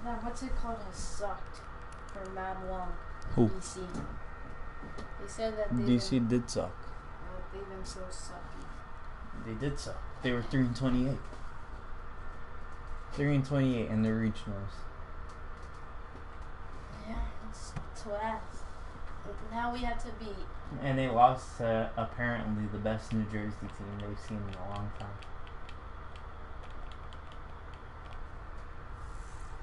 Now, what's it called has sucked for Madden 1. Who? DC. They said that DC did suck. They've been so sucky. They did suck. They were 3-28. 3-28 in the regionals. Yeah, it's ass. But now we have to beat. And they lost to apparently the best New Jersey team they've seen in a long time.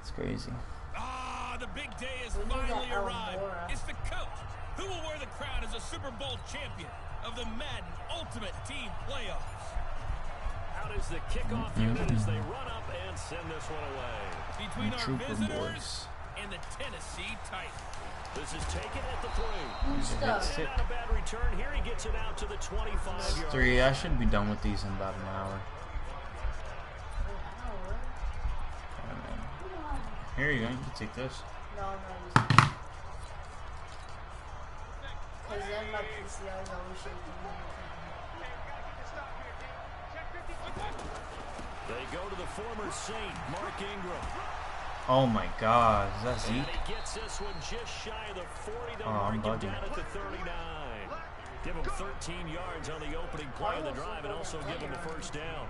It's crazy. Ah, the big day has finally arrived. It's the coach who will wear the crown as a Super Bowl champion of the Madden Ultimate Team Playoffs. Out is the kickoff unit as they run up and send this one away. Between our visitors and the Tennessee Titans. This is taken at the 3. Stuck. Not a bad return here. He gets it out to the 25-yard. 3. I should be done with these in about an hour. Here you go. You can take this. No, because then my PCR is always shaking. They go to the former Saint, Mark Ingram. Oh my God, is that Zeke? And he gets this one just shy of the 40. They'll mark him down at the 39. Give him 13 yards on the opening play of the drive and also give him the first down.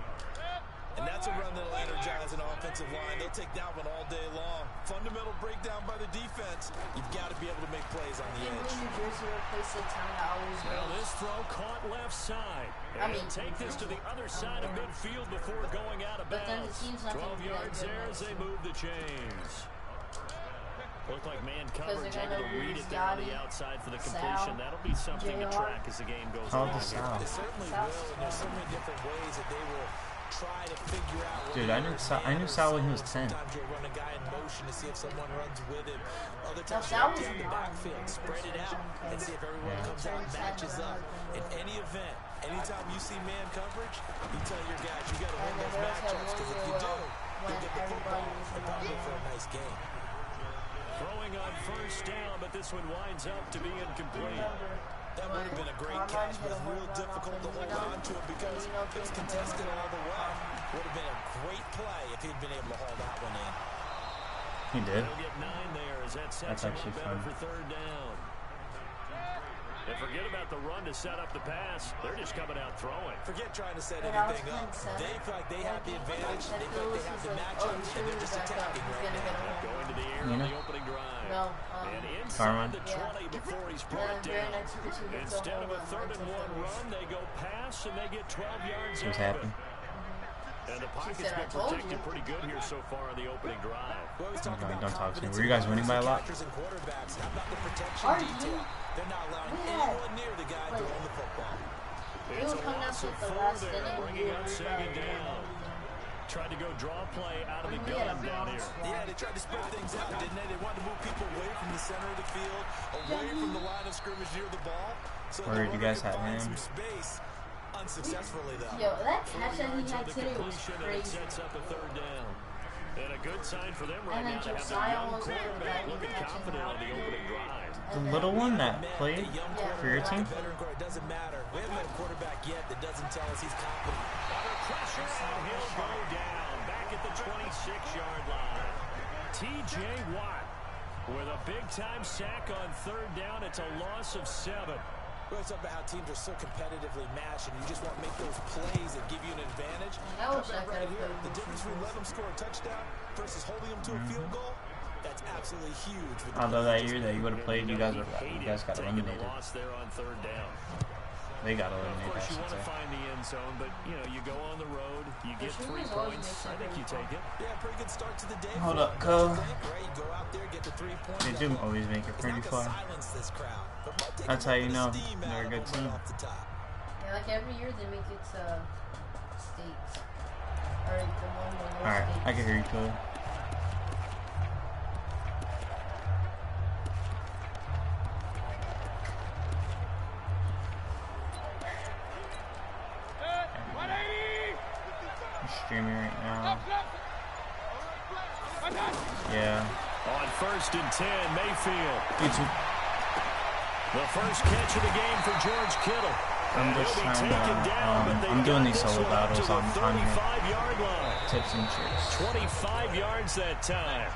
And that's a run that'll energize an offensive line. They'll take that one all day long. Fundamental breakdown by the defense. You've got to be able to make plays on the edge. New Jersey replaced the town that always Well, this throw caught left side. And take this to the other side of midfield before going out of bounds. 12 yards there as they move the chains. Looked like man coverage able to read it there on the outside for the completion. That'll be something to track as the game goes on. It certainly will, and there's so many different ways that they will try to figure out. Dude, I knew Sal when he was 10. Sometimes you'll run a guy in motion to see if someone runs with him. Other times you'll take the backfield, spread it out, and see if everyone comes out and matches up. In any event, anytime you see man coverage, you tell your guys you got to win those matchups, because if you do, you'll get the football and probably for a nice game. Throwing on first down, but this one winds up to be incomplete. That would have been a great catch, but it's real difficult to hold on to it because it was contested all the way. Would have been a great play if he'd been able to haul that one in. He did. He'll get 9 there as that sets That's actually fun. for third down. And forget about the run to set up the pass. They're just coming out throwing. Forget trying to set anything up. They feel like they have the advantage. They feel like they have the matchups, and they're just attacking right now. Going to the air on the opening drive. No, and inside the 20 before he's brought down. Instead Instead of a 3rd-and-1 run, they go pass, and they get 12 yards What's out of it. happening? And the pocket's been protected pretty good here so far on the opening drive. Don't talk to me. Were you guys winning by a lot? How about the protection detail? They're not allowing anyone near the guy throwing the football. It's a loss of 4 there, bringing up 2nd down. Tried to go draw play out of the gun down here. Yeah, they tried to spread things out, didn't they? They wanted to move people away from the center of the field, away from the line of scrimmage near the ball. So where did you guys have him? some space. Unsuccessfully, though. Yo, that catch that he had today was crazy. Sets up a 3rd down. And a good sign for them right And then now to have Josiah a young was quarterback looking confident on the opening drive. The little one that played for your team? It doesn't matter. We haven't had a quarterback yet that doesn't tell us he's confident. Under pressure, and he'll go down back at the 26-yard line. T.J. Watt with a big-time sack on 3rd down. It's a loss of 7. We always talk about how teams are so competitively matched, and you just want to make those plays that give you an advantage. Right here, the difference between letting them score a touchdown versus holding them to a field goal, that's absolutely huge. Although that year that you would have played, you guys got eliminated. Loss there on 3rd down. They got eliminated. Of course, you want to find the end zone, but you go on the road, you get 3 points. I think you take it. Yeah, pretty good start to the day. Hold up, Co. Go out there, get the 3 points. They do always make it pretty far. That's how you know they're a good team. Yeah, like every year they make it to states. Or the one where Alright, I can hear you, Co. Streaming right now. Yeah. On 1st and 10, Mayfield. YouTube. The first catch of the game for George Kittle. I'm just trying to, I'm doing these solo battles on here. Tips and tricks. 25 yards that time.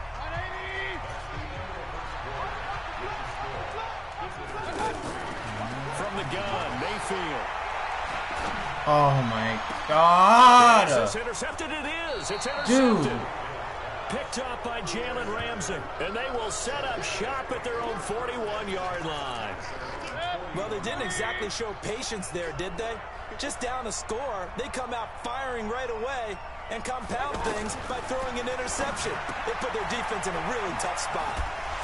From the gun, Mayfield. Oh my God! Is this intercepted? It is. It's intercepted. Dude. Picked up by Jalen Ramsey, and they will set up shop at their own 41-yard line. Well, they didn't exactly show patience there, did they? Just down a score, they come out firing right away and compound things by throwing an interception. They put their defense in a really tough spot.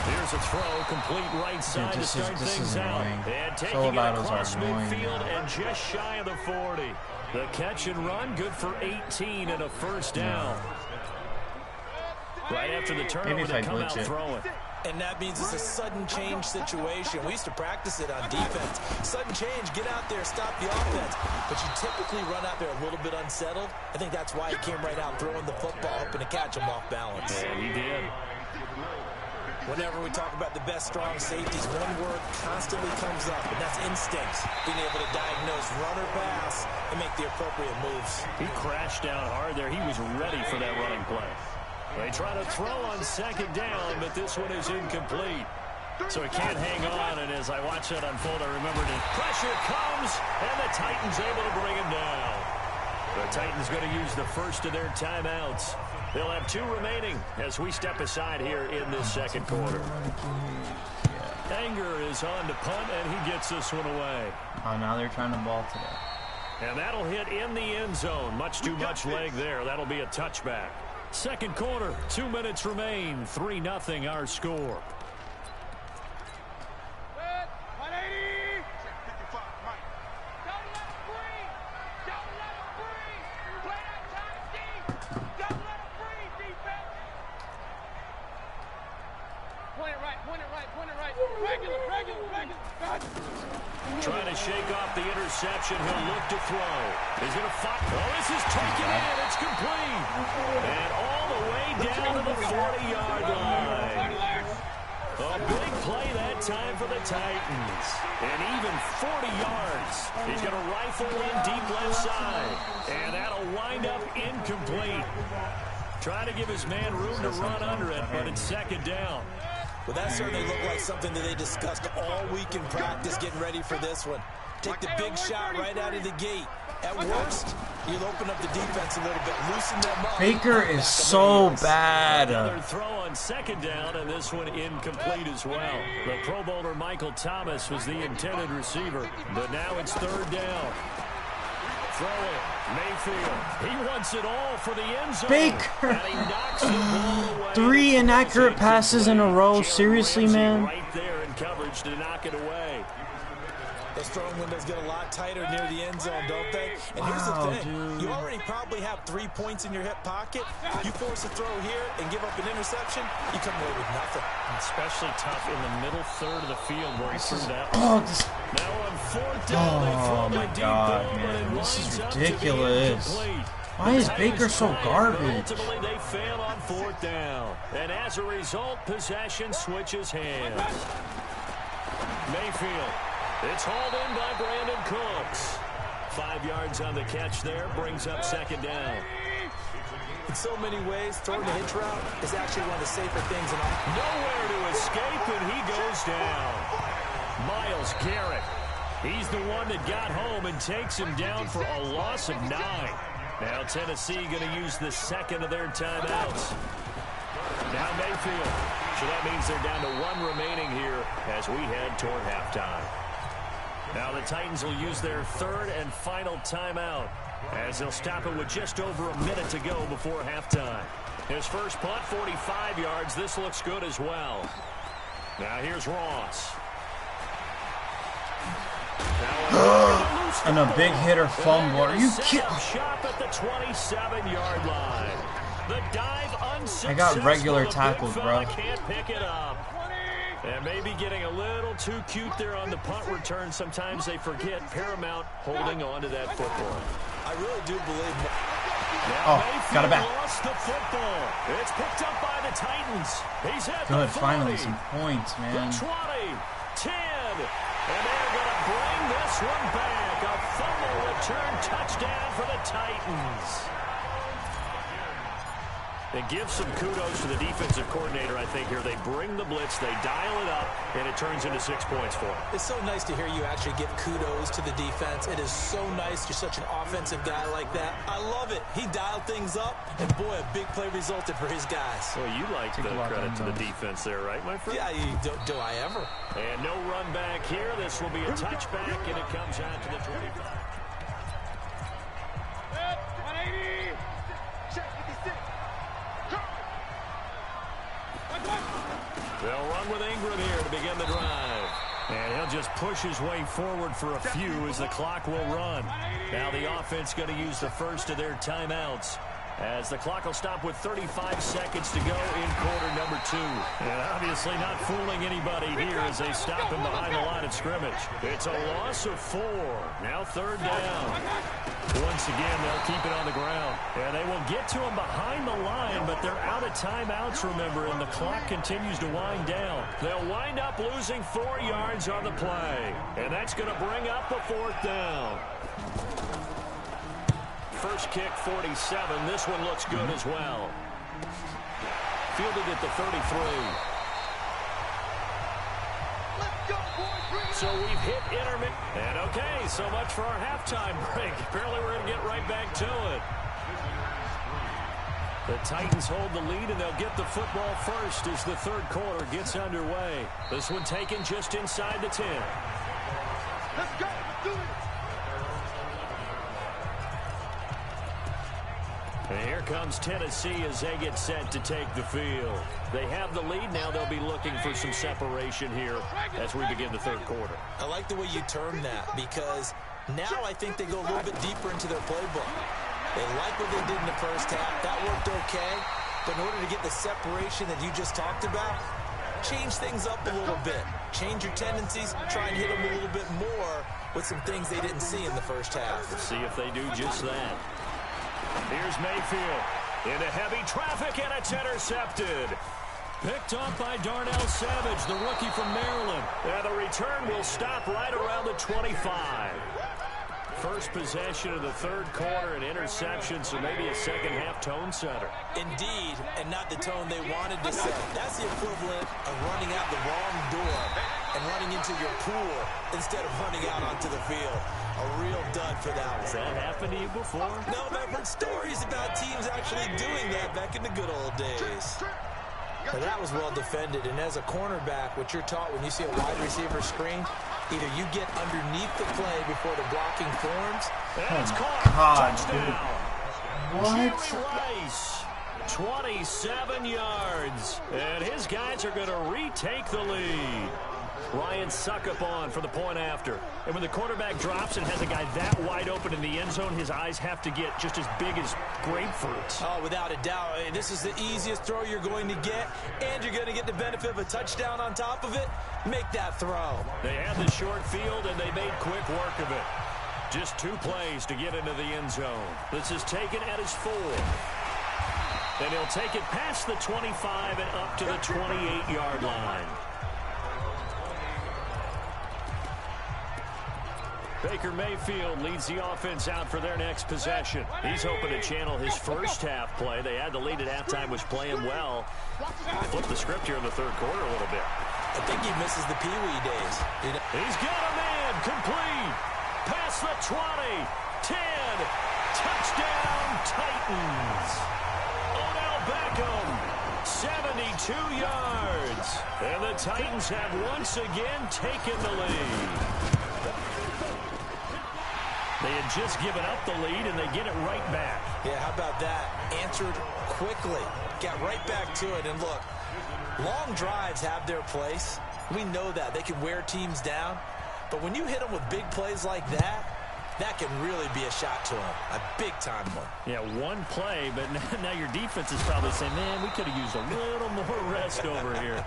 Here's a throw, complete right side to start things out. And taking it across midfield and just shy of the 40. The catch and run, good for 18 and a first down. Right after the turnover, they come out throwing. And that means it's a sudden change situation. We used to practice it on defense. Sudden change, get out there, stop the offense. But you typically run out there a little bit unsettled. I think that's why he came right out throwing the football, hoping to catch him off balance. Yeah, he did. Whenever we talk about the best strong safeties, one word constantly comes up, and that's instincts. Being able to diagnose run or pass and make the appropriate moves. He crashed down hard there. He was ready for that running play. They try to throw on second down, but this one is incomplete. So he can't hang on, and as I watch that unfold, I remembered it. Pressure comes, and the Titans able to bring him down. The Titans going to use the first of their timeouts. They'll have 2 remaining as we step aside here in this second quarter. Anger is on to punt, and he gets this one away. Oh, now they're trying to ball today. And that'll hit in the end zone. Much too much leg there. That'll be a touchback. Second quarter, 2 minutes remain. 3-0 our score. Trying to shake off the interception. He'll look to throw. He's going to fight. Oh, this is taken in. It's complete. And all the way down to the 40-yard line. A big play that time for the Titans. And even 40 yards. He's going to rifle one deep left side. And that'll wind up incomplete. Trying to give his man room to run under it, but it's second down. Well, that certainly looked like something that they discussed all week in practice getting ready for this one. Take the big shot right out of the gate. At worst, you'll open up the defense a little bit, loosen them up. Baker is so bad. Another throw on second down, and this one incomplete as well. The Pro Bowler Michael Thomas was the intended receiver, but now it's third down. Throw it. Mayfield. He wants it all for the end zone. Baker. And he knocks the ball away. 3 inaccurate passes in a row. Seriously, man. Right there in coverage to knock it away. Those throwing windows get a lot tighter near the end zone, don't they? And here's the thing. Dude. You already probably have 3 points in your hip pocket. You force a throw here and give up an interception, you come away with nothing. Especially tough in the middle third of the field where he threw that. Now on fourth down, they throw the deep ball, man. but This is winds ridiculous. Why is Baker so garbage? Ultimately, they fail on fourth down. And as a result, possession switches hands. Mayfield. It's hauled in by Brandon Cooks. 5 yards on the catch there, brings up second down. In so many ways, throwing the hitch route is actually one of the safer things in all. Nowhere to escape, and he goes down. Myles Garrett. He's the one that got home and takes him down for a loss of 9. Now Tennessee going to use the second of their timeouts. Now Mayfield. So that means they're down to 1 remaining here as we head toward halftime. Now the Titans will use their third and final timeout as they'll stop it with just over a minute to go before halftime. His first punt, 45 yards. This looks good as well. Now here's Ross. And a big hitter fumble. Are you kidding? Shot at the 27-yard line. The dive unsuccessful. I got regular tackled, bro. Can't pick it up. And maybe getting a little too cute there on the punt return. Sometimes they forget Paramount holding on to that football. I really do believe. Oh, got it back. Lost the football. It's picked up by the Titans. He's at Good, the 40, finally some points, man. The 20, 10, and they're going to bring this one back. A fumble return touchdown for the Titans. And give some kudos to the defensive coordinator, I think, here. They bring the blitz, they dial it up, and it turns into 6 points for them. It's so nice to hear you actually give kudos to the defense. It is so nice. You're such an offensive guy like that. I love it. He dialed things up, and boy, a big play resulted for his guys. Well, you like the credit to the defense there, right, my friend? Yeah, do I ever? And no run back here. This will be a touchback, and it comes out to the 25. 180. Check 56. They'll run with Ingram here to begin the drive. And he'll just push his way forward for a few as the clock will run. Now the offense going to use the first of their timeouts, as the clock will stop with 35 seconds to go in quarter number 2. And obviously not fooling anybody here as they stop him behind the line of scrimmage. It's a loss of 4. Now 3rd down. Once again, they'll keep it on the ground. And they will get to him behind the line, but they're out of timeouts, remember, and the clock continues to wind down. They'll wind up losing 4 yards on the play. And that's going to bring up the 4th down. First kick, 47. This one looks good as well. Fielded at the 33. So we've hit intermittent. And okay, so much for our halftime break. Apparently we're going to get right back to it. The Titans hold the lead, and they'll get the football first as the 3rd quarter gets underway. This one taken just inside the 10. Let's go. Do it. And here comes Tennessee as they get set to take the field. They have the lead. Now they'll be looking for some separation here as we begin the 3rd quarter. I like the way you term that, because now I think they go a little bit deeper into their playbook. They like what they did in the first half. That worked okay. But in order to get the separation that you just talked about, change things up a little bit. Change your tendencies. Try and hit them a little bit more with some things they didn't see in the first half. Let's see if they do just that. Here's Mayfield into heavy traffic, and it's intercepted. Picked off by Darnell Savage, the rookie from Maryland. And the return will stop right around the 25. First possession of the 3rd quarter, an interception, so maybe a second-half tone setter. Indeed, and not the tone they wanted to set. That's the equivalent of running out the wrong door and running into your pool instead of running out onto the field. A real dud for that one. Has that happened to you before? No, I've heard stories about teams actually doing that back in the good old days. But that was well defended, and as a cornerback, what you're taught when you see a wide receiver screen, either you get underneath the play before the blocking forms. That's caught. Touchdown. What? Jerry Rice, 27 yards. And his guys are going to retake the lead. Ryan Suckup on for the point after. And when the quarterback drops and has a guy that wide open in the end zone, his eyes have to get just as big as grapefruits. Oh, without a doubt. This is the easiest throw you're going to get, and you're going to get the benefit of a touchdown on top of it. Make that throw. They had the short field, and they made quick work of it. Just 2 plays to get into the end zone. This is taken at his 4. And he'll take it past the 25 and up to the 28-yard line. Baker Mayfield leads the offense out for their next possession. He's hoping to channel his first half play. They had the lead at halftime, was playing well. Flip the script here in the 3rd quarter a little bit. I think he misses the Pee-wee days. He's got a man, complete. Past the 20, 10, touchdown Titans. Odell Beckham, 72 yards. And the Titans have once again taken the lead. They had just given up the lead, and they get it right back. Yeah, how about that? Answered quickly. Got right back to it. And look, long drives have their place. We know that. They can wear teams down. But when you hit them with big plays like that, that can really be a shot to them. A big-time one. Yeah, one play, but now your defense is probably saying, man, we could have used a little more rest over here.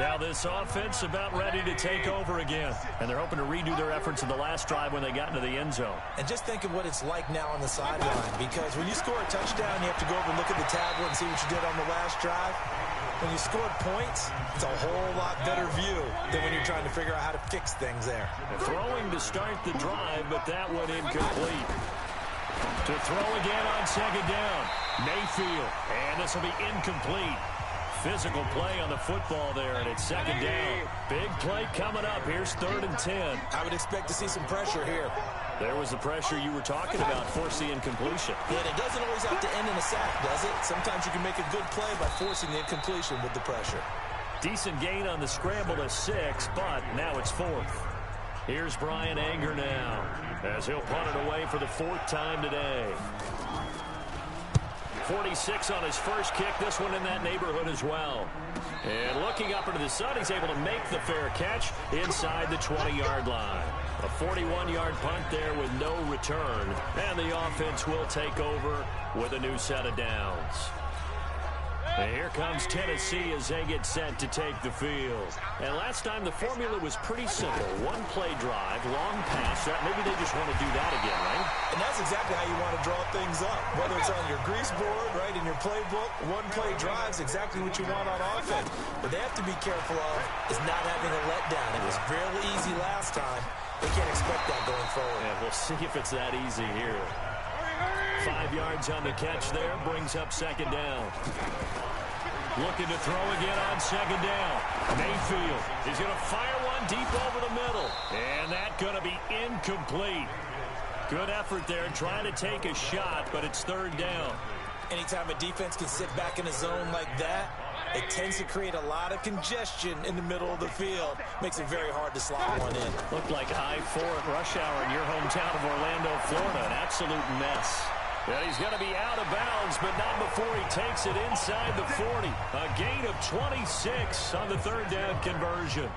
Now this offense about ready to take over again. And they're hoping to redo their efforts in the last drive when they got into the end zone. And just think of what it's like now on the sideline. Because when you score a touchdown, you have to go over and look at the tablet and see what you did on the last drive. When you scored points, it's a whole lot better view than when you're trying to figure out how to fix things there. Throwing to start the drive, but that one incomplete. To throw again on second down. Mayfield, and this will be incomplete. Physical play on the football there, and it's second down. Big play coming up. Here's 3rd and 10. I would expect to see some pressure here. There was the pressure you were talking about, forcing the incompletion. Yeah, and it doesn't always have to end in a sack, does it? Sometimes you can make a good play by forcing the incompletion with the pressure. Decent gain on the scramble to 6, but now it's 4th. Here's Brian Anger now, as he'll punt it away for the 4th time today. 46 on his first kick, this one in that neighborhood as well. And looking up into the sun, he's able to make the fair catch inside the 20-yard line. A 41-yard punt there with no return. And the offense will take over with a new set of downs. And here comes Tennessee as they get set to take the field. And last time the formula was pretty simple. One-play drive, long pass. Maybe they just want to do that again, right? And that's exactly how you want to draw things up. Whether it's on your grease board, right, in your playbook, one-play drive is exactly what you want on offense. What they have to be careful of is not having a letdown. It was real easy last time. They can't expect that going forward. Yeah, we'll see if it's that easy here. 5 yards on the catch there, brings up second down. Looking to throw again on second down. Mayfield is going to fire one deep over the middle. And that's going to be incomplete. Good effort there, trying to take a shot, but it's 3rd down. Anytime a defense can sit back in a zone like that, it tends to create a lot of congestion in the middle of the field. Makes it very hard to slot one in. Looked like I-4 at rush hour in your hometown of Orlando, Florida. An absolute mess. And he's going to be out of bounds, but not before he takes it inside the 40. A gain of 26 on the 3rd down conversion.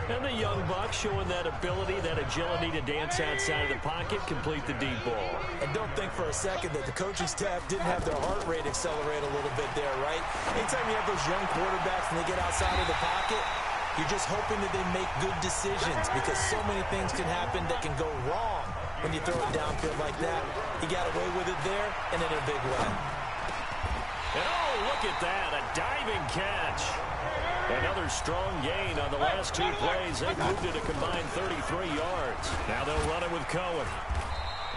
And the young buck showing that ability, that agility to dance outside of the pocket, complete the deep ball. And don't think for a second that the coaching staff didn't have their heart rate accelerate a little bit there, right? Anytime you have those young quarterbacks and they get outside of the pocket, you're just hoping that they make good decisions because so many things can happen that can go wrong when you throw it downfield like that. He got away with it there and in a big way. And oh, look at that, a diving catch. Another strong gain on the last 2 plays. They moved it a combined 33 yards. Now they'll run it with Cohen.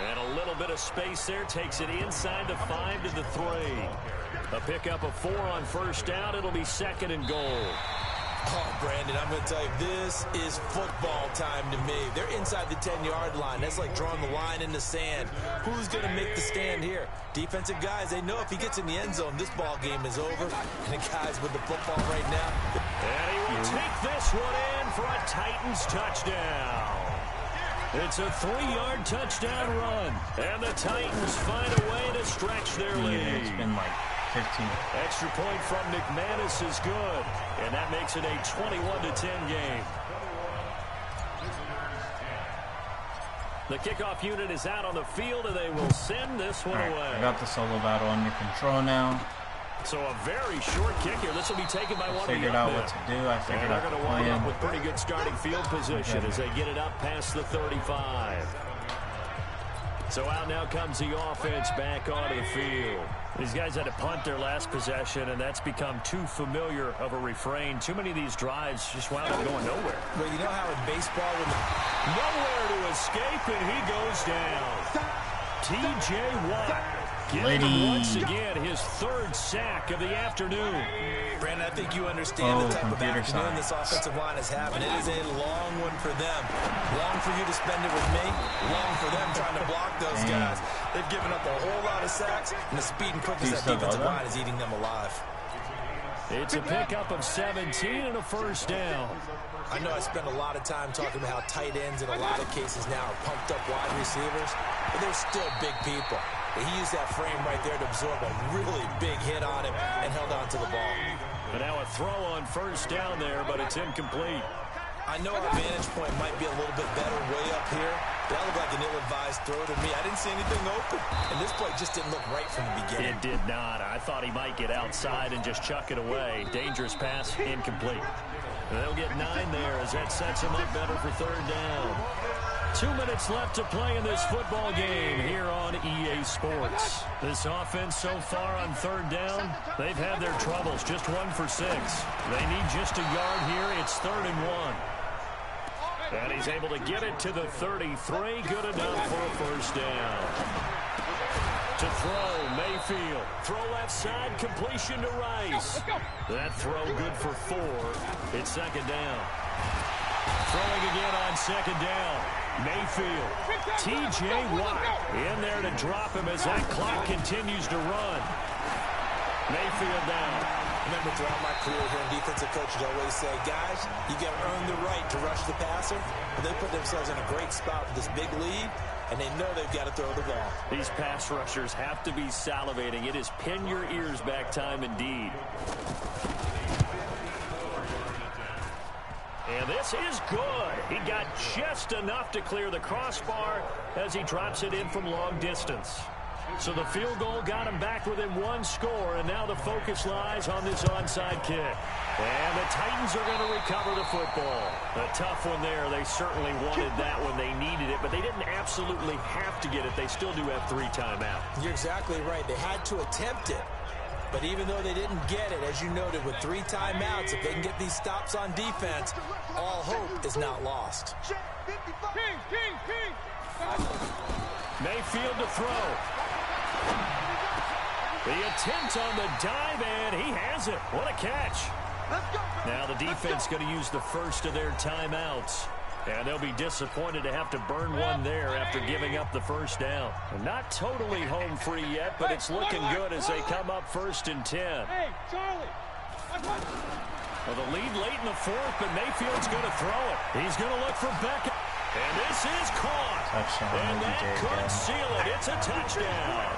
And a little bit of space there. Takes it inside the 5 to the 3. A pickup of 4 on first down. It'll be 2nd and goal. Oh, Brandon, I'm going to tell you, this is football time to me. They're inside the 10-yard line. That's like drawing the line in the sand. Who's going to make the stand here? Defensive guys, they know if he gets in the end zone, this ball game is over. And the guys with the football right now. And he will take this one in for a Titans touchdown. It's a 3-yard touchdown run. And the Titans find a way to stretch their lead. It's been like 15. Extra point from McManus is good. And that makes it a 21-10 game. The kickoff unit is out on the field, and they will send this one away. I got the solo battle under control now. So a very short kick here. This will be taken by one of the figured out what to do. I figured out they're going to wind up with pretty good starting field position as they get it up past the 35. So out now comes the offense back onto the field. These guys had to punt their last possession, and that's become too familiar of a refrain. Too many of these drives just wound up going nowhere. Well, you know how in baseball, nowhere to escape, and he goes down. T.J. Watt getting him once again his 3rd sack of the afternoon. Brandon, I think you understand the type of afternoon this offensive line is having. It is a long one for them. Long for you to spend it with me. Long for them trying to block those guys. They've given up a whole lot of sacks, and the speed and quickness of that defensive line is eating them alive. It's a pickup of 17 and a first down. I know I spend a lot of time talking about how tight ends in a lot of cases now are pumped up wide receivers, but they're still big people. He used that frame right there to absorb a really big hit on him and held on to the ball. And now a throw on first down there, but it's incomplete. I know our vantage point might be a little bit better way up here, That looked like an ill-advised throw to me. I didn't see anything open. And this play just didn't look right from the beginning. It did not. I thought he might get outside and just chuck it away. Dangerous pass, incomplete. And they'll get 9 there as that sets him up better for 3rd down. 2 minutes left to play in this football game here on EA Sports. This offense so far on 3rd down, they've had their troubles. Just 1 for 6. They need just a yard here. It's 3rd and 1. And he's able to get it to the 33. Good enough for a 1st down. To throw, Mayfield. Throw left side, completion to Rice. That throw good for 4. It's 2nd down. Throwing again on 2nd down. Mayfield. T.J. Watt in there to drop him as that clock continues to run. Mayfield down. Remember, throughout my career here in defensive coaches always say, guys, you got to earn the right to rush the passer. And they put themselves in a great spot with this big lead, and they know they've got to throw the ball. These pass rushers have to be salivating. It is pin your ears back time indeed. And this is good. He got just enough to clear the crossbar as he drops it in from long distance. So the field goal got him back within 1 score, and now the focus lies on this onside kick. And the Titans are going to recover the football. A tough one there. They certainly wanted that when they needed it, but they didn't absolutely have to get it. They still do have 3 timeouts. You're exactly right. They had to attempt it. But even though they didn't get it, as you noted, with 3 timeouts, if they can get these stops on defense, all hope is not lost. Mayfield to throw. The attempt on the dive, and he has it. What a catch. Now the defense going to use the first of their timeouts. And they'll be disappointed to have to burn one there after giving up the 1st down. Not totally home free yet, but it's looking good as they come up 1st and 10. Hey, Charlie. Well, the lead late in the 4th, but Mayfield's going to throw it. He's going to look for Beckham. And this is caught. Touchdown. And that could seal it. It's a touchdown.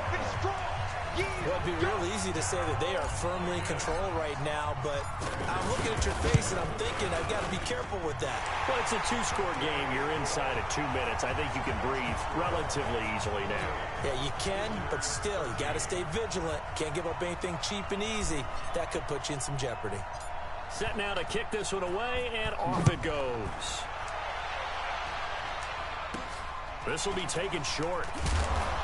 Well, it'd be real easy to say that they are firmly in control right now, but I'm looking at your face and I'm thinking I've got to be careful with that. Well, it's a 2-score game. You're inside at 2 minutes. I think you can breathe relatively easily now. Yeah, you can, but still, you got to stay vigilant. Can't give up anything cheap and easy. That could put you in some jeopardy. Set now to kick this one away, and off it goes. This will be taken short.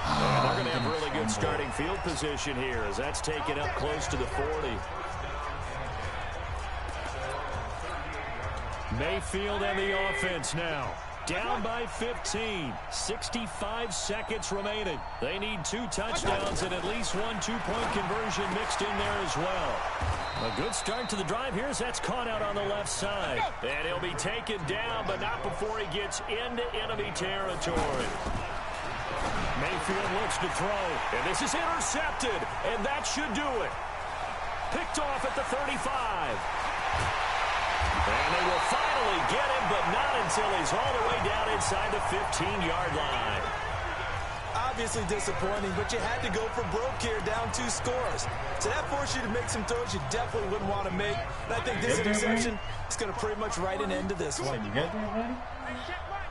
And they're going to have really good starting field position here as that's taken up close to the 40. Mayfield and the offense now. Down by 15. 65 seconds remaining. They need 2 touchdowns and at least 1 2-point conversion mixed in there as well. A good start to the drive here as that's caught out on the left side. And he'll be taken down, but not before he gets into enemy territory. Mayfield looks to throw, and this is intercepted, and that should do it. Picked off at the 35. And they will finally get him, but not until he's all the way down inside the 15-yard line. Obviously disappointing, but you had to go for broke here, down 2 scores. So that forced you to make some throws you definitely wouldn't want to make. And I think this interception is going to pretty much write an end to this one. You good there, buddy?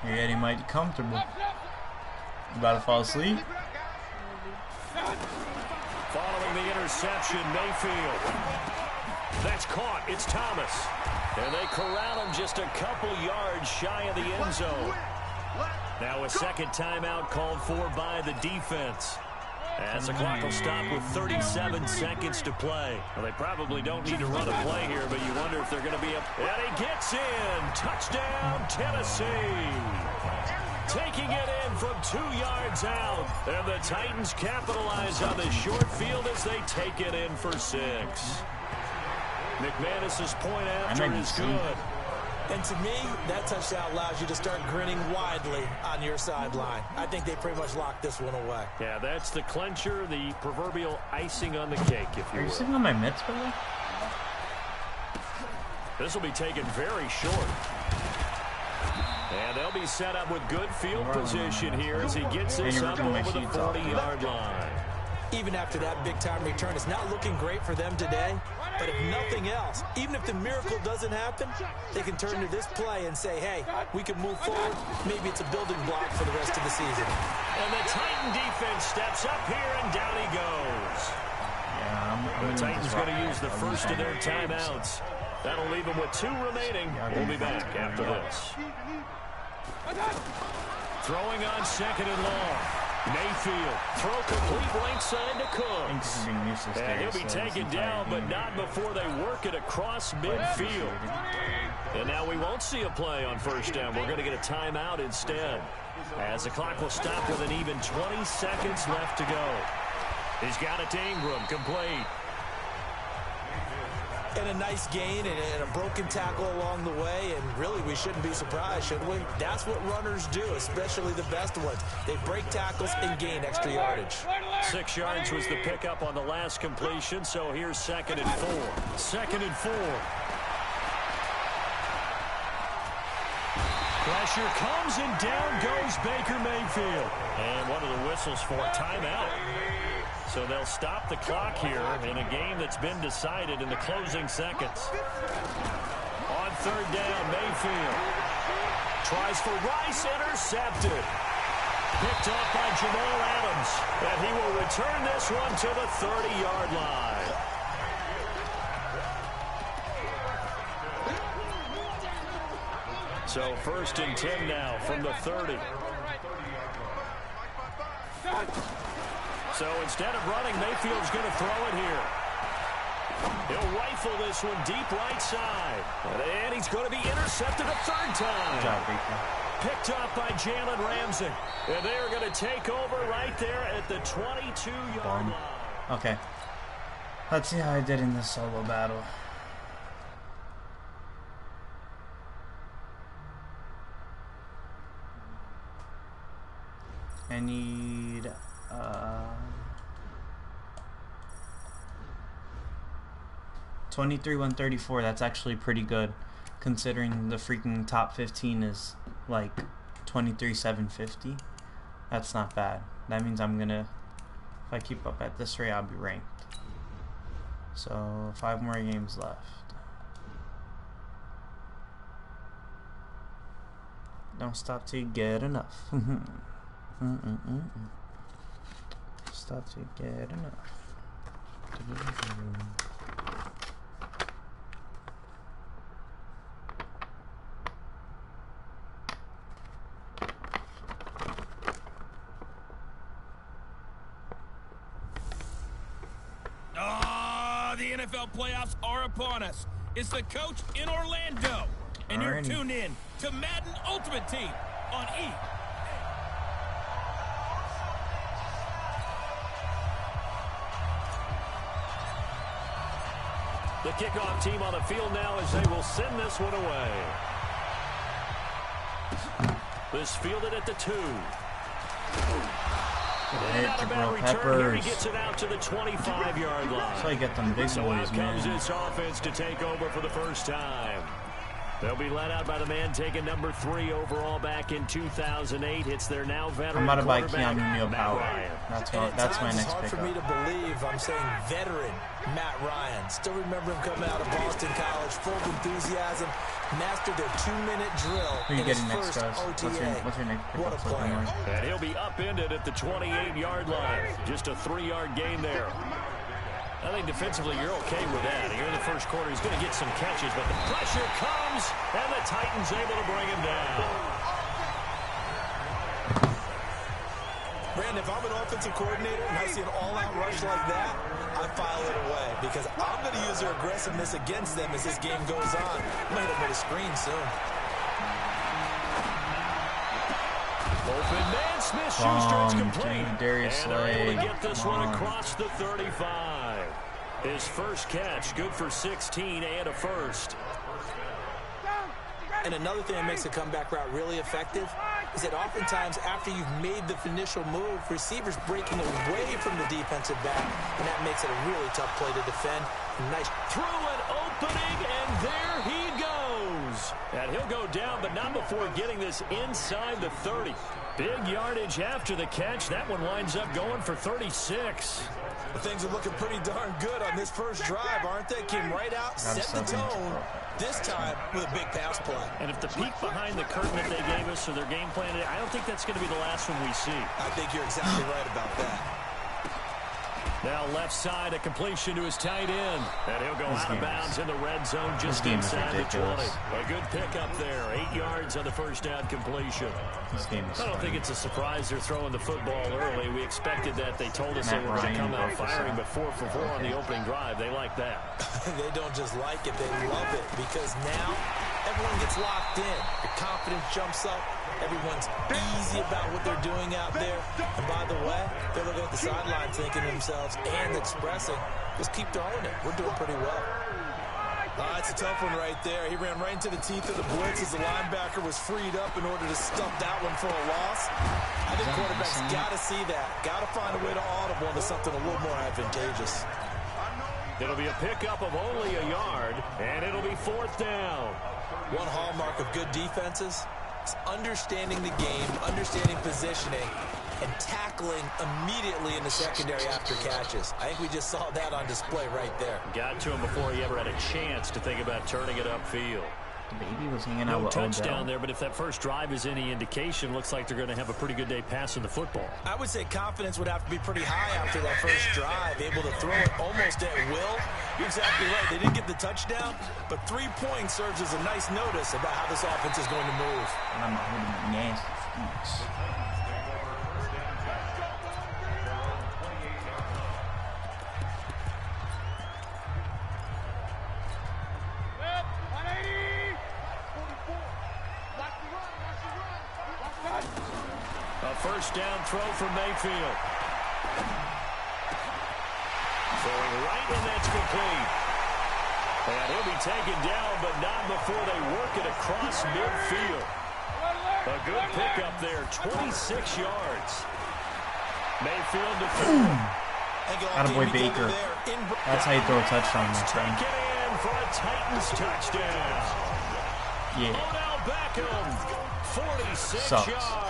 You're getting mighty comfortable. You about to fall asleep? Following the interception, Mayfield. That's caught. It's Thomas. And they corral him just a couple yards shy of the end zone. Now a second timeout called for by the defense. As the clock will stop with 37 seconds to play. Well, they probably don't need to run a play here, but you wonder if they're going to be up. And he gets in. Touchdown, Tennessee. Taking it in from 2 yards out. And the Titans capitalize on the short field as they take it in for 6. McManus's point after is good. And to me, that touchdown allows you to start grinning widely on your sideline. I think they pretty much locked this one away. Yeah, that's the clincher, the proverbial icing on the cake, if you will. Are you sitting on my mitts, brother? This will be taken very short. And they'll be set up with good field position here as he gets this up over the 40-yard line. Even after that big-time return, it's not looking great for them today. But if nothing else, even if the miracle doesn't happen, they can turn to this play and say, hey, we can move forward. Maybe it's a building block for the rest of the season. And the Titan defense steps up here, and down he goes. Yeah, the Titans going to use the first of their timeouts. That'll leave them with 2 remaining. We'll be back after this. Throwing on 2nd and long. Mayfield, throw complete right side to Cooks. And he'll be taken down, but not before they work it across midfield. And now we won't see a play on first down. We're going to get a timeout instead, as the clock will stop with an even 20 seconds left to go. He's got it to Ingram, complete. And a nice gain and a broken tackle along the way, and really we shouldn't be surprised, should we? That's what runners do, especially the best ones. They break tackles and gain extra yardage. 6 yards was the pickup on the last completion, so here's 2nd and 4. 2nd and 4. Pressure comes, and down goes Baker Mayfield. And one of the whistles for a timeout. So they'll stop the clock here in a game that's been decided in the closing seconds. On 3rd down, Mayfield tries for Rice, intercepted. Picked off by Jamal Adams, and he will return this one to the 30-yard line. So 1st and 10 now from the 30. So instead of running, Mayfield's going to throw it here. He'll rifle this one deep right side. And he's going to be intercepted a 3rd time. Good job, Baker. Picked up by Jalen Ramsey. And they're going to take over right there at the 22-yard line. Okay. Let's see how I did in this solo battle. I need 23-134. That's actually pretty good, considering the freaking top 15 is like 23-750. That's not bad. That means I'm gonna, if I keep up at this rate, I'll be ranked. So 5 more games left. Don't stop till you get enough. Stop to get enough. The NFL playoffs are upon us. It's the coach in Orlando, and you're tuned in to Madden Ultimate Team on E. The kickoff team on the field now as they will send this one away. This fielded at the 2. Not a bad return here. He gets it out to the 25-yard line. So I get them big boys, man. Comes this offense to take over for the first time. They'll be led out by the man taking number 3 overall back in 2008. It's their now veteran I'm about to buy quarterback, Keanu Power. Ryan. That's my next pickup. It's hard for me to believe I'm saying veteran Matt Ryan. Still remember him coming out of Boston College, full of enthusiasm, mastered their 2-minute drill. Who are you in getting his next, first guys? OTA. What's your next pickup? What a player. And he'll be upended at the 28-yard line. Just a 3-yard gain there. I think defensively you're okay with that. Here in the first quarter, he's going to get some catches, but the pressure comes, and the Titans able to bring him down. Brandon, if I'm an offensive coordinator and I see an all-out rush like that, I file it away because I'm going to use their aggressiveness against them as this game goes on. I'm going to hit them with a screen soon. Open man, Smith-Schuster's complete. Darius and they're able to Slade. get this one across the 35. His first catch, good for 16 and a first. And another thing that makes the comeback route really effective is that oftentimes after you've made the initial move, receivers breaking away from the defensive back, and that makes it a really tough play to defend. Nice through an opening, and there he goes. And he'll go down, but not before getting this inside the 30. Big yardage after the catch. That one winds up going for 36. Well, things are looking pretty darn good on this first drive, aren't they? Came right out, set the tone, this time with a big pass play. And if the peek behind the curtain that they gave us or their game plan, I don't think that's going to be the last one we see. I think you're exactly right about that. Now left side, a completion to his tight end. And he'll go out of bounds in the red zone just inside the 20. A good pickup there. 8 yards on the first down completion. I don't think it's a surprise they're throwing the football early. We expected that. They told us they were going to come out firing, but 4 for 4 on the opening drive. They like that. They don't just like it, they love it, because now everyone gets locked in. Your confidence jumps up. Everyone's easy about what they're doing out there. And by the way, they're looking at the sideline thinking to themselves and expressing, just keep throwing it. We're doing pretty well. It's a tough one right there. He ran right into the teeth of the blitz as the linebacker was freed up in order to stuff that one for a loss. I think quarterbacks got to see that. Got to find a way to audible into something a little more advantageous. It'll be a pickup of only a yard, and it'll be 4th down. One hallmark of good defenses is understanding the game, understanding positioning, and tackling immediately in the secondary after catches. I think we just saw that on display right there. Got to him before he ever had a chance to think about turning it upfield. The baby was hanging out with touchdown there, but if that first drive is any indication, looks like they're going to have a pretty good day passing the football. I would say confidence would have to be pretty high after that first drive, able to throw it almost at will. You're exactly right. They didn't get the touchdown, but 3 points serves as a nice notice about how this offense is going to move. I'm nasty. First down throw from Mayfield. Throwing right, and that's complete. And he'll be taken down, but not before they work it across midfield. A good pickup there, 26 yards. Mayfield to throw. Attaboy Baker. That's how you throw a touchdown, my friend. Take it in for a Titans touchdown. Yeah. Odell Beckham, 46 Sucks. yards.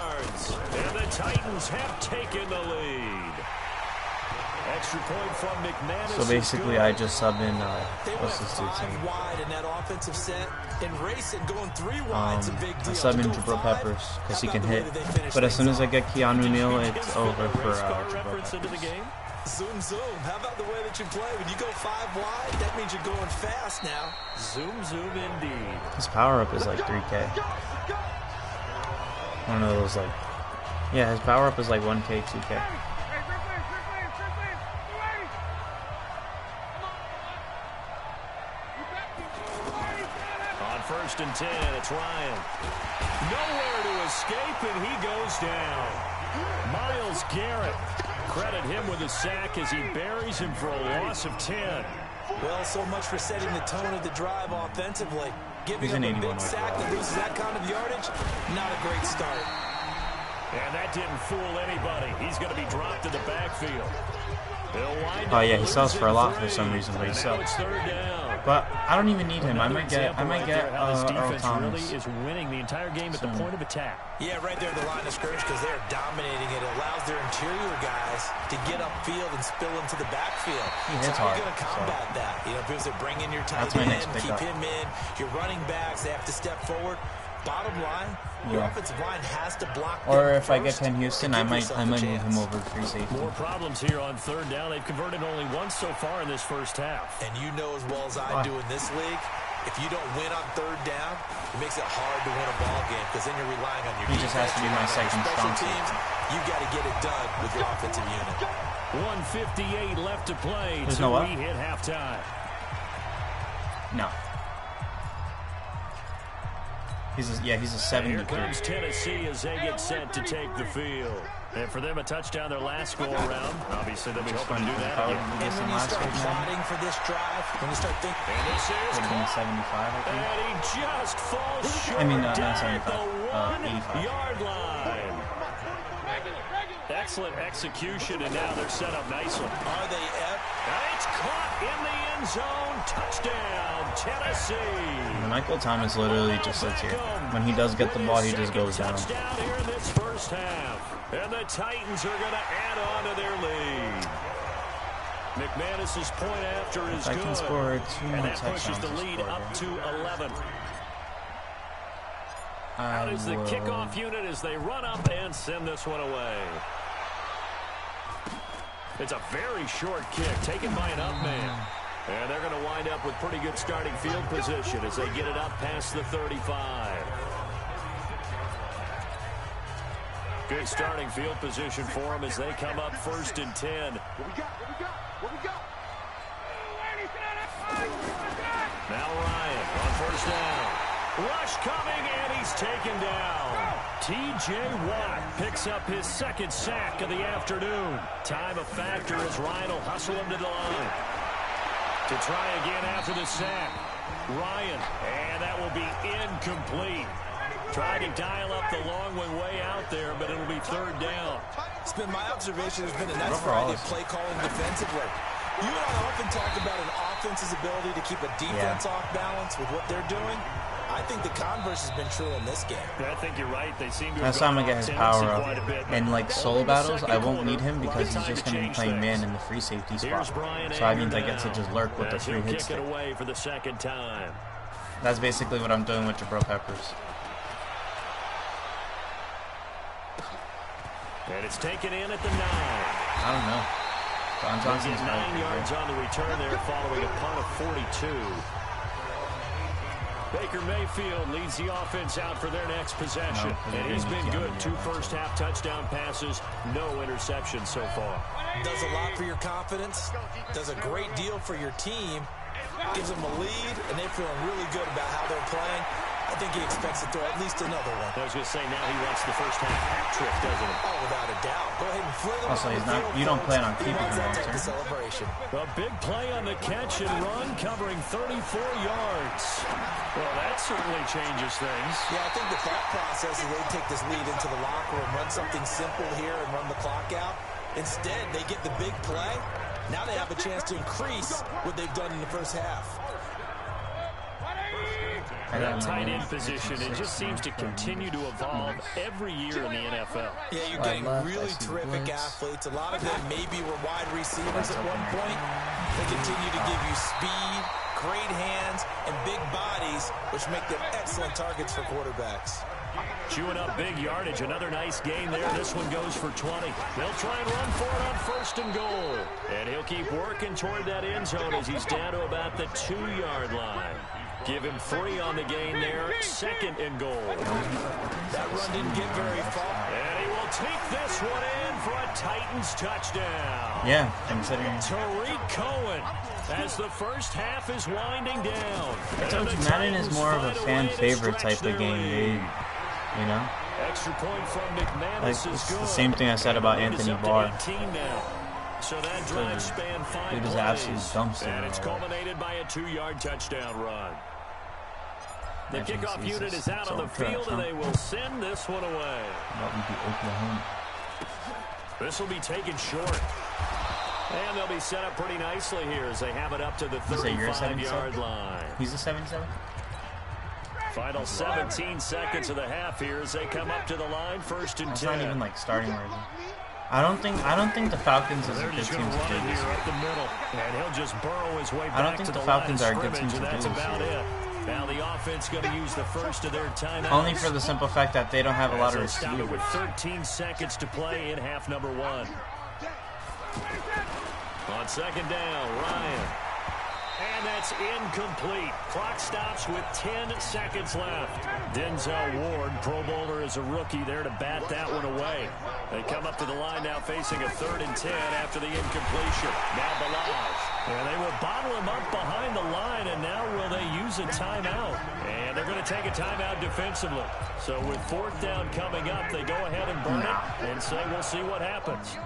And the Titans have taken the lead. Extra point from McManus. So basically, I just sub in, what's this dude's name? Wide in that offensive set, and racing going 3 wide's a big deal. I sub in Jabril Peppers because he can hit. But as soon as I get Keanu Neal, it's over for Jabril Peppers. Zoom, zoom. How about the way that you play? When you go 5 wide, that means you're going fast now. Zoom, zoom indeed. His power up is like 3K. One of those like, yeah, his power up is like 1K, 2K. On 1st and 10, it's Ryan. Nowhere to escape, and he goes down. Myles Garrett. Credit him with a sack as he buries him for a loss of 10. Well, so much for setting the tone of the drive offensively. Giving him a big sack that loses that kind of yardage, not a great start. And that didn't fool anybody. He's going to be dropped in the backfield. Oh yeah, he sells for a lot for some reason, but he sells. But I don't even need him. I might get Earl Thomas. Really is winning the entire game at the point of attack. Yeah, right there at the line of scrimmage, because they're dominating it. It allows their interior guys to get upfield and spill into the backfield. He hits hard. You're going to combat that. You know, if they bring in your tight end, keep him in. Your running backs, they have to step forward. Bottom line, your offensive line has to block. Or if I get Ken Houston, I might move him over to free safety. More problems here on 3rd down. They've converted only once so far in this first half. And you know as well as I do in this league, if you don't win on 3rd down, it makes it hard to win a ball game because then you're relying on your defense. He just has to be my second strong teams. You got to get it done with your offensive unit. 1:58 left to play. We hit halftime. No. He's a 73. Here comes Tennessee as they get set to take the field. And for them, a touchdown their last go around. Obviously, they'll be hoping to do that again. And when you start plotting for this drive, when you start thinking, and this is 75, I think. And he just falls short. Not down 75. at the 85. 1-yard line. Excellent execution, and now they're set up nicely. Are they It's caught in the end zone. Touchdown, Tennessee. Michael Thomas literally just sits here. When he does get the ball, he just goes down. Touchdown here in this first half. And the Titans are going to add on to their lead. McManus's point after is good. I can score 2 more and that touchdowns. pushes the lead up to 11. Out is the kickoff unit as they run up and send this one away. It's a very short kick taken by an up man. And they're going to wind up with pretty good starting field position as they get it up past the 35. Good starting field position for them as they come up 1st and 10. Now Ryan on 1st down. Rush coming, and he's taken down. T.J. Watt picks up his 2nd sack of the afternoon. Time a factor as Ryan will hustle him to the line. To try again after the sack. Ryan, and that will be incomplete. Tried to dial up the long one way out there, but it'll be 3rd down. It's been my observation. There's been a nice variety of play calling defensively. You and I often talk about an offense's ability to keep a defense off balance with what they're doing. I think the converse has been true in this game. I think you're right. They seem to That's how I'm going to get his power up. In like solo battles, I won't need him because he's just going to be playing man in the free safety spot. So that means I get to just lurk with the free hit stick. Away for the 2nd time. That's basically what I'm doing with Jabril Peppers. And it's taken in at the 9. I don't know. Don Johnson's 9 yards on the return there following a punt of 42. Baker Mayfield leads the offense out for their next possession. And he's been good. 2 first-half touchdown passes, no interceptions so far. Does a lot for your confidence. Does a great deal for your team. Gives them a lead, and they're feeling really good about how they're playing. I think he expects to throw at least another one. I was going to say, now he wants the first-half hat trick, doesn't he? Oh, without a doubt. Go ahead and fling him. Also, he's not, you don't plan on keeping him long term. Celebration. A big play on the catch and run, covering 34 yards. Well, that certainly changes things. Yeah, I think the thought process is they take this lead into the locker room, run something simple here, and run the clock out. Instead, they get the big play. Now they have a chance to increase what they've done in the first half. That tight end position, it just seems to continue to evolve every year in the NFL. Yeah, you're getting really terrific athletes. A lot of them maybe were wide receivers at one point. They continue to give you speed, great hands, and big bodies, which make them excellent targets for quarterbacks. Chewing up big yardage. Another nice gain there. This one goes for 20. They'll try and run for it on 1st and goal. And he'll keep working toward that end zone as he's down to about the 2-yard line. Give him 3 on the gain there. 2nd and goal. That run didn't get very far. And he will take this one in for a Titans touchdown. Yeah, considering. Tariq Cohen as the first half is winding down. I told you, Madden is more of a fan favorite type of game, dude. You know? Extra point from McManus like, is it's good. the same thing I said about Anthony Barr. So that drive spanned 5 plays. An absolute dumpster. And it's culminated by a 2-yard touchdown run. The kickoff unit is out on the field, and they will send this one away. This will be taken short. And they'll be set up pretty nicely here as they have it up to the 35-yard line. He's a 77? Final 17 seconds of the half here as they come up to the line, 1st and 10. It's not even like starting worthy. I don't think the Falcons is a good team to do this year. Up the middle, and he'll just burrow his way back. I don't think the Falcons are a good team to do this year. Now the offense going to use the first of their timeouts. Only for the simple fact that they don't have a lot of receivers. With 13 seconds to play in half number 1. On 2nd down, Ryan. And that's incomplete. Clock stops with 10 seconds left. Denzel Ward, Pro Bowler as a rookie, there to bat that one away. They come up to the line now facing a 3rd and 10 after the incompletion. Now Balaj. And they will bottle him up behind the line, and now will they use a timeout? And they're going to take a timeout defensively. So with 4th down coming up, they go ahead and burn it and say we'll see what happens.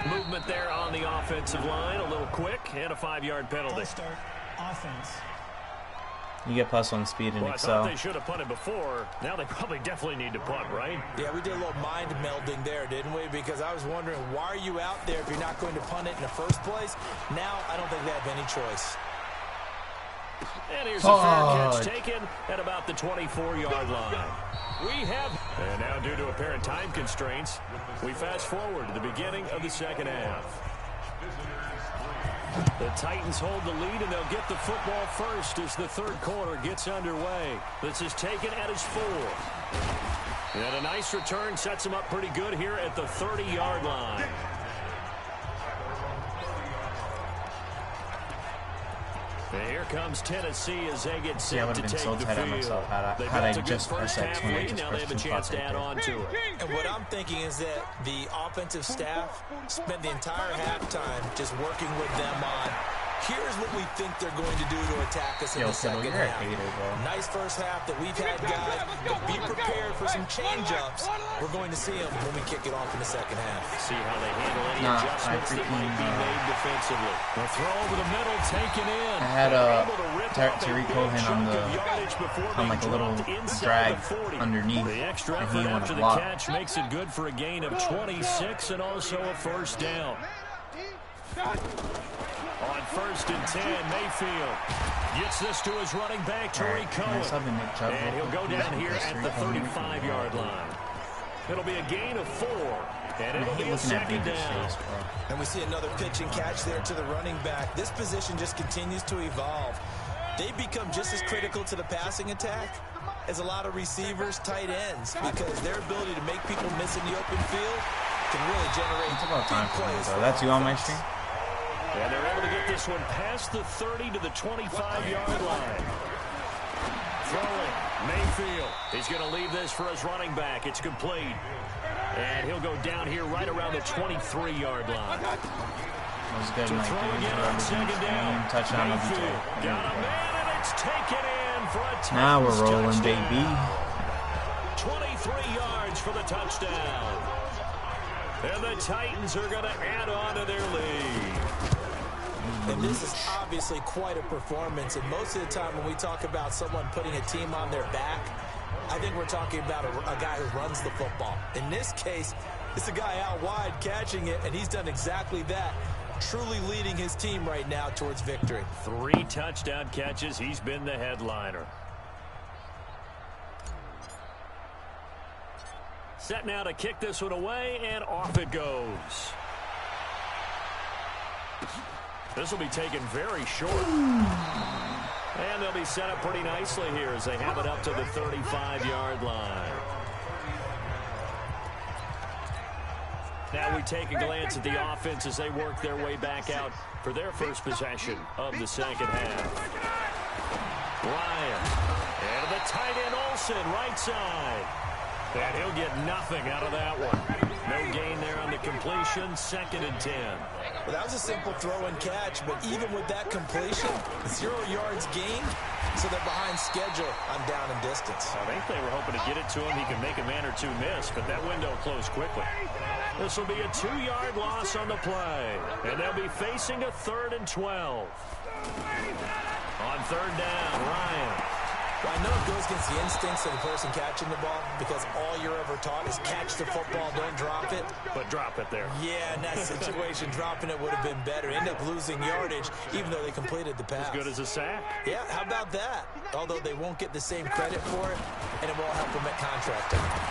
Movement there on the offensive line, a little quick, and a 5-yard penalty. Offense. You get plus 1 speed and excel. I thought they should have punted before. Now they probably definitely need to punt, right? Yeah, we did a little mind melding there, didn't we? Because I was wondering, why are you out there if you're not going to punt it in the first place? Now I don't think they have any choice. And here's a fair catch taken at about the 24-yard line. And now due to apparent time constraints, we fast forward to the beginning of the second half. The Titans hold the lead, and they'll get the football first as the third quarter gets underway. This is taken at his 4. And a nice return sets him up pretty good here at the 30-yard line. And here comes Tennessee as they get set to take the field. They built a good first half lead. Now they have a chance to add on to it. And what I'm thinking is that the offensive staff spent the entire halftime just working with them on, here's what we think they're going to do to attack us in the second half. Nice first half that we've had, guys, but be prepared for some change-ups. We're going to see them when we kick it off in the second half. See how they handle any adjustments that might be made defensively. The throw over the middle, taken in. I had Tariq Cohen on like a little drag underneath, the extra and effort he after the catch makes it good for a gain of 26 and also a first down. On 1st and 10, Mayfield gets this to his running back, Tariq Cohen. And he'll go down here at the 35-yard line. It'll be a gain of 4, and it'll be a second down. And we see another pitch and catch there to the running back. This position just continues to evolve. They become just as critical to the passing attack as a lot of receivers, tight ends, because their ability to make people miss in the open field can really generate big plays. That's you on my stream? And they're able to get this one past the 30 to the 25-yard line. Throwing, Mayfield. He's going to leave this for his running back. It's complete. And he'll go down here right around the 23-yard line. That was good, to Mike. throw again on second down. Touchdown of the got a man, and it's taken in for a touchdown. Now we're rolling, baby. 23 yards for the touchdown. And the Titans are going to add on to their lead. And this is obviously quite a performance. And most of the time when we talk about someone putting a team on their back, I think we're talking about a guy who runs the football. In this case, it's a guy out wide catching it, and he's done exactly that. Truly leading his team right now towards victory. 3 touchdown catches. He's been the headliner. Set now to kick this one away, and off it goes. This will be taken very short. And they'll be set up pretty nicely here as they have it up to the 35-yard line. Now we take a glance at the offense as they work their way back out for their first possession of the second half. Ryan. And the tight end Olsen, right side. And he'll get nothing out of that one. No gain there on the completion. 2nd and 10. Well, that was a simple throw and catch, but even with that completion, 0 yards gained, so they're behind schedule on down and distance. I think they were hoping to get it to him. He can make a man or two miss, but that window closed quickly. This will be a 2-yard loss on the play, and they'll be facing a 3rd and 12. On 3rd down, Ryan. Well, I know it goes against the instincts of the person catching the ball because all you're ever taught is catch the football, don't drop it. But drop it there. Yeah, in that situation, dropping it would have been better. End up losing yardage, even though they completed the pass. As good as a sack. Yeah, how about that? Although they won't get the same credit for it, and it won't help them at contract time.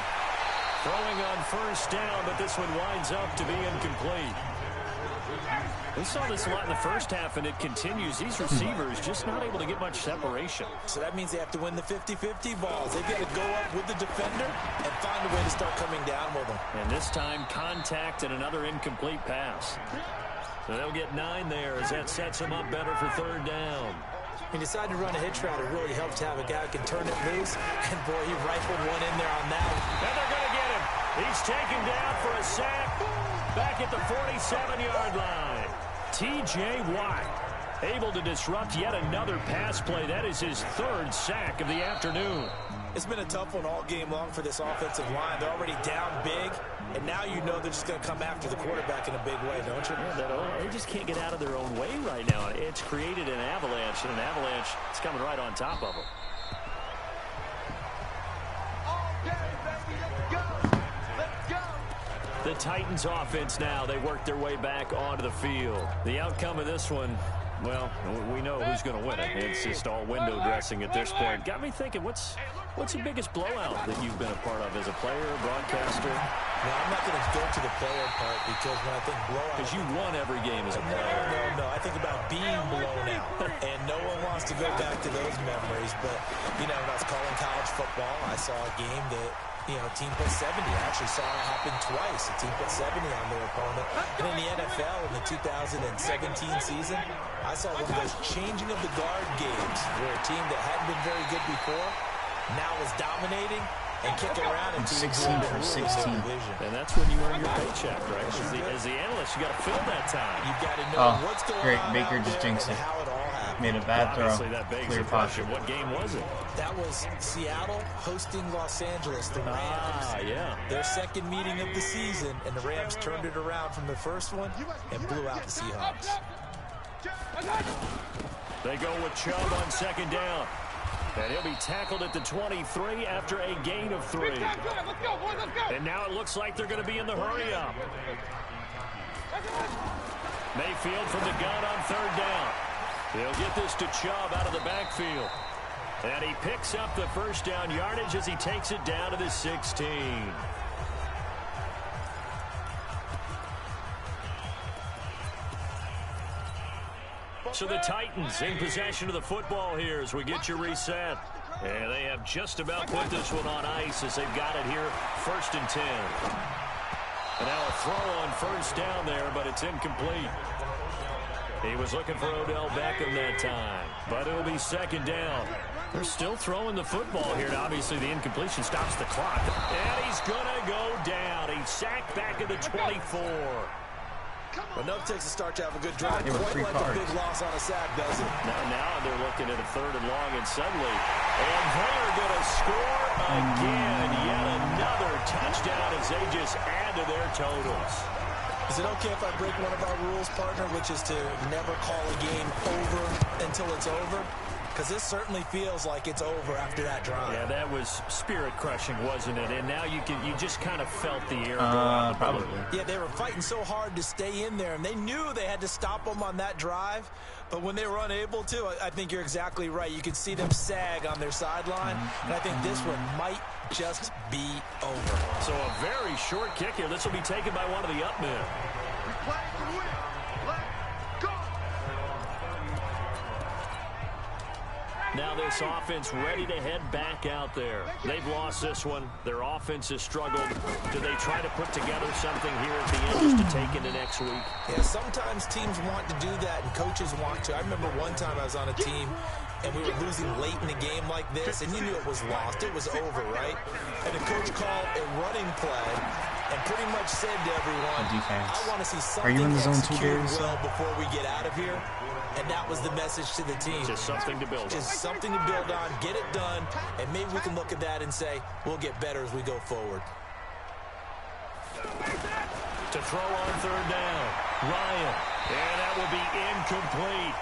Throwing on 1st down, but this one winds up to be incomplete. We saw this a lot in the first half, and it continues. These receivers just not able to get much separation. So that means they have to win the 50-50 balls. They've got to go up with the defender and find a way to start coming down with them. And this time, contact and another incomplete pass. So they'll get 9 there as that sets them up better for 3rd down. He decided to run a hitch route. It really helps to have a guy who can turn it loose. And, boy, he rifled one in there on that one. And they're going to get him. He's taken down for a sack back at the 47-yard line. T.J. Watt able to disrupt yet another pass play. That is his 3rd sack of the afternoon. It's been a tough one all game long for this offensive line. They're already down big, and now you know they're just going to come after the quarterback in a big way, don't you? Yeah, they just can't get out of their own way right now. It's created an avalanche, and an avalanche is coming right on top of them. The Titans offense now, they work their way back onto the field. The outcome of this one, well, we know who's going to win it. It's just all window dressing at this point. Got me thinking, what's the biggest blowout that you've been a part of as a player, broadcaster? No, I'm not going to go to the player part because when I think blowout... Because you won every game as a player. No. I think about being blown out. And no one wants to go back to those memories. But, you know, when I was calling college football, I saw a game that, you know, a team put 70. I actually saw it happen twice. A team put 70 on their opponent. And in the NFL, in the 2017 season, I saw one of those changing of the guard games where a team that hadn't been very good before now was dominating and kicking around and 16 for 16. And that's when you earn your paycheck, right? As the analyst, you got to fill that time. You've got to know what's going great. on Baker out just there jinxed and it. how it all happened. Made a bad throw. Obviously, that begs the question. What game was it? That was Seattle hosting Los Angeles, the Rams. Yeah. Their second meeting of the season, and the Rams turned it around from the first one and blew out the Seahawks. They go with Chubb on second down. And he'll be tackled at the 23 after a gain of 3. And now it looks like they're going to be in the hurry-up. Mayfield from the gun on third down. He'll get this to Chubb out of the backfield. And he picks up the first down yardage as he takes it down to the 16. So the Titans in possession of the football here as we get you reset. And they have just about put this one on ice as they've got it here, 1st and 10. And now a throw on first down there, but it's incomplete. He was looking for Odell Beckham that time, but it'll be second down. They're still throwing the football here, and obviously the incompletion stops the clock. And he's going to go down. He's sacked back at the 24. Enough takes a start to have a good drive. They were Quite 3 like cards. a big loss on a sack, does it? Now they're looking at a 3rd and long, and suddenly, and they're going to score again. Yet another touchdown as they just add to their totals. Is it okay if I break one of our rules, partner, which is to never call a game over until it's over? Because this certainly feels like it's over after that drive. Yeah, that was spirit-crushing, wasn't it? And now you just kind of felt the air go out. Probably. Yeah, they were fighting so hard to stay in there, and they knew they had to stop them on that drive. But when they were unable to, I think you're exactly right. You could see them sag on their sideline, and I think this one might just be over. So a very short kick here. This will be taken by one of the up men. Now this offense ready to head back out there. They've lost this one. Their offense has struggled. Do they try to put together something here at the end just to take into next week? Yeah, sometimes teams want to do that and coaches want to. I remember one time I was on a team and we were losing late in a game like this, and you knew it was lost. It was over, right? And the coach called a running play and pretty much said to everyone, I want to see something executed well before we get out of here. And that was the message to the team. Just something to build on. Just something to build on, get it done, and maybe we can look at that and say, we'll get better as we go forward. To throw on third down, Ryan. And that will be incomplete.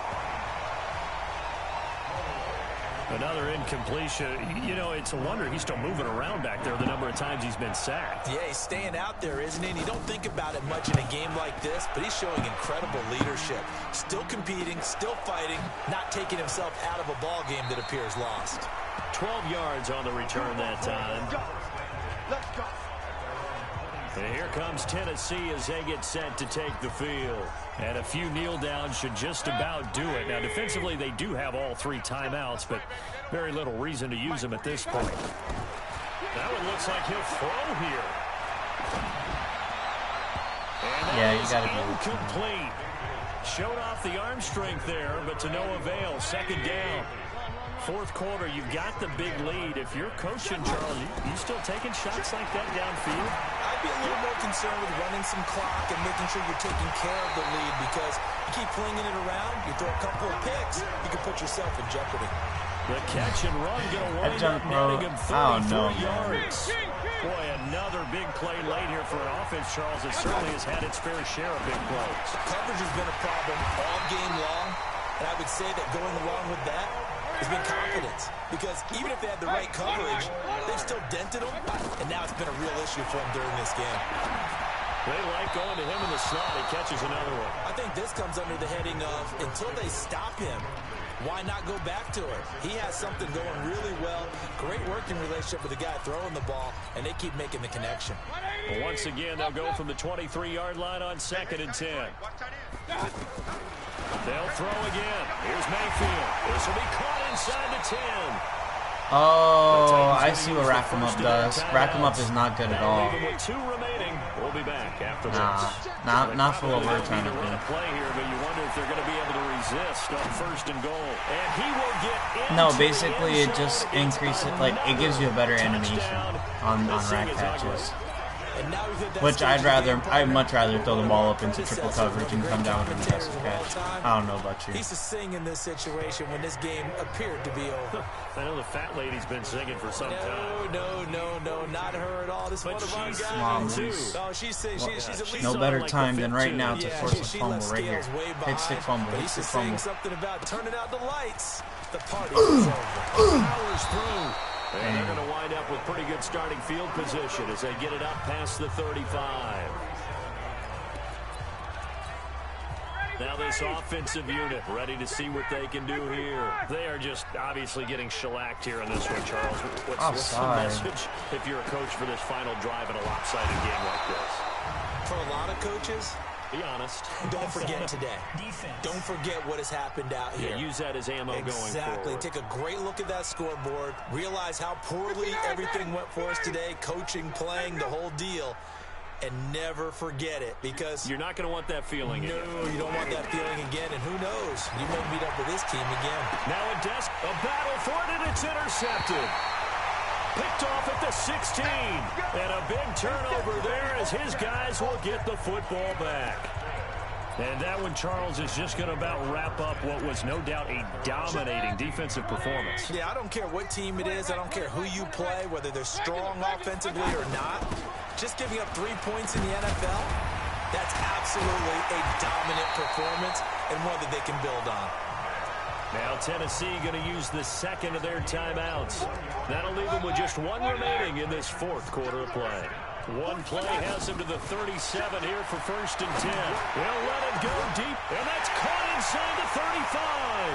Another incompletion. You know, it's a wonder he's still moving around back there the number of times he's been sacked. Yeah, he's staying out there, isn't he? And you don't think about it much in a game like this, but he's showing incredible leadership. Still competing, still fighting, not taking himself out of a ball game that appears lost. 12 yards on the return that time. Let's go. And here comes Tennessee as they get set to take the field. And a few kneel downs should just about do it. Now, defensively, they do have all 3 timeouts, but very little reason to use them at this point. That one looks like he'll throw here. And that is incomplete. Showed off the arm strength there, but to no avail. Second down. 4th quarter, you've got the big lead. If you're coaching, Charles, you still taking shots like that downfield? I'd be a little more concerned with running some clock and making sure you're taking care of the lead, because you keep flinging it around, you throw a couple of picks, you can put yourself in jeopardy. The catch and run going to wind up netting him 34 yards. Boy, another big play late here for an offense, Charles, that certainly has had its fair share of big plays. Coverage has been a problem all game long, and I would say that going along with that has been confidence, because even if they had the right coverage, they've still dented them, and now it's been a real issue for them during this game. They like going to him in the slot. He catches another one. I think this comes under the heading of, until they stop him, why not go back to it? He has something going really well. Great working relationship with the guy throwing the ball, and they keep making the connection. Well, once again, they'll go from the 23-yard line on 2nd and 10. They'll throw again. Here's Mayfield. This will be caught inside the 10. Oh, I see what Rack 'em Up does. Rack 'em Up is not good at all. With 2 remaining, we'll be back after this. Not for what we're trying to do. Play here, but you wonder if they're going to be able to resist on 1st and goal. And he will get no, basically it just increases, like, it gives you a better animation on rack catches. Which I'd much rather throw the ball up into triple coverage and come down with a contested catch. I don't know about you. He's to sing in this situation when this game appeared to be over. I know the fat lady's been singing for some time. No, not her at all. This is one of our guys. Mom, no, she's at least no better time than right now to force a fumble right here. Hit stick fumble. But he's saying something about turning out the lights. The party is over. Powers through. And they're going to wind up with pretty good starting field position as they get it up past the 35. Now this offensive unit ready to see what they can do here. They are just obviously getting shellacked here in this one, Charles. What's the message if you're a coach for this final drive in a lopsided game like this? For a lot of coaches, be honest. Don't forget today. Defense. Don't forget what has happened out here. Yeah, use that as ammo going forward. Exactly. Take a great look at that scoreboard. Realize how poorly everything went for us today. Coaching, playing, the whole deal. And never forget it, because you're not going to want that feeling again. No, you don't want that feeling again. And who knows? You may meet up with this team again. Now a battle for it, and it's intercepted. Picked off at the 16. And a big turnover there as his guys will get the football back. And that one, Charles, is just going to about wrap up what was no doubt a dominating defensive performance. Yeah, I don't care what team it is. I don't care who you play, whether they're strong offensively or not. Just giving up 3 points in the NFL, that's absolutely a dominant performance and one that they can build on. Now Tennessee going to use the second of their timeouts. That'll leave them with just 1 remaining in this 4th quarter of play. One play has him to the 37 here for 1st and 10. They'll let it go deep, and that's caught inside the 35.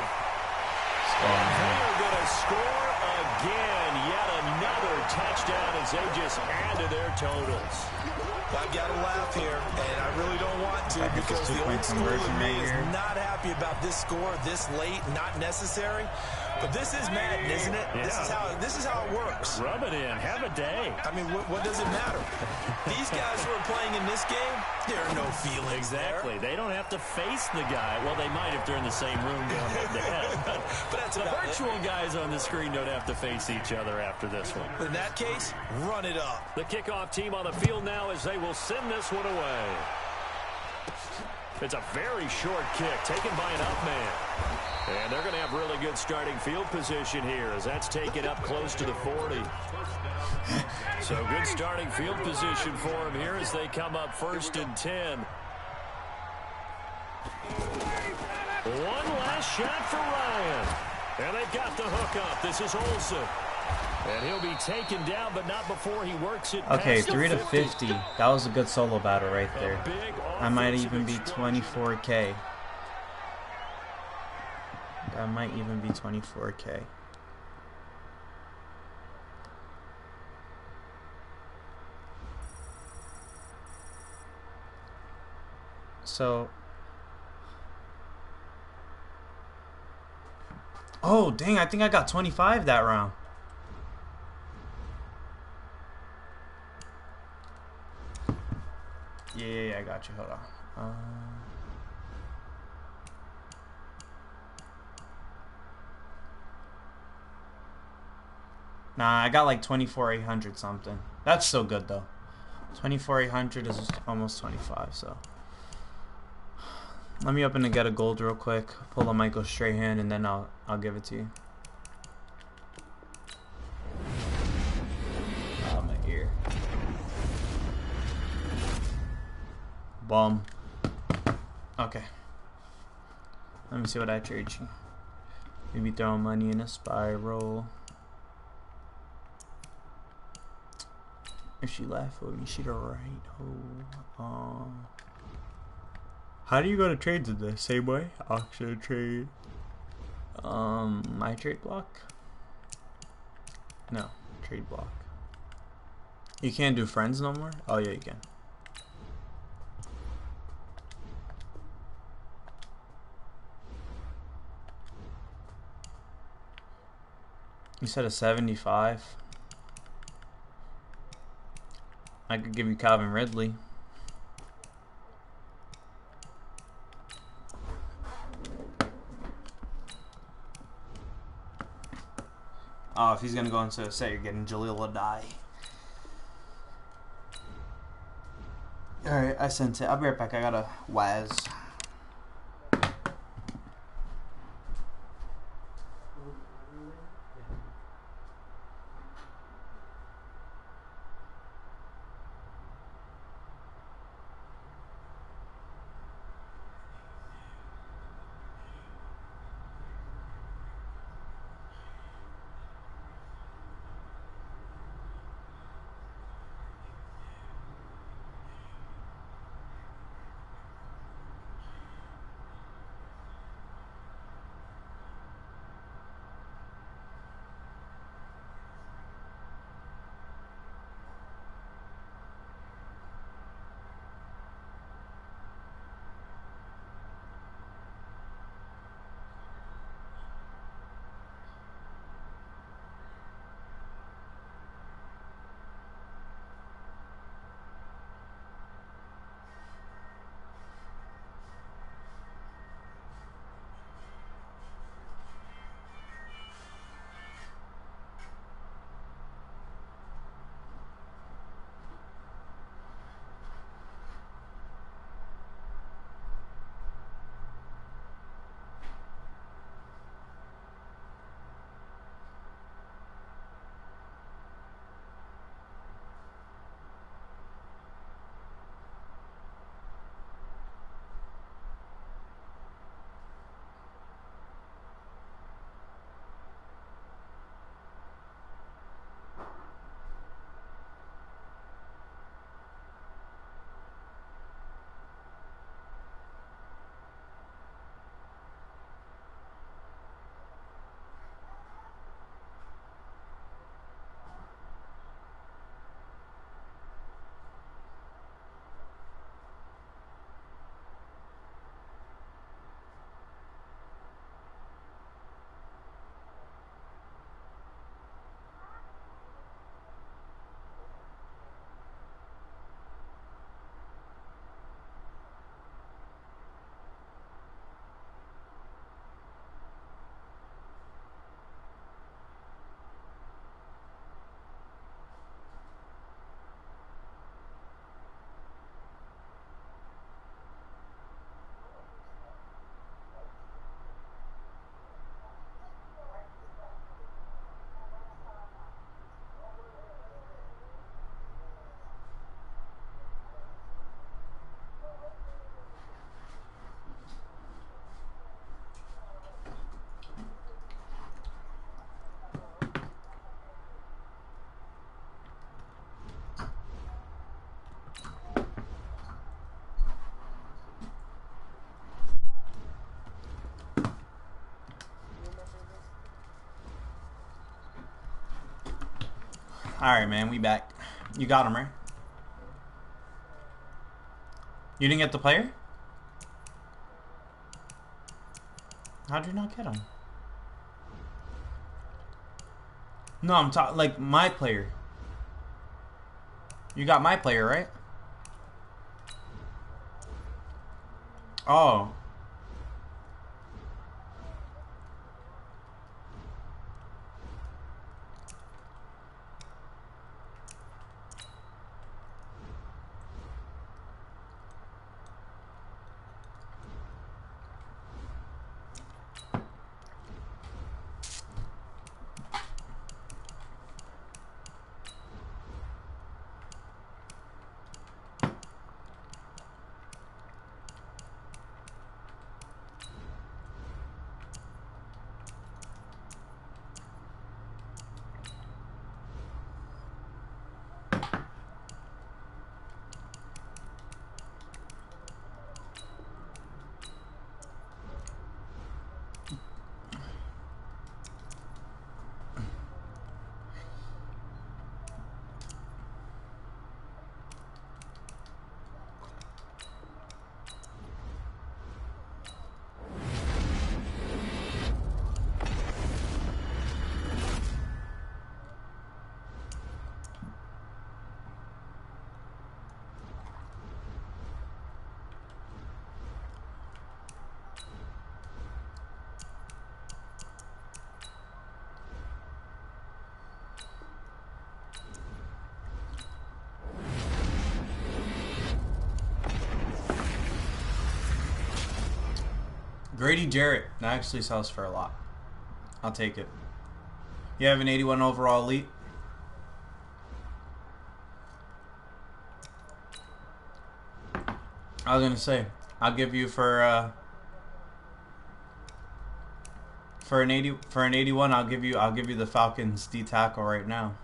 And they're going to score again. Yet another touchdown as they just add to their totals. I've got to laugh here, and I really don't want to, because the old school in me is not happy about this score this late, not necessary. But this is Madden, isn't it? Yeah. This is how it works. Rub it in. Have a day. I mean, what does it matter? These guys who are playing in this game, there are no feelings. Exactly. They don't have to face the guy. Well, they might if they're in the same room going head to head. But that's the virtual guys on the screen don't have to face each other after this one. In that case, run it up. The kickoff team on the field now as they will send this one away. It's a very short kick taken by an up man. And they're going to have really good starting field position here as that's taken up close to the 40. So good starting field position for them here as they come up 1st and 10. One last shot for Ryan. And they've got the hook up. This is Olsen. And he'll be taken down, but not before he works it. Okay, 3 to 50. That was a good solo battle right there. I might even be 24K. That might even be 24K. So, oh dang, I think I got 25 that round. Yeah, I got you. Hold on. Nah, I got like 24,800 something. That's still good though. 24,800 is almost 25. So let me open and get a gold real quick. Pull a Michael Strahan and then I'll give it to you. Oh, my ear. Bum. Okay. Let me see what I trade you. Maybe throwing money in a spiral. If she laugh at me, she'd alright. Oh. How do you go to trades in the same way? Auction trade. My trade block? No, trade block. You can't do friends no more? Oh yeah, you can. You said a 75. I could give you Calvin Ridley. Oh, if he's gonna go into a set, you're getting Jaleel Adai. Alright, I sent it. I'll be right back. I got a Waz. Alright, man, we back. You got him, right? You didn't get the player? How'd you not get him? No, I'm talking like my player. You got my player, right? Oh. Grady Jarrett. That actually sells for a lot. I'll take it. You have an 81 overall elite? I was gonna say, I'll give you for an 81. I'll give you the Falcons D tackle right now.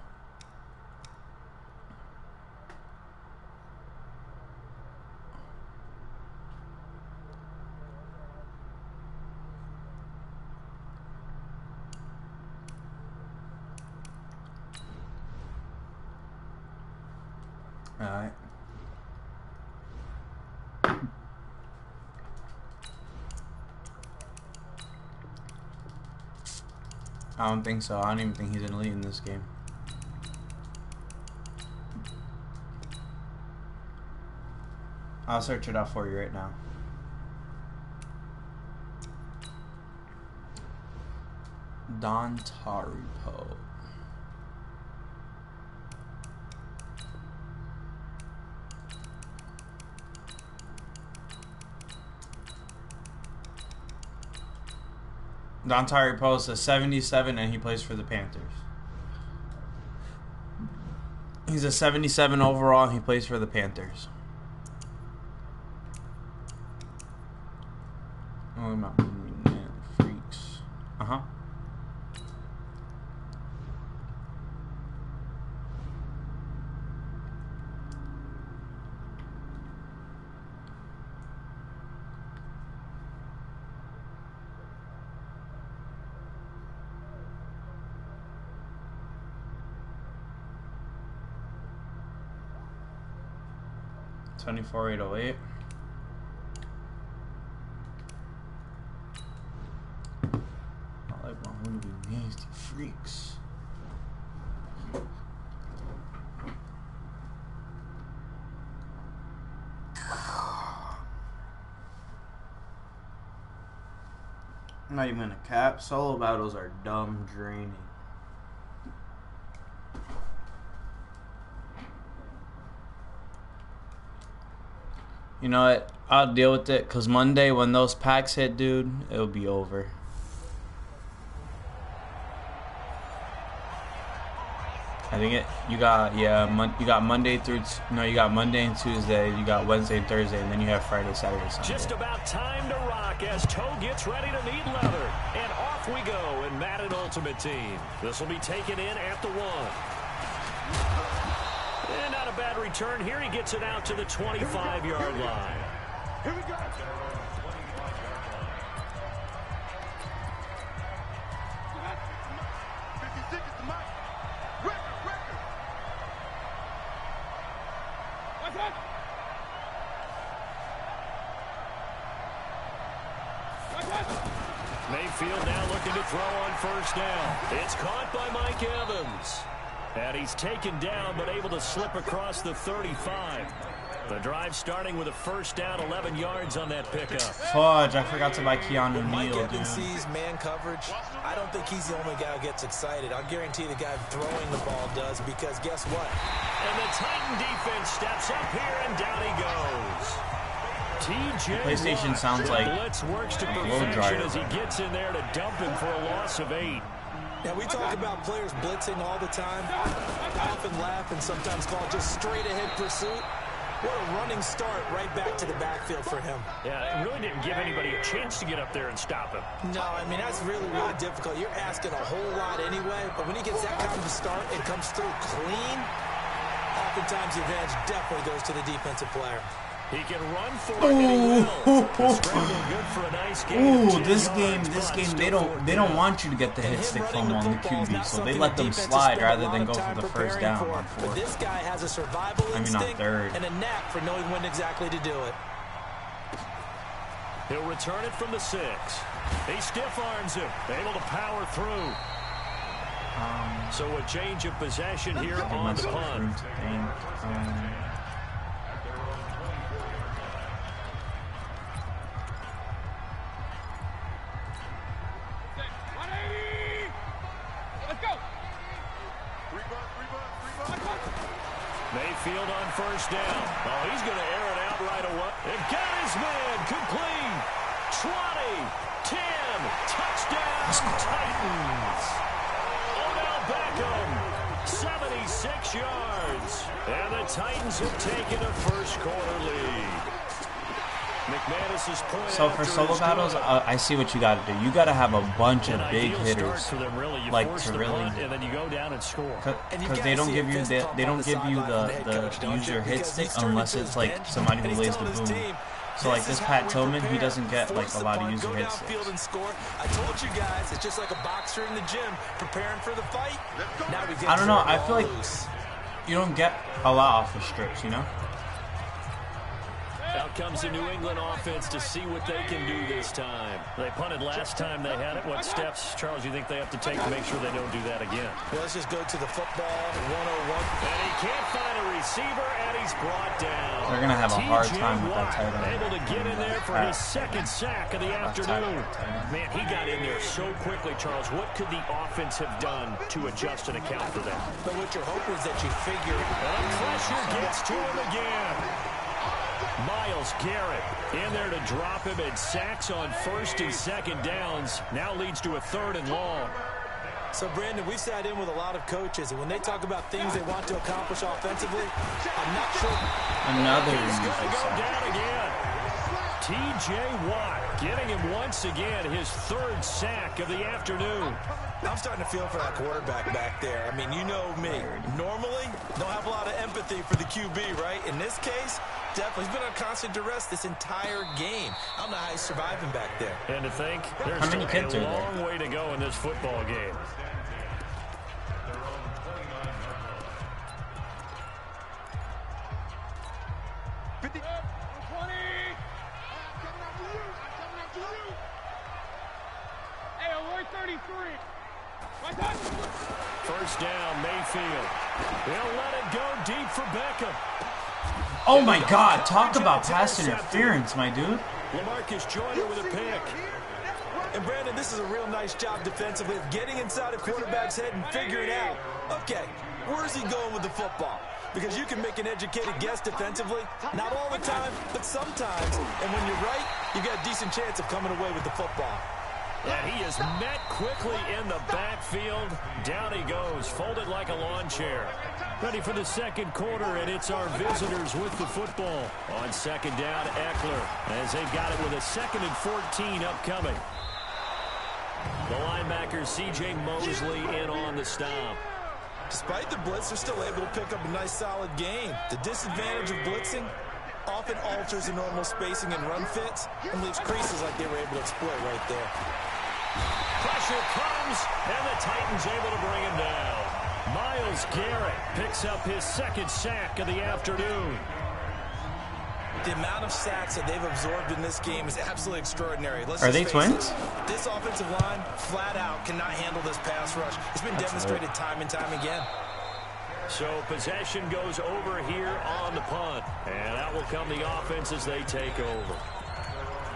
All right. I don't think so. I don't even think he's an elite in this game. I'll search it out for you right now. Don Taripo. Don Taripo is a 77 and he plays for the Panthers. He's a 77 overall and he plays for the Panthers. Oh, my freaks. Uh-huh. $24,808. I like my hoodie nasty freaks. I'm not even gonna cap. Solo battles are dumb draining. You know what? I'll deal with it because Monday when those packs hit, dude, it'll be over. I think you got Monday through you got Monday and Tuesday, you got Wednesday and Thursday, and then you have Friday, Saturday, Sunday. Just about time to rock as Toe gets ready to meet leather, and off we go in Madden Ultimate Team. This will be taken in at the 1. And not a bad return here. He gets it out to the 25-yard line. Here we go. 56 is the mic. Record. What's that? Mayfield now looking to throw on first down. It's caught by Mike Evans. And he's taken down, but able to slip across the 35. The drive starting with a first down, 11 yards on that pickup. Fudge, I forgot to buy Keanu Mike Neal, Evans dude. sees man coverage. I don't think he's the only guy who gets excited. I'll guarantee the guy throwing the ball does, because guess what? And the Titan defense steps up here, and down he goes. TJ PlayStation sounds like blitz works to perfection as he gets in there to dump him for a loss of 8. Now, we talk about players blitzing all the time. I often laugh and sometimes call it just straight-ahead pursuit. What a running start right back to the backfield for him. Yeah, it really didn't give anybody a chance to get up there and stop him. No, I mean, that's really, really difficult. You're asking a whole lot anyway, but when he gets that kind of a start and comes through clean, oftentimes the advantage definitely goes to the defensive player. He can run for it, and he will. Good for a nice game. Ooh, this game, they don't want you to get the hit stick from on the QB, so they let them slide rather than go for the first down on fourth. But this guy has a survival instinct and a knack for knowing when exactly to do it. He'll return it from the 6. He stiff arms him, able to power through. So a change of possession here on the punt. Mayfield on first down. Oh, he's going to air it out right away. And got his man complete. 10, touchdown Titans. Odell Beckham, 76 yards. And the Titans have taken a first-quarter lead. McManus's point. So for solo battles, I see what you got to do. You got to have a bunch of big hitters, like to really, and then you go down and score. Because they don't give you the use your hit stick unless it's like somebody who lays the boom. So like this Pat Tillman, he doesn't get like a lot of user hit sticks. I told you guys, it's just like a boxer in the gym preparing for the fight. Now we get I don't know. I feel like you don't get a lot off of strips, you know. Out comes the New England offense to see what they can do this time. They punted last time they had it. What steps, Charles, you think they have to take to make sure they don't do that again? Well, let's just go to the football 101. And he can't find a receiver, and he's brought down. They're going to have a hard time with that tight end. Able to get in there for his second sack of the afternoon. Man, he got in there so quickly, Charles. What could the offense have done to adjust and account for that? But what you're hoping is that you figure it out. And pressure gets to him again. Myles Garrett in there to drop him, and sacks on first and second downs. Now leads to a 3rd and long. So, Brandon, we sat in with a lot of coaches, and when they talk about things they want to accomplish offensively, I'm not sure. Another He's user going to go sack. down again. T.J. Watt getting him once again his 3rd sack of the afternoon. I'm starting to feel for that quarterback back there. I mean, you know me. Normally, don't have a lot of empathy for the QB, right? In this case, definitely. He's been on constant duress this entire game. I don't know how he's surviving back there. And to think, there's How many kids still are a there? long way to go in this football game. First down, Mayfield. They'll let it go deep for Beckham. Oh my God! Talk about pass interference, my dude. LaMarcus Joyner with a pick. And, Brandon, this is a real nice job defensively of getting inside a quarterback's head and figuring out, okay, where's he going with the football? Because you can make an educated guess defensively, not all the time, but sometimes. And when you're right, you've got a decent chance of coming away with the football. And he is met quickly in the backfield. Down he goes, folded like a lawn chair. Ready for the second quarter, and it's our visitors with the football. On second down, Eckler, as they've got it with a 2nd and 14 upcoming. The linebacker, C.J. Mosley, in on the stop. Despite the blitz, they're still able to pick up a nice, solid gain. The disadvantage of blitzing often alters the normal spacing and run fits and leaves creases like they were able to exploit right there. Pressure comes, and the Titans able to bring him down. Myles Garrett picks up his 2nd sack of the afternoon. The amount of sacks that they've absorbed in this game is absolutely extraordinary. Are they twins? This offensive line, flat out, cannot handle this pass rush. It's been demonstrated time and time again. So possession goes over here on the punt. And out will come the offense as they take over.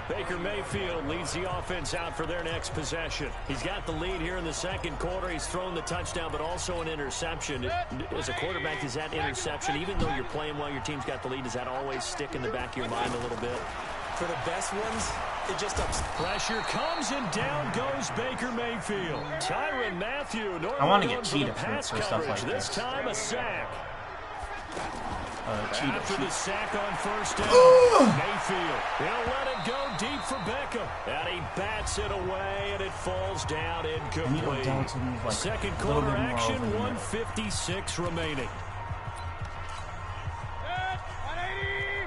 Baker Mayfield leads the offense out for their next possession. He's got the lead here in the second quarter. He's thrown the touchdown, but also an interception. As a quarterback, is that interception, even though you're playing well, your team's got the lead, does that always stick in the back of your mind a little bit? For the best ones, it just ups. Pressure comes, and down goes Baker Mayfield. Tyrann Mathieu. I want to get cheetah cheetah for stuff like this. This time a sack. After the sack on first down, Mayfield, he'll let it go deep for Beckham. And he bats it away, and it falls down incomplete. Second quarter action, 1:56 remaining.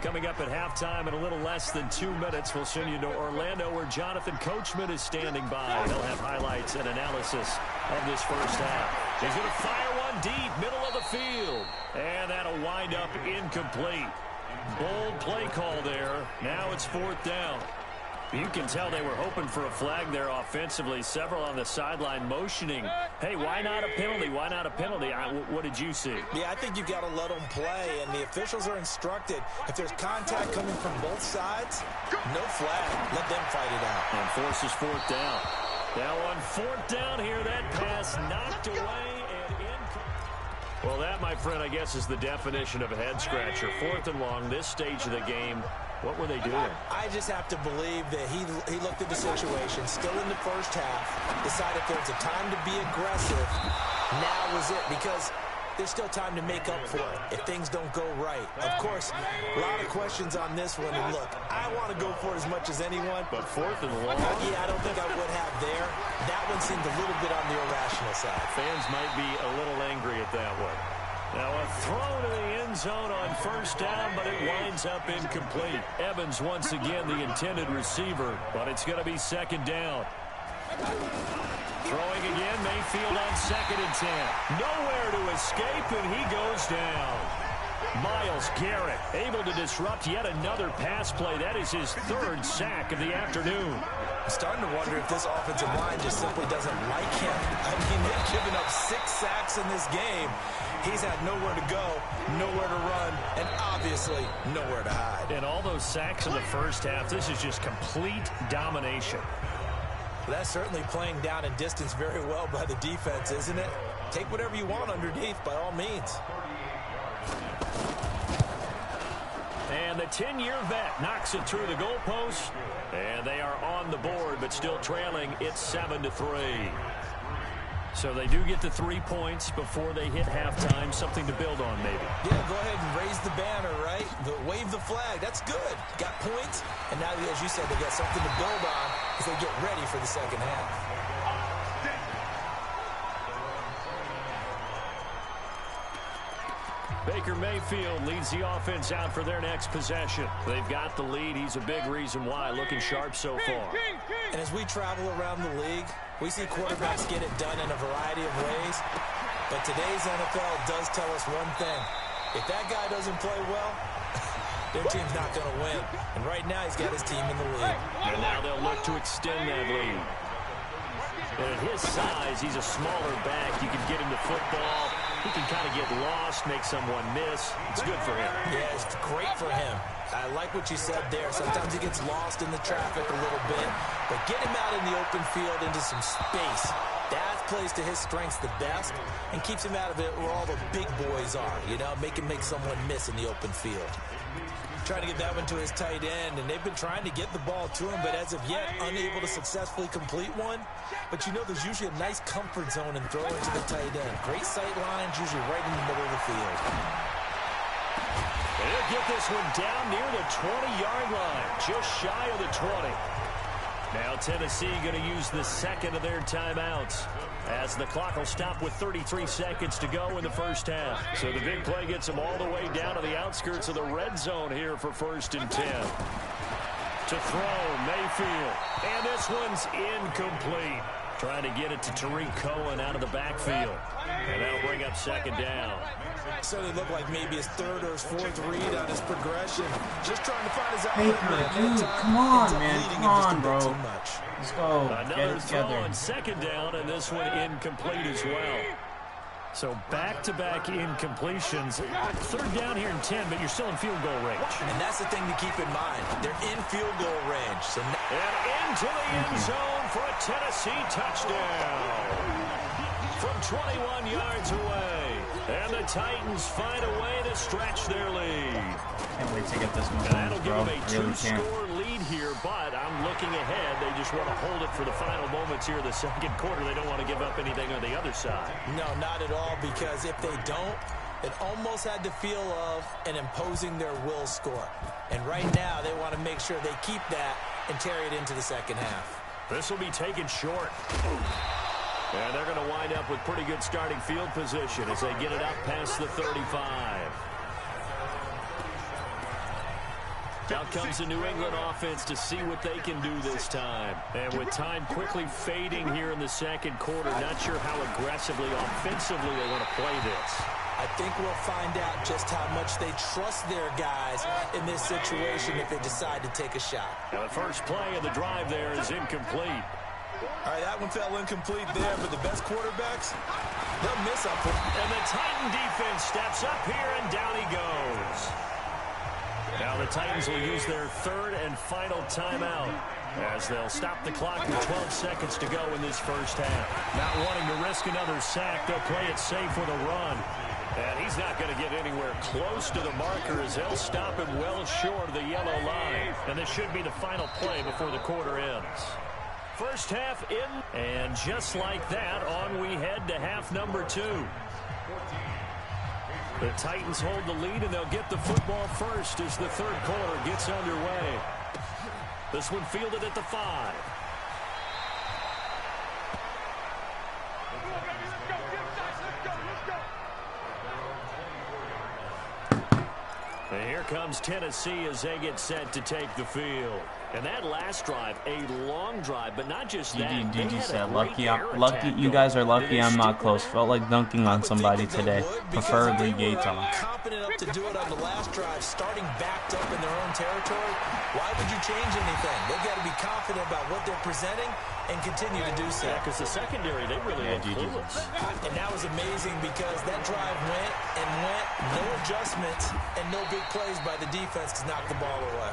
Coming up at halftime in a little less than 2 minutes, we'll send you to Orlando, where Jonathan Coachman is standing by. He'll have highlights and analysis of this first half. He's going to fire one deep, middle of the field. And that'll wind up incomplete. Bold play call there. Now it's 4th down. You can tell they were hoping for a flag there offensively. Several on the sideline motioning, hey, why not a penalty? Why not a penalty? What did you see? Yeah, I think you got to let them play, and the officials are instructed, if there's contact coming from both sides, no flag. Let them fight it out. And forces 4th down. Now on 4th down here, that pass knocked away and in. Well, that, my friend, I guess is the definition of a head-scratcher. 4th and long, this stage of the game. What were they doing? I just have to believe that he looked at the situation, still in the first half, decided there was a time to be aggressive. Now was it, because there's still time to make up for it if things don't go right. Of course, a lot of questions on this one. And look, I want to go for it as much as anyone. But 4th and long? Yeah, I don't think I would have there. That one seemed a little bit on the irrational side. Fans might be a little angry at that one. Now a throw to the end zone on first down, but it winds up incomplete. Evans once again the intended receiver, but it's going to be 2nd down. Throwing again, Mayfield on 2nd and 10. Nowhere to escape, and he goes down. Myles Garrett able to disrupt yet another pass play. That is his 3rd sack of the afternoon. I'm starting to wonder if this offensive line just simply doesn't like him. I mean, they've given up 6 sacks in this game. He's had nowhere to go, nowhere to run, and obviously nowhere to hide. And all those sacks in the first half, this is just complete domination. That's certainly playing down and distance very well by the defense, isn't it? Take whatever you want underneath, by all means. And the 10-year vet knocks it through the goalpost. And they are on the board, but still trailing. It's 7-3. So they do get the 3 points before they hit halftime. Something to build on, maybe. Yeah, go ahead and raise the banner, right? Wave the flag. That's good. Got points. And now, as you said, they got something to build on as they get ready for the second half. Baker Mayfield leads the offense out for their next possession. They've got the lead. He's a big reason why. Looking sharp so far. And as we travel around the league, we see quarterbacks get it done in a variety of ways. But today's NFL does tell us one thing. If that guy doesn't play well, their team's not going to win. And right now, he's got his team in the lead. And now they'll look to extend that lead. And at his size, he's a smaller back. You can get him to football. He can kind of get lost, make someone miss. It's good for him. Yeah, it's great for him. I like what you said there. Sometimes he gets lost in the traffic a little bit. But get him out in the open field into some space. That plays to his strengths the best and keeps him out of it where all the big boys are. You know, make someone miss in the open field. Trying to get that one to his tight end, and they've been trying to get the ball to him, but as of yet, unable to successfully complete one. But you know there's usually a nice comfort zone in throwing to the tight end. Great sight lines, usually right in the middle of the field. They'll get this one down near the 20-yard line, just shy of the 20. Now Tennessee going to use the 2nd of their timeouts, as the clock will stop with 33 seconds to go in the first half. So the big play gets them all the way down to the outskirts of the red zone here for 1st and 10. To throw, Mayfield. And this one's incomplete. Trying to get it to Tariq Cohen out of the backfield. And that'll bring up 2nd down. So they look like maybe his 3rd or his 4th read on his progression. Just trying to find his Baker, dude, come on, man. Come on, bro. Let's go. Another throw on 2nd down, and this one incomplete as well. So back-to-back incompletions. 3rd down here in 10, but you're still in field goal range. And that's the thing to keep in mind. They're in field goal range. So and into the end zone for a Tennessee touchdown. From 21 yards away. And the Titans find a way to stretch their lead. Can't wait to get this one. And that'll give them a 2-score lead here, but I'm looking ahead. They just want to hold it for the final moments here of the 2nd quarter. They don't want to give up anything on the other side. No, not at all, because if they don't, it almost had the feel of an imposing their will score. And right now, they want to make sure they keep that and carry it into the 2nd half. This will be taken short. And they're going to wind up with pretty good starting field position as they get it up past the 35. Out comes the New England offense to see what they can do this time. And with time quickly fading here in the 2nd quarter, not sure how aggressively, offensively they want to play this. I think we'll find out just how much they trust their guys in this situation if they decide to take a shot. Now the first play of the drive there is incomplete. All right, that one fell incomplete there, but the best quarterbacks, they'll miss up. And the Titan defense steps up here, and down he goes. Now the Titans will use their 3rd and final timeout as they'll stop the clock with 12 seconds to go in this first half. Not wanting to risk another sack, they'll play it safe with a run. And he's not going to get anywhere close to the marker as they'll stop him well short of the yellow line. And this should be the final play before the quarter ends. First half in, and just like that, on we head to half number 2. The Titans hold the lead, and they'll get the football first as the third quarter gets underway. This one fielded at the 5. And here comes Tennessee as they get set to take the field. And that last drive, a long drive, but not just that. DG said, lucky you guys are lucky I'm not close. Felt like dunking on somebody today, preferably Gaetan. Confident enough to do it on the last drive, starting backed up in their own territory. Why would you change anything? They've got to be confident about what they're presenting and continue to do so. Yeah, because the secondary, they really were clueless. And that was amazing because that drive went and went, no adjustments and no big plays by the defense to knock the ball away.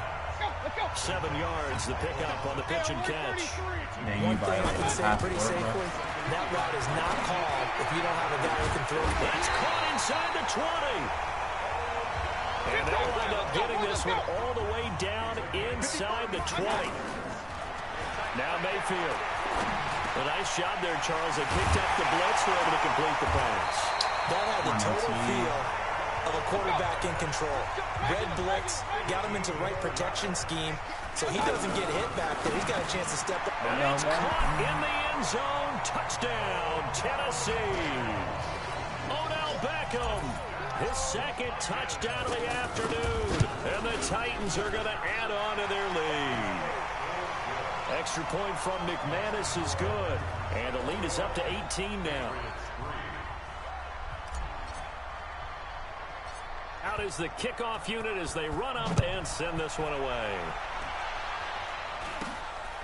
7 yards, the pickup on the pitch and catch. One thing I can say pretty safely, that route is not called if you don't have a guy who can throw. That's caught inside the 20. And they'll wind up getting this one all the way down inside the 20. Now Mayfield. A nice job there, Charles. They picked up the blitz, were able to complete the pass. That had the total feel of a quarterback in control. Red blitz, got him into the right protection scheme, so he doesn't get hit back there. He's got a chance to step up. And it's caught in the end zone. Touchdown, Tennessee. Odell Beckham, his second touchdown of the afternoon. And the Titans are going to add on to their lead. Extra point from McManus is good. And the lead is up to 18 now. Out is the kickoff unit as they run up and send this one away.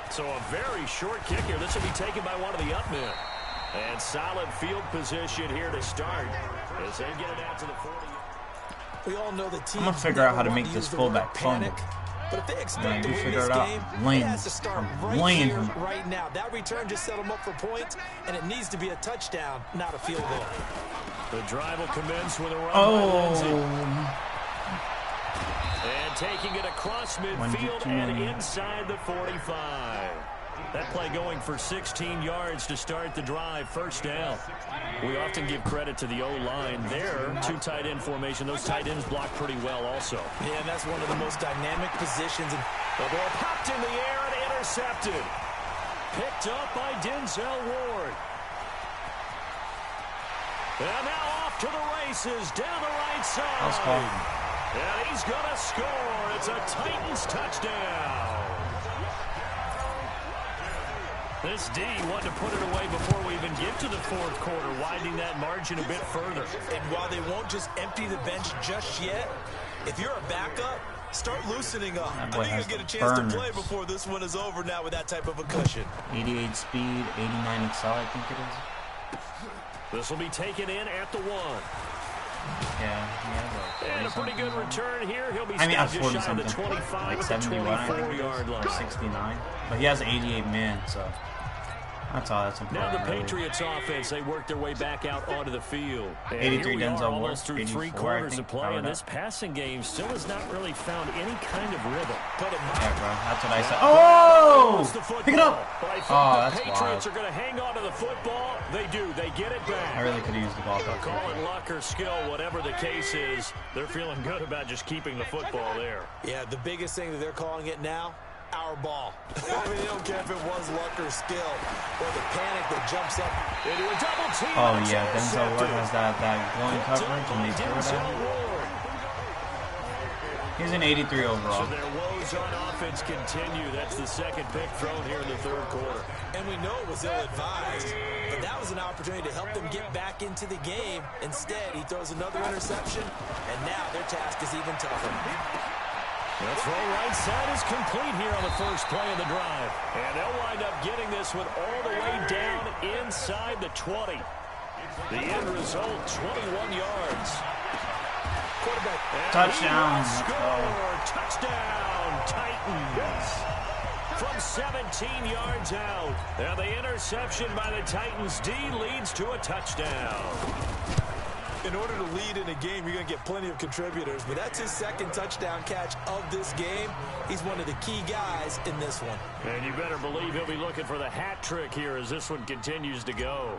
So a very short kick here. This will be taken by one of the up men. And solid field position here to start as they get it out to the 40. We all know the team. I'm going to figure out how to make this fullback fumble. But if they expect to win this game, it has to start right here, right now. That return just set them up for points, and it needs to be a touchdown, not a field goal. The drive will commence with a run by Lindsey. And taking it across midfield and inside the 45. That play going for 16 yards to start the drive. First down. We often give credit to the O-line there. 2 tight end formation. Those tight ends block pretty well also. Yeah, and that's one of the most dynamic positions. The ball popped in the air and intercepted. Picked up by Denzel Ward. And now off to the races down the right side. And he's going to score. It's a Titans touchdown. This D wanted to put it away before we even get to the fourth quarter, widening that margin a bit further. And while they won't just empty the bench just yet, if you're a backup, start loosening up. I think you'll get a chance to play before this one is over now with that type of a cushion. 88 speed, 89 excel, I think it is. This will be taken in at the 1. Yeah, and a pretty good return here. He'll be I'm just 40 shy of the 25 like at the 24-yard line. 69. But he has 88 men, so that's all that's important. Now the Patriots offense, they work their way back out onto the field. And 83 Denzel Ward, almost through 3 quarters of play, and this passing game still has not really found any kind of rhythm. Yeah, bro, that's what I said. Oh! Pick it up! But I think the Patriots are going to hang on to the football. They do. They get it back. I really could have used the ball. Call it luck or skill, whatever the case is, they're feeling good about just keeping the football there. Yeah, the biggest thing that they're calling it now, our ball. I mean, they don't care if it was luck or skill or the panic that jumps up into a double team. Oh, yeah, Denzel Ward has that glowing coverage, and they threw it at. He's an 83 overall. So their woes on offense continue. That's the second pick thrown here in the third quarter. And we know it was ill-advised, but that was an opportunity to help them get back into the game. Instead, he throws another interception, and now their task is even tougher. The throw right side is complete here on the first play of the drive. And they'll wind up getting this one all the way down inside the 20. The end result, 21 yards. Touchdown. Touchdown, Titans. From 17 yards out. Now the interception by the Titans D leads to a touchdown. In order to lead in a game, you're going to get plenty of contributors, but that's his second touchdown catch of this game. He's one of the key guys in this one. And you better believe he'll be looking for the hat trick here as this one continues to go.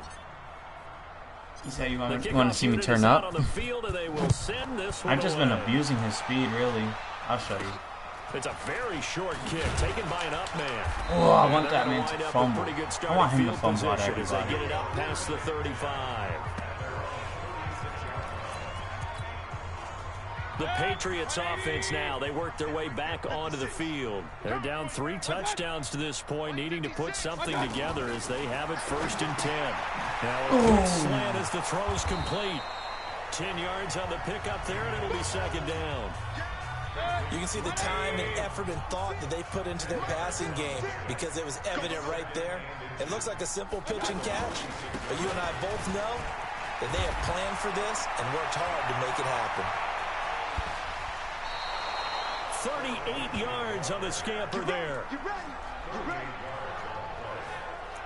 You said you want to see me turn up? I've just been away. abusing his speed, really. I'll show you. It's a very short kick taken by an up man. Oh, I want that man to fumble. I want him to fumble out as they everybody. get it up past the 35. The Patriots offense now, they work their way back onto the field. They're down 3 touchdowns to this point, needing to put something together as they have it 1st and 10. Now a quick slant as the throw's complete. 10 yards on the pickup there, and it'll be 2nd down. You can see the time and effort and thought that they put into their passing game because it was evident right there. It looks like a simple pitch and catch, but you and I both know that they have planned for this and worked hard to make it happen. 38 yards on the scamper there.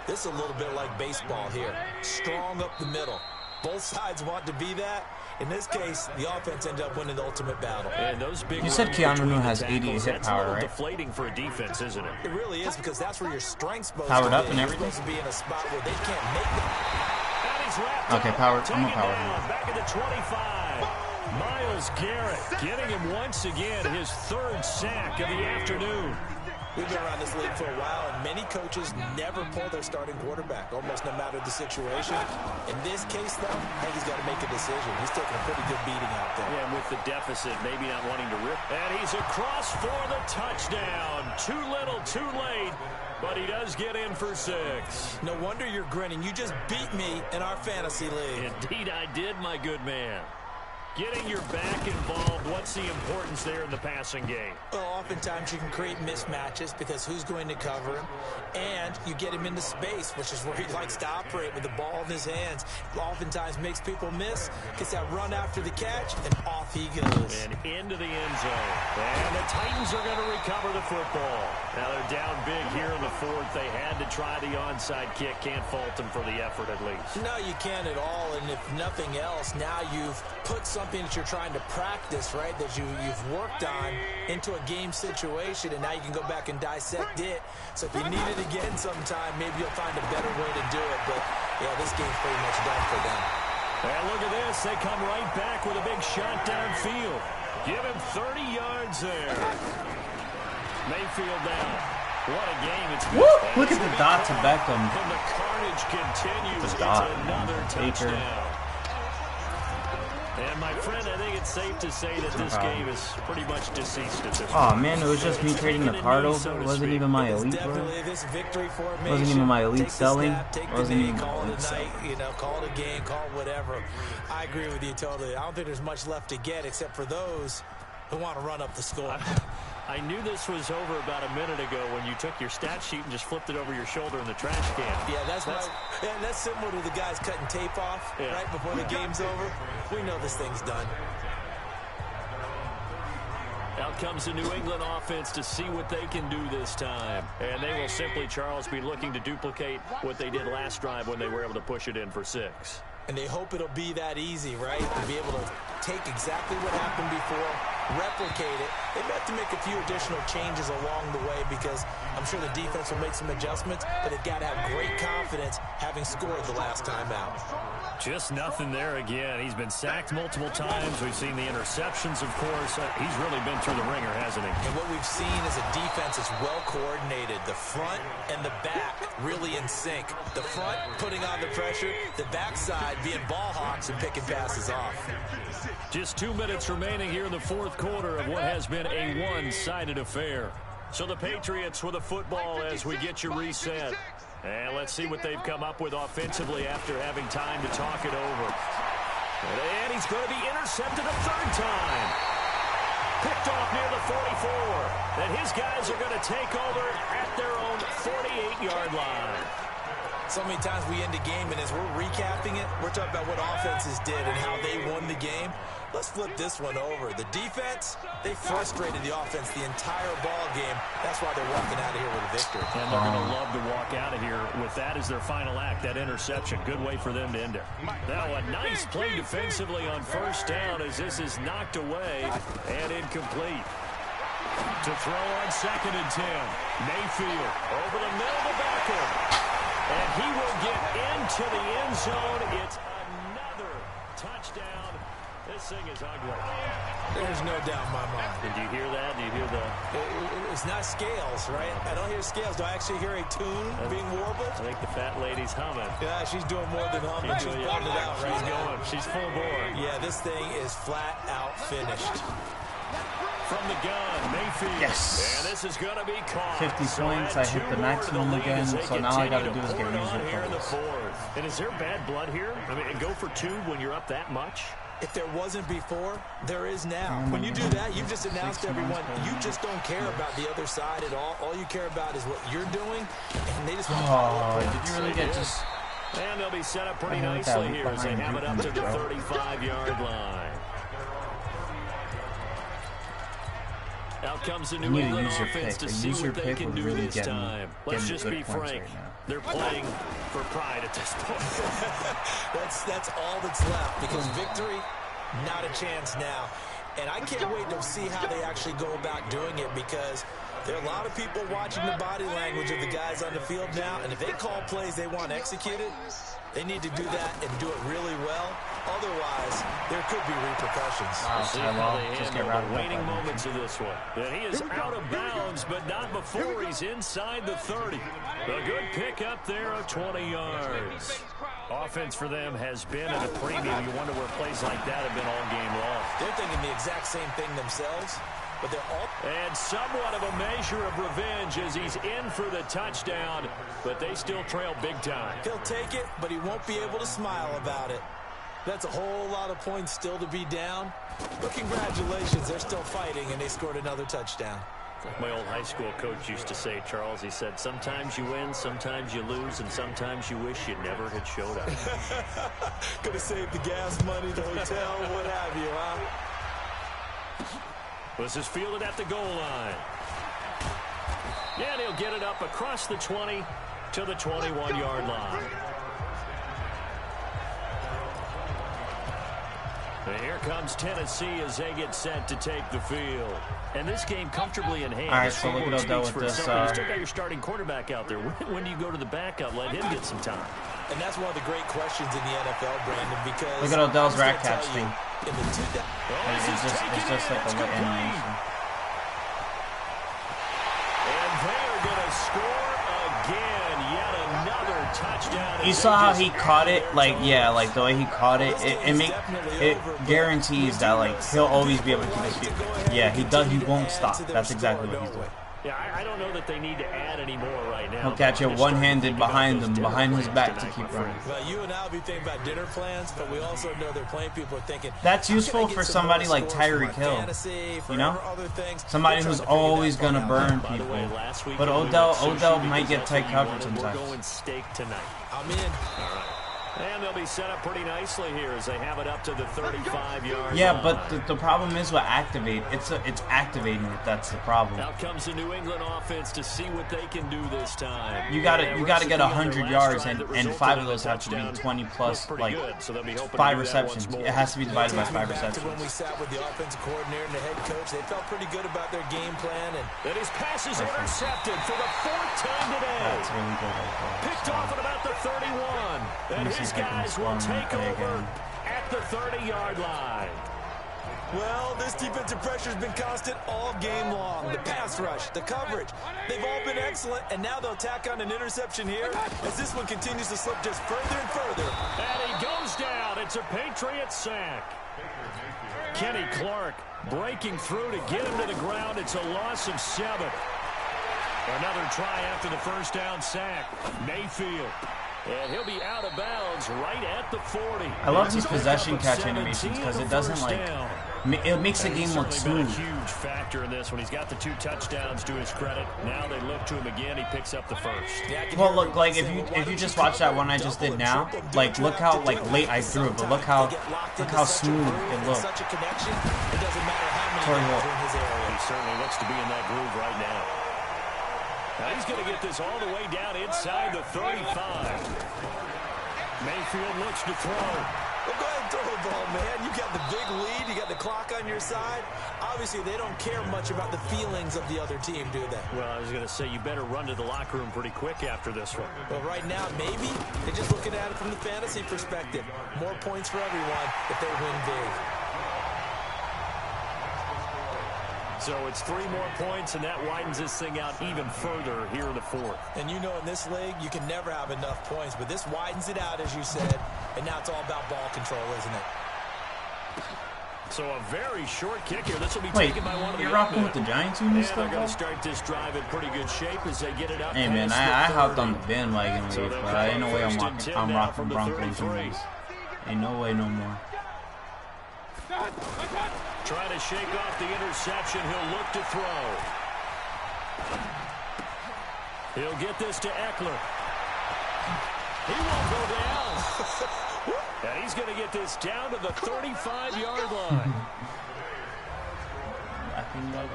This is a little bit like baseball here. Strong up the middle. Both sides want to be that. In this case, the offense ended up winning the ultimate battle. And those big You said Keanu has 80 hit power, right? Deflating for a defense, isn't it? It really is because that's where your strength's supposed Powered to up be. and You're everything? supposed to be in a spot where they can't make it. Okay, powered. I'm a powered. Back at the 25. Myles Garrett getting him once again his 3rd sack of the afternoon. We've been around this league for a while, and many coaches never pull their starting quarterback, almost no matter the situation. In this case, though, I think he's got to make a decision. He's taking a pretty good beating out there. Yeah, and with the deficit, maybe not wanting to rip. And he's across for the touchdown. Too little, too late, but he does get in for 6. No wonder you're grinning. You just beat me in our fantasy league. Indeed I did, my good man. Getting your back involved, what's the importance there in the passing game? Well, oftentimes you can create mismatches because who's going to cover him? And you get him into space, which is where he likes to operate with the ball in his hands. Oftentimes makes people miss, gets that run after the catch, and off he goes. And into the end zone. And the Titans are going to recover the football. Now they're down big here in the 4th. They had to try the onside kick. Can't fault them for the effort at least. No, you can't at all. And if nothing else, now you've put something that you're trying to practice, right, that you've worked on into a game situation, and now you can go back and dissect it. So if you need it again sometime, maybe you'll find a better way to do it. But, yeah, this game's pretty much done for them. And look at this. They come right back with a big shot downfield. Give him 30 yards there. Mayfield down. What a game it's been. Woo! Look at the dot to Beckham. And the carnage continues. The dot, it's another man. touchdown. And my friend, I think it's safe to say that this game is pretty much deceased at this point. Oh man, it was just me trading the card over. It wasn't even my elite play. Wasn't even my elite selling. Wasn't even call it a night, you know, call it a game, call it whatever. I agree with you totally. I don't think there's much left to get except for those who want to run up the score. I knew this was over about a minute ago when you took your stat sheet and just flipped it over your shoulder in the trash can. Yeah, that's similar to the guys cutting tape off right before the game's over. We know this thing's done. Out comes the New England offense to see what they can do this time. And they will simply, Charles, be looking to duplicate what they did last drive when they were able to push it in for 6. And they hope it'll be that easy, right? To be able to take exactly what happened before, replicate it. They may have to make a few additional changes along the way because I'm sure the defense will make some adjustments, but they've got to have great confidence having scored the last time out. Just nothing there again. He's been sacked multiple times. We've seen the interceptions, of course. He's really been through the ringer, hasn't he? And what we've seen is a defense that's well coordinated. The front and the back really in sync. The front putting on the pressure, the backside being ball hawks and picking passes off. Just 2 minutes remaining here in the 4th quarter of what has been a one-sided affair. So the Patriots with the football as we get you reset. And let's see what they've come up with offensively after having time to talk it over. And he's going to be intercepted a 3rd time. Picked off near the 44. And his guys are going to take over at their own 48-yard line. So many times we end a game, and as we're recapping it, we're talking about what offenses did and how they won the game. Let's flip this one over. The defense, they frustrated the offense the entire ball game. That's why they're walking out of here with a victory. And they're going to love to walk out of here with that is their final act, that interception. Good way for them to end it. Now a nice play defensively on first down as this is knocked away and incomplete. To throw on 2nd and 10. Mayfield over the middle of the backer. And he will get into the end zone. It's another touchdown. This thing is ugly. There's no doubt in my mind. Did you hear that? Do you hear the... It's not scales, right? I don't hear scales. Do I actually hear a tune being warbled? I think the fat lady's humming. Yeah, she's doing more than humming. She's blowing it out right now. She's full bore. Yeah, this thing is flat out finished. From the gun, Mayfield. Yes. And this is going to be caught. 50 points. I hit the maximum again. So now I got to do is get user points. And is there bad blood here? I mean, go for 2 when you're up that much? If there wasn't before, there is now. When you do that, you've just announced to everyone, you just don't care about the other side at all. All you care about is what you're doing, and they just want to follow up. Did you really get just... And they'll be set up pretty nicely here as they have it up to the 35-yard line. Out comes the New England offense to see what they can do this time. Let's just be frank. They're playing for pride at this point. That's all that's left, because victory, not a chance now. And I can't wait to see how they actually go about doing it, because there are a lot of people watching the body language of the guys on the field now, and if they call plays they want executed, they need to do that and do it really well. Otherwise, there could be repercussions. See how they handle the waiting moments of this one. And he is out of bounds, but not before he's inside the 30. A good pick up there of 20 yards. Offense for them has been at a premium. You wonder where plays like that have been all game long. They're thinking the exact same thing themselves. But they're all... And somewhat of a measure of revenge as he's in for the touchdown, but they still trail big time. He'll take it, but he won't be able to smile about it. That's a whole lot of points still to be down. But congratulations, they're still fighting, and they scored another touchdown. My old high school coach used to say, Charles, he said, sometimes you win, sometimes you lose, and sometimes you wish you never had showed up. Could have saved the gas money, the hotel, what have you, huh? This is fielded at the goal line. Yeah, and he'll get it up across the 20 to the 21-yard line. And here comes Tennessee as they get set to take the field. And this game comfortably in hand. All right, so look what I'll do with this. You still got your starting quarterback out there. When do you go to the backup? Let him get some time. And that's one of the great questions in the NFL, Brandon, because... Look at Odell's rat catch thing. It's just like a lit animation. And they're going to score again. Yet another touchdown. You saw how he caught it? Like, yeah, like the way he caught it, it guarantees that, like, he'll always be able to keep his feet. Yeah, he won't stop. That's exactly what he's doing. Yeah, I don't know that they need to add any more right now. He'll catch it one-handed behind him, behind his back to keep running. Well, you and I will be thinking about dinner plans, but we also know they're playing people are thinking... That's useful for somebody like Tyreek Hill, you know? Somebody who's always going to burn people. But Odell might get tight coverage sometimes. I'm in. All right. And they'll be set up pretty nicely here as they have it up to the 35-yard Yeah, line. but the problem is with activate. It's activating it. That's the problem. Out comes the New England offense to see what they can do this time. You gotta get 100 yards, and 5 of those have to be 20 plus, like 5 receptions. It has to be divided by 5 receptions. When we sat with the offensive coordinator and the head coach, they felt pretty good about their game plan. And that his pass is intercepted for the 4th time today. That's really good. Picked off at about the 31. And his guys will take over at the 30-yard line. Well, this defensive pressure has been constant all game long. The pass rush, the coverage, they've all been excellent, and now they'll tack on an interception here as this one continues to slip just further and further. And he goes down. It's a Patriot sack. Kenny Clark breaking through to get him to the ground. It's a loss of 7. Another try after the first down sack. Mayfield. And he'll be out of bounds right at the 40. I love these possession catch animations because it doesn't, like, it makes the game look smooth. A huge factor in this when he's got the 2 touchdowns to his credit. Now they look to him again. He picks up the first. Well, look, like if you just watch that one I just did now, like look how late I threw it, but look how smooth it looked. Such a connection, it doesn't matter how many guys are in his area. He certainly looks to be in that groove right now. Now he's going to get this all the way down inside the 35. Mayfield looks to throw. Well, go ahead and throw the ball, man. You got the big lead. You got the clock on your side. Obviously, they don't care much about the feelings of the other team, do they? Well, I was going to say you better run to the locker room pretty quick after this one. Well, right now, maybe. They're just looking at it from the fantasy perspective. More points for everyone if they win big. So it's 3 more points, and that widens this thing out even further here in the fourth. And you know in this league, you can never have enough points, but this widens it out, as you said, and now it's all about ball control, isn't it? So a very short kick here. This will be Wait, taken by one of the you're rocking with the Giants in this they're going to start this drive in pretty good shape as they get it up. Hey man, I hopped on the bandwagon with it, but ain't no way I'm rocking Broncos in these. Ain't no way no more. Trying to shake off the interception. He'll look to throw. He'll get this to Eckler. He won't go down. And he's going to get this down to the 35-yard line. A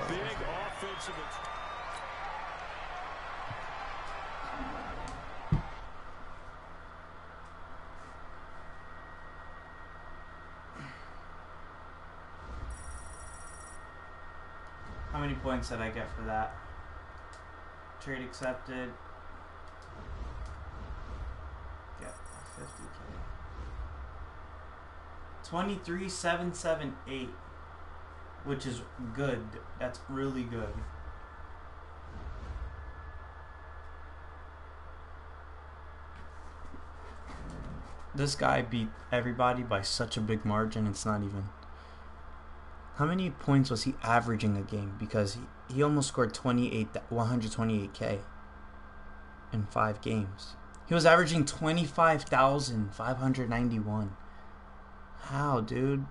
big offensive. How many points did I get for that? Trade accepted. Get 50K. 23,778, which is good. That's really good. This guy beat everybody by such a big margin. It's not even. How many points was he averaging a game? Because he almost scored 128K in 5 games. He was averaging 25,591. How, dude?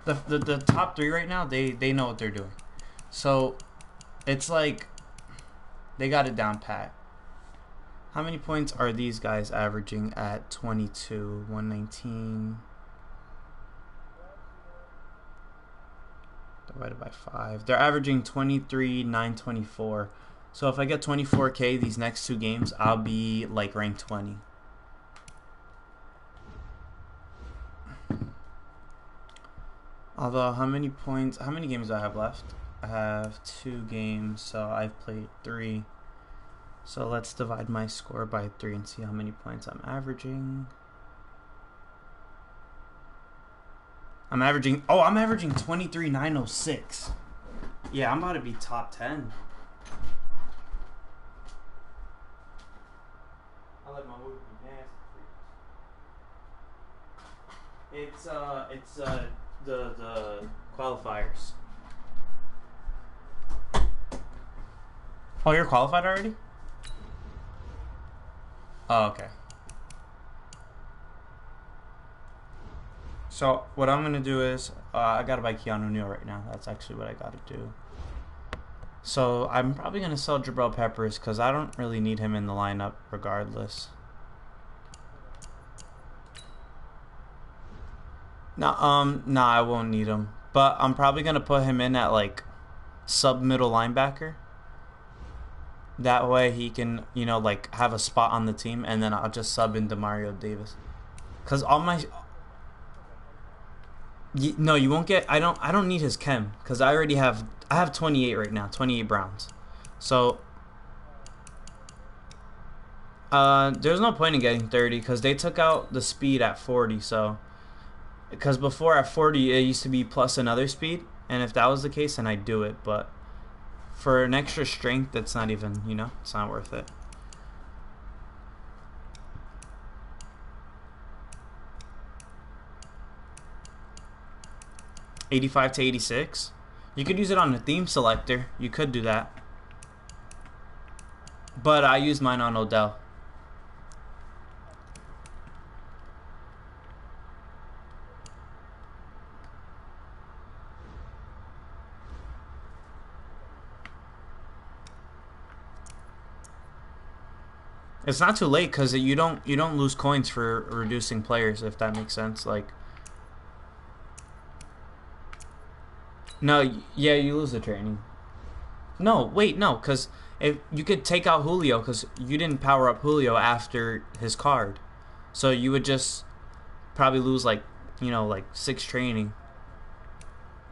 The top 3 right now, they know what they're doing. So it's like they got it down pat. How many points are these guys averaging at 22, 119 divided by 5? They're averaging 23,924. So if I get 24K these next 2 games, I'll be like ranked 20. Although, how many games do I have left? I have 2 games, so I've played 3. So let's divide my score by 3 and see how many points I'm averaging. I'm averaging 23,906. Yeah, I'm about to be top 10. I let my move be nasty. It's the qualifiers. Oh, you're qualified already? Oh, okay. So what I'm gonna do is I gotta buy Keanu Neal right now. That's actually what I gotta do. So I'm probably gonna sell Jabril Peppers because I don't really need him in the lineup regardless. Nah, I won't need him. But I'm probably gonna put him in at like sub-middle linebacker. That way he can, you know, like have a spot on the team, and then I'll just sub into Mario Davis. Cause all my, no, you won't get. I don't need his chem, cause I have 28 right now, 28 Browns. So there's no point in getting 30, cause they took out the speed at 40. So, because before at 40 it used to be plus another speed, and if that was the case, then I'd do it, but. For an extra strength, that's not even, you know, it's not worth it. $85 to $86. You could use it on a theme selector. You could do that. But I use mine on Odell. It's not too late because you don't lose coins for reducing players, if that makes sense. Like No, yeah, you lose the training. No, wait, no, because if you could take out Julio, because you didn't power up Julio after his card, so you would just probably lose like 6 training.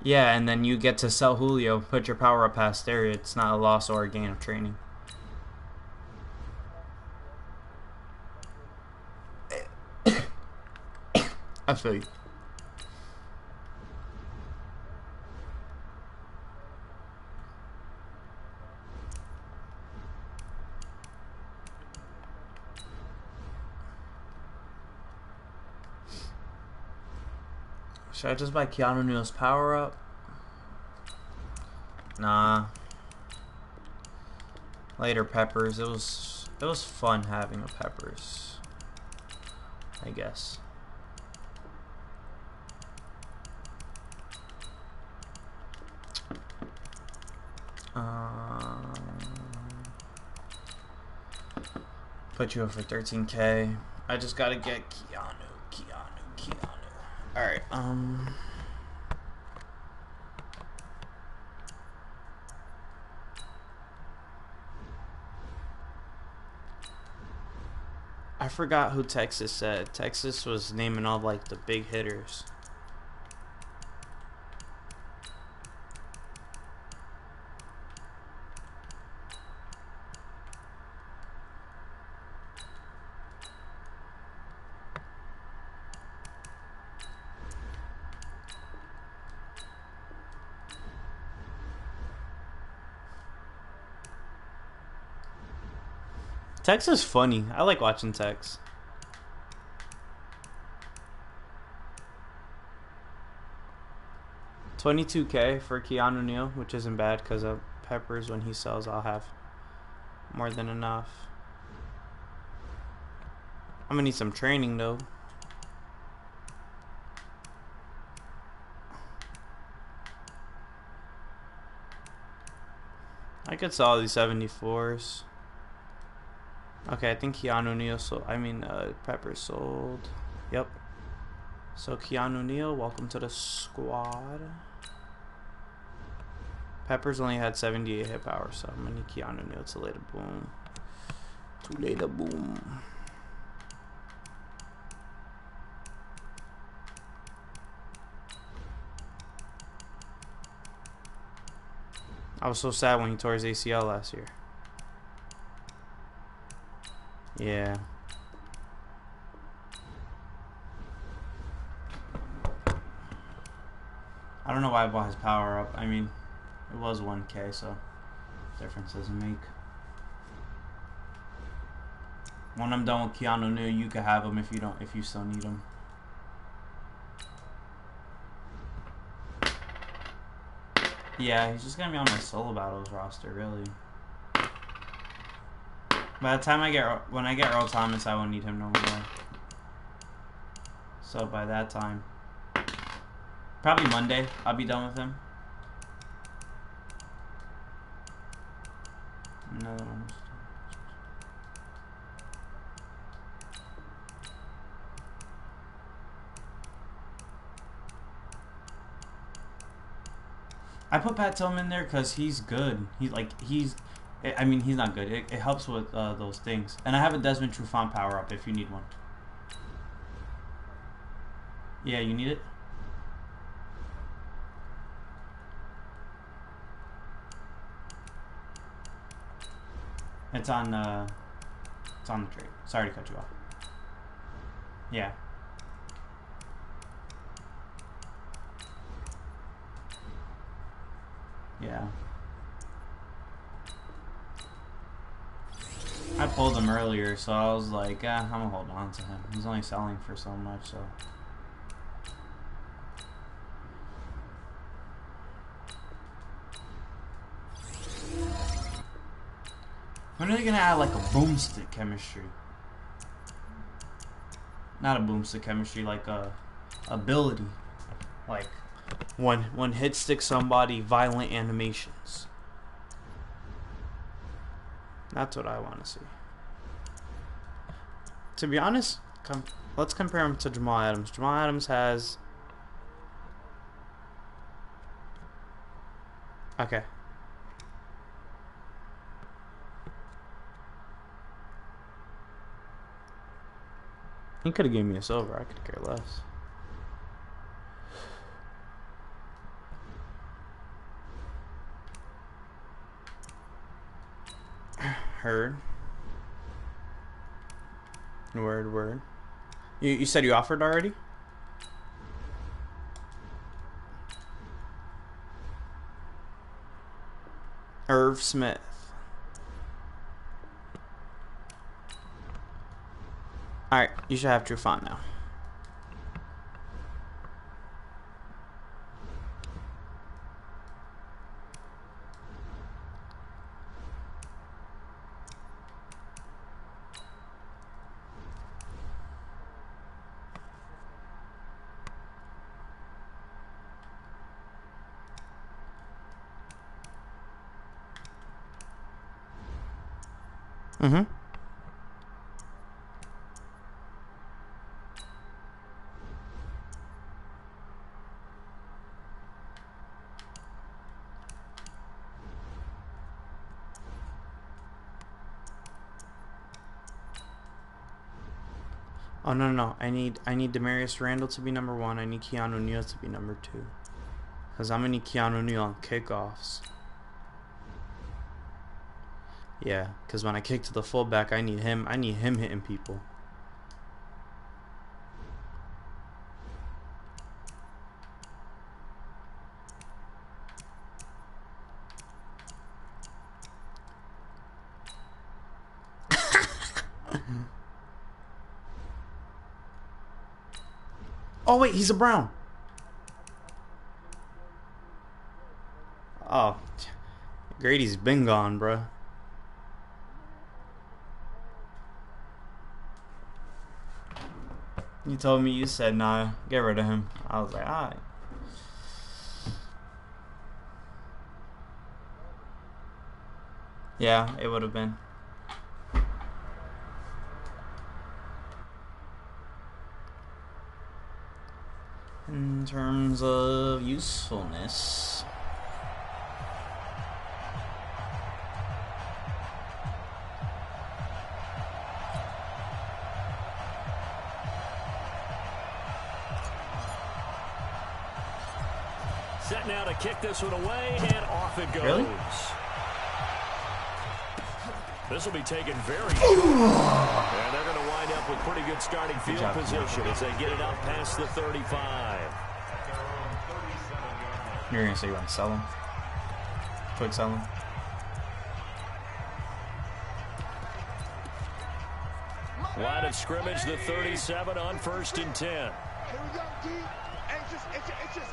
Yeah, and then you get to sell Julio, put your power up past there. It's not a loss or a gain of training. I feel you. Should I just buy Keanu Neal's power up? Nah. Later Peppers. It was fun having a Peppers, I guess. Put you up for 13K. I just gotta get Keanu. Alright, I forgot who Texas said. Texas was naming all like the big hitters. Tex is funny. I like watching Tex. $22K for Keanu Neal, which isn't bad because of Peppers. When he sells, I'll have more than enough. I'm gonna need some training though. I could sell all these 74s. Okay, I think Keanu Neal sold. Peppers sold. Yep. So Keanu Neal, welcome to the squad. Peppers only had 78 hit power, so I'm gonna need Keanu Neal to lay the boom. I was so sad when he tore his ACL last year. Yeah. I don't know why I bought his power up. I mean, it was 1K, so difference doesn't make. When I'm done with Keanu Neal, you can have him if you still need him. Yeah, he's just gonna be on my solo battles roster, really. By the time when I get Earl Thomas, I won't need him no more. So by that time, probably Monday, I'll be done with him. Another one. I put Pat Tillman there because he's good. He's not good. It helps with those things. And I have a Desmond Trufant power up if you need one. Yeah, you need it? It's on the trade. Sorry to cut you off. Yeah. Yeah. I pulled him earlier, so I was like, I'm gonna hold on to him. He's only selling for so much, so. When are they gonna add like a boomstick chemistry? Not a boomstick chemistry, like a ability. Like when hit stick somebody, violent animations. That's what I want to see. To be honest, let's compare him to Jamal Adams. Jamal Adams has Okay. He could have gave me a silver. I could care less. Heard. Word. You said you offered already? Irv Smith. Alright, you should have true font now. Mm-hmm. Oh no. I need Demarius Randall to be number 1. I need Keanu Neal to be number 2. Cause I'm gonna need Keanu Neal on kickoffs. Yeah, cause when I kick to the fullback, I need him hitting people. Oh wait, he's a Brown. Oh, Grady's been gone, bruh. You told me, you said, nah, get rid of him. I was like, alright. Yeah, it would have been. In terms of usefulness, set now to kick this one away, and off it goes. Really? This will be taken very short. And they're going to wind up with pretty good starting field position as they get it out past the 35. You're going to say you want to sell him? Quick sell him? Line of scrimmage, the 37 on 1st and 10.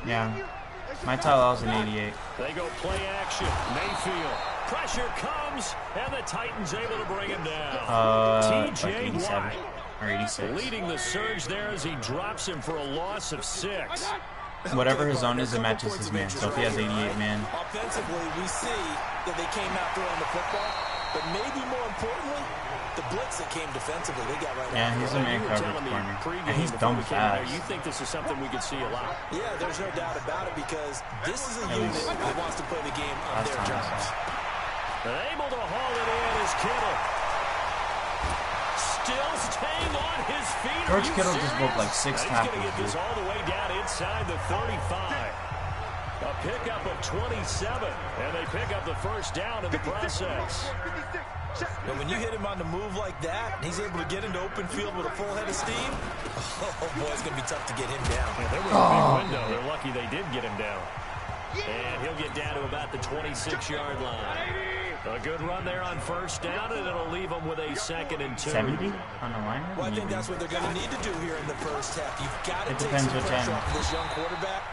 Yeah. My title was an 88. They go play action. Mayfield. Pressure comes, and the Titans able to bring him down. Like 87 or 86. Leading the surge there as he drops him for a loss of 6. Whatever his zone is, it matches his man. So if he has 88 man. Offensively, we see that they came out throwing the football, but maybe more importantly, the blitz that came defensively, they got right Yeah, out. he's a man coverage corner. And he's dumb fast. You think this is something we could see a lot? Yeah, there's no doubt about it because this is a unit that wants to play the game on their terms. Able to haul it in is Kittle. Still staying on his feet. George Kittle just broke like 6 tackles. He's going to get this all the way down inside the 35. A pickup of 27, and they pick up the first down in the process. But when you hit him on the move like that, he's able to get into open field with a full head of steam. Oh boy, it's going to be tough to get him down. Yeah, there was a big window. They're lucky they did get him down. And he'll get down to about the 26-yard line. A good run there on 1st down, and it'll leave them with a 2nd and 2. 70 on the line? Well, I think that's what they're going to need to do here in the first half. You've got to take depends some which pressure end. off this young quarterback,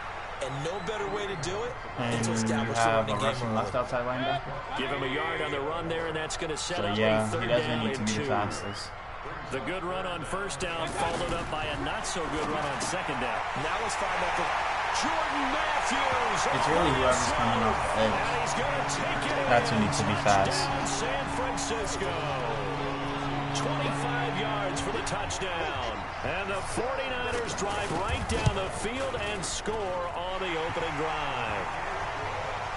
and no better way to do it than And to you establish the have a running game Russian early. left outside linebacker. Give him a yard on the run there, and that's going to set So up yeah, a 3rd he doesn't down need to and be the 2. fastest. The good run on 1st down followed up by a not-so-good run on 2nd down. Now let's find out the Jordan Matthews. It's really whoever's coming off the edge. And he's going to take it. That's who needs to be fast. Touchdown, San Francisco. 25 yards for the touchdown. And the 49ers drive right down the field and score on the opening drive.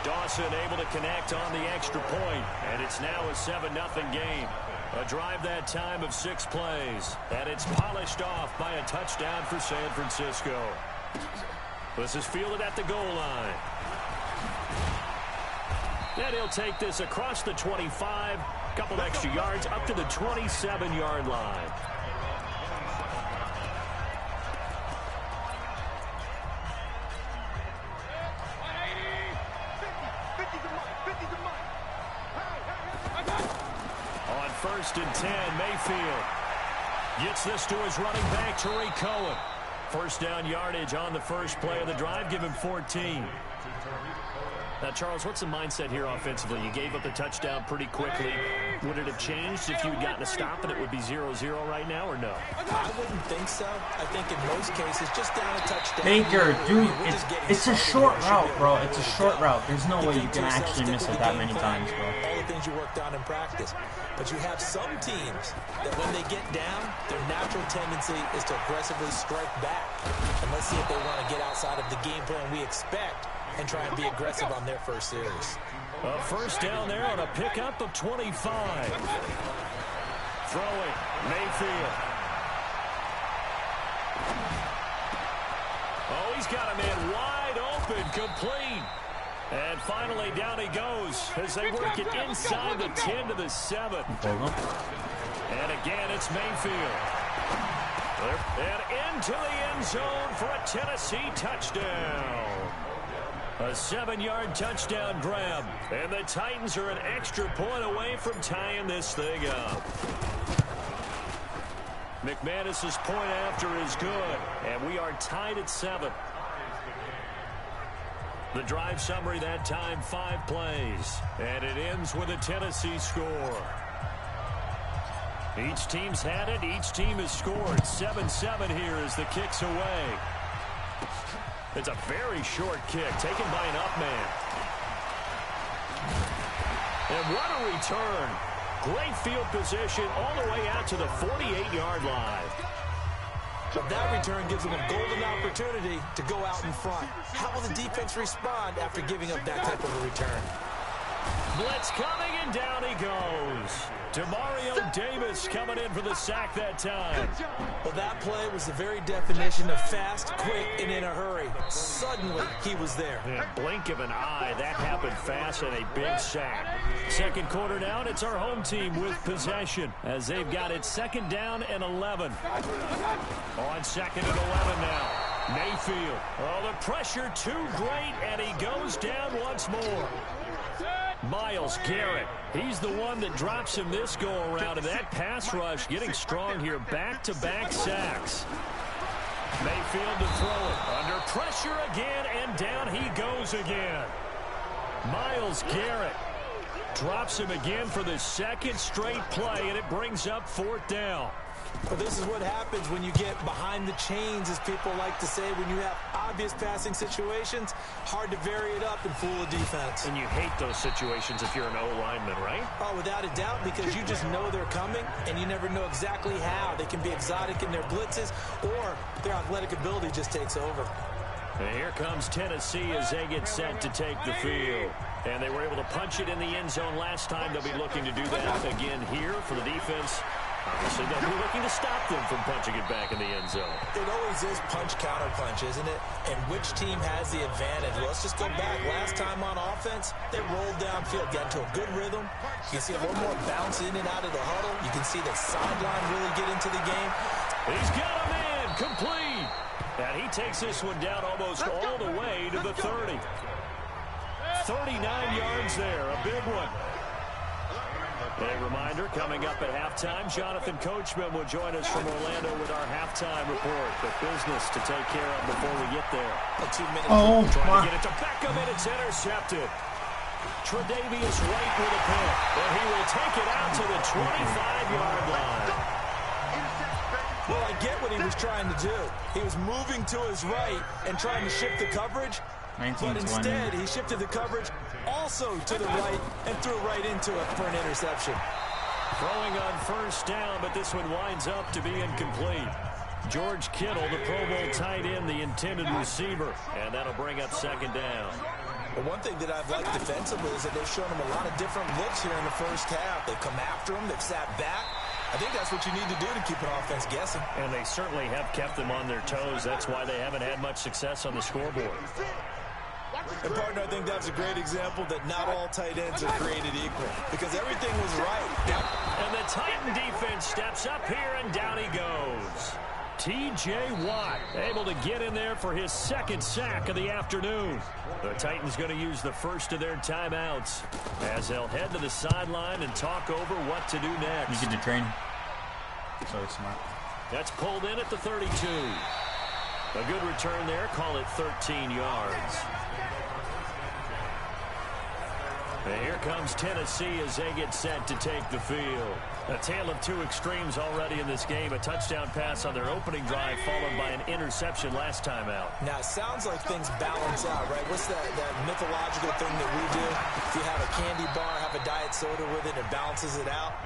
Dawson able to connect on the extra point, and it's now a 7-0 game. A drive that time of 6 plays, and it's polished off by a touchdown for San Francisco. This is fielded at the goal line. And he'll take this across the 25, couple extra yards up to the 27-yard line. On 1st and 10, Mayfield gets this to his running back, Tariq Cohen. First down yardage on the first play of the drive. Give him 14. Now, Charles, what's the mindset here offensively? You gave up the touchdown pretty quickly. Would it have changed if you had gotten a stop and it would be 0-0 right now, or no? I wouldn't think so. I think in most cases, just down a touchdown. Baker, dude, it's a short route, bro. It's a short route. There's no way you can actually miss it that many times, bro. All the things you worked on in practice. But you have some teams that when they get down, their natural tendency is to aggressively strike back. And let's see if they want to get outside of the game plan we expect and try and be aggressive on their first series. A first down there on a pickup of 25. Throwing, Mayfield. Oh, he's got a man wide open, complete. And finally down he goes as they work it inside the 10 to the 7. And again, it's Mayfield. And into the end zone for a Tennessee touchdown. A 7-yard touchdown grab. And the Titans are an extra point away from tying this thing up. McManus's point after is good. And we are tied at 7. The drive summary that time, 5 plays. And it ends with a Tennessee score. Each team's had it. Each team has scored. 7-7 here as the kick's away. It's a very short kick taken by an up man. And what a return. Great field position all the way out to the 48-yard line. But that return gives them a golden opportunity to go out in front. How will the defense respond after giving up that type of a return? Blitz coming, and down he goes. Demario Davis coming in for the sack that time. Well, that play was the very definition of fast, quick, and in a hurry. Suddenly, he was there. In a blink of an eye, that happened fast and a big sack. Second quarter down, it's our home team with possession as they've got it 2nd down and 11. On 2nd and 11 now. Mayfield. Oh, the pressure too great, and he goes down once more. Myles Garrett, he's the one that drops him this go-around, and that pass rush getting strong here. Back-to-back sacks. Mayfield to throw it. Under pressure again, and down he goes again. Myles Garrett drops him again for the 2nd straight play, and it brings up 4th down. But this is what happens when you get behind the chains, as people like to say. When you have obvious passing situations, hard to vary it up and fool a defense. And you hate those situations if you're an O-lineman, right? Oh, without a doubt, because you just know they're coming, and you never know exactly how. They can be exotic in their blitzes, or their athletic ability just takes over. And here comes Tennessee as they get set to take the field. And they were able to punch it in the end zone last time. They'll be looking to do that again here for the defense. Obviously, they'll be looking to stop them from punching it back in the end zone. It always is punch-counter-punch, isn't it? And which team has the advantage? Well, let's just go back. Last time on offense, they rolled downfield, got into a good rhythm. You can see a little more bounce in and out of the huddle. You can see the sideline really get into the game. He's got a man, complete. And he takes this one down almost all the way to the 30. 39 yards there, a big one. A reminder, coming up at halftime, Jonathan Coachman will join us from Orlando with our halftime report. But business to take care of before we get there. A 2-minute trying to get it to Beckham, and it's intercepted. Tre'Davious White with a pick, and he will take it out to the 25-yard line. Well, I get what he was trying to do. He was moving to his right and trying to shift the coverage. But instead, he shifted the coverage also to the right and threw right into it for an interception. Throwing on 1st down, but this one winds up to be incomplete. George Kittle, the Pro Bowl tight end, the intended receiver. And that'll bring up 2nd down. Well, one thing that I've liked defensively is that they've shown him a lot of different looks here in the first half. They've come after him. They've sat back. I think that's what you need to do to keep an offense guessing. And they certainly have kept them on their toes. That's why they haven't had much success on the scoreboard. And, partner, I think that's a great example that not all tight ends are created equal because everything was right. And the Titan defense steps up here, and down he goes. T.J. Watt able to get in there for his second sack of the afternoon. The Titans going to use the first of their timeouts as they'll head to the sideline and talk over what to do next. You get the training. So it's not. That's pulled in at the 32. A good return there. Call it 13 yards. And here comes Tennessee as they get set to take the field. A tale of two extremes already in this game. A touchdown pass on their opening drive followed by an interception last time out. Now, it sounds like things balance out, right? What's that mythological thing that we do? If you have a candy bar, have a diet soda with it, it balances it out.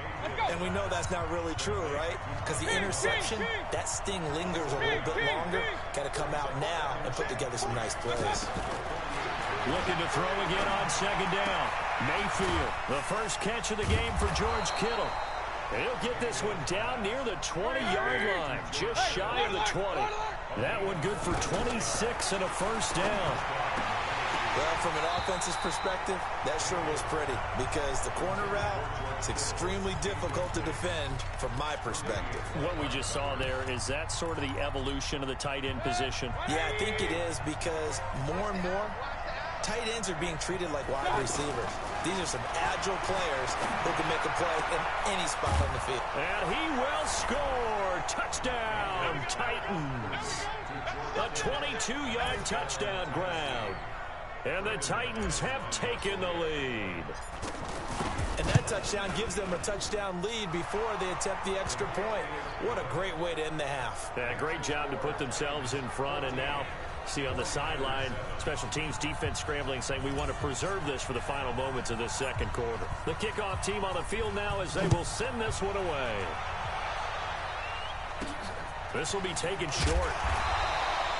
And we know that's not really true, right? Because the interception, that sting lingers a little bit longer. Got to come out now and put together some nice plays. Looking to throw again on second down. Mayfield, the first catch of the game for George Kittle. He'll get this one down near the 20-yard line, just shy of the 20. That one good for 26 and a first down. Well, from an offensive perspective, that sure was pretty because the corner route is extremely difficult to defend from my perspective. What we just saw there, is that sort of the evolution of the tight end position? Yeah, I think it is because more and more, tight ends are being treated like wide receivers. These are some agile players who can make a play in any spot on the field. And he will score. Touchdown, Titans. A 22-yard touchdown grab. And the Titans have taken the lead. And that touchdown gives them a touchdown lead before they attempt the extra point. What a great way to end the half. Yeah, great job to put themselves in front, and now see on the sideline, special teams defense scrambling, saying we want to preserve this for the final moments of this second quarter. The kickoff team on the field now as they will send this one away. This will be taken short.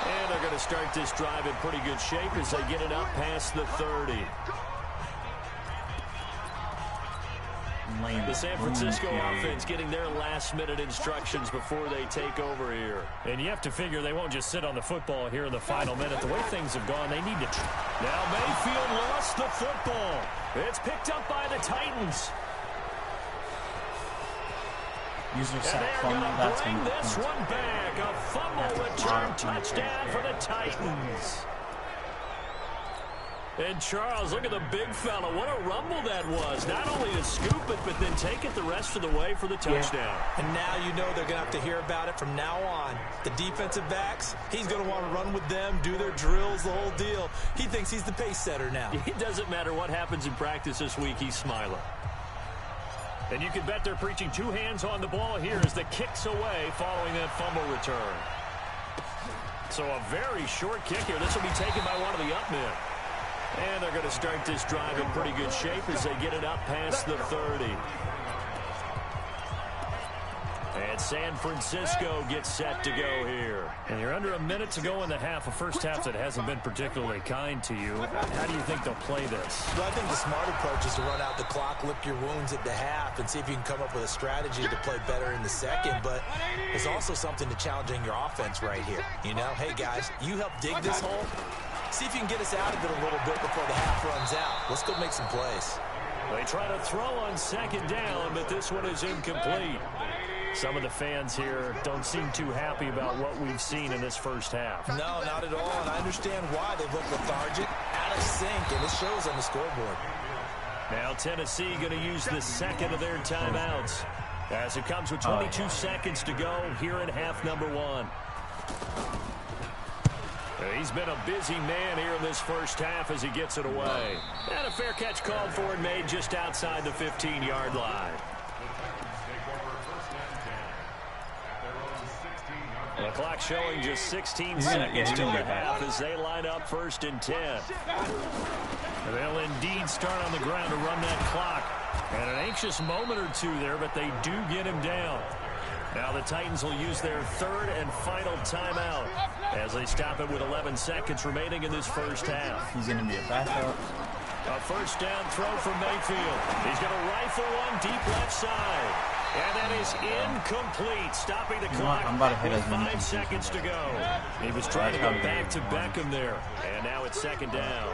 And they're going to start this drive in pretty good shape as they get it up past the 30. The San Francisco offense getting their last-minute instructions before they take over here. And you have to figure they won't just sit on the football here in the final minute. The way things have gone, they need to... Now Mayfield lost the football. It's picked up by the Titans. User And sack they're fumble. going That's to bring gonna this one back. A fumble return touchdown for the Titans. And Charles, look at the big fella. What a rumble that was. Not only to scoop it, but then take it the rest of the way for the touchdown. And now you know they're going to have to hear about it from now on. The defensive backs, he's going to want to run with them, do their drills, the whole deal. He thinks he's the pace setter now. It doesn't matter what happens in practice this week, he's smiling. And you can bet they're preaching two hands on the ball here as the kick's away following that fumble return. So a very short kick here. This will be taken by one of the up men. And they're going to start this drive in pretty good shape as they get it up past the 30. And San Francisco gets set to go here. And you're under a minute to go in the half, a first half that hasn't been particularly kind to you. How do you think they'll play this? Well, I think the smart approach is to run out the clock, lick your wounds at the half, and see if you can come up with a strategy to play better in the second. But there's also something to challenging your offense right here. You know, hey, guys, you help dig this hole. See if you can get us out of it a little bit before the half runs out. Let's go make some plays. They try to throw on second down, but this one is incomplete. Some of the fans here don't seem too happy about what we've seen in this first half. No, not at all, and I understand why they look lethargic, out of sync, and it shows on the scoreboard. Now Tennessee going to use the second of their timeouts as it comes with 22 seconds to go here in half number one. He's been a busy man here in this first half as he gets it away. And a fair catch called for and made just outside the 15-yard line. The clock showing just 16 seconds to the half as they line up 1st and 10. They'll indeed start on the ground to run that clock. And an anxious moment or two there, but they do get him down. Now the Titans will use their third and final timeout as they stop it with 11 seconds remaining in this first half. He's going to be a backup. A first down throw from Mayfield. He's going to rifle one deep left side. And that is incomplete, stopping the clock. I'm about to hit with as many 5 seconds to go. He was trying to go back to Beckham there. And now it's second down.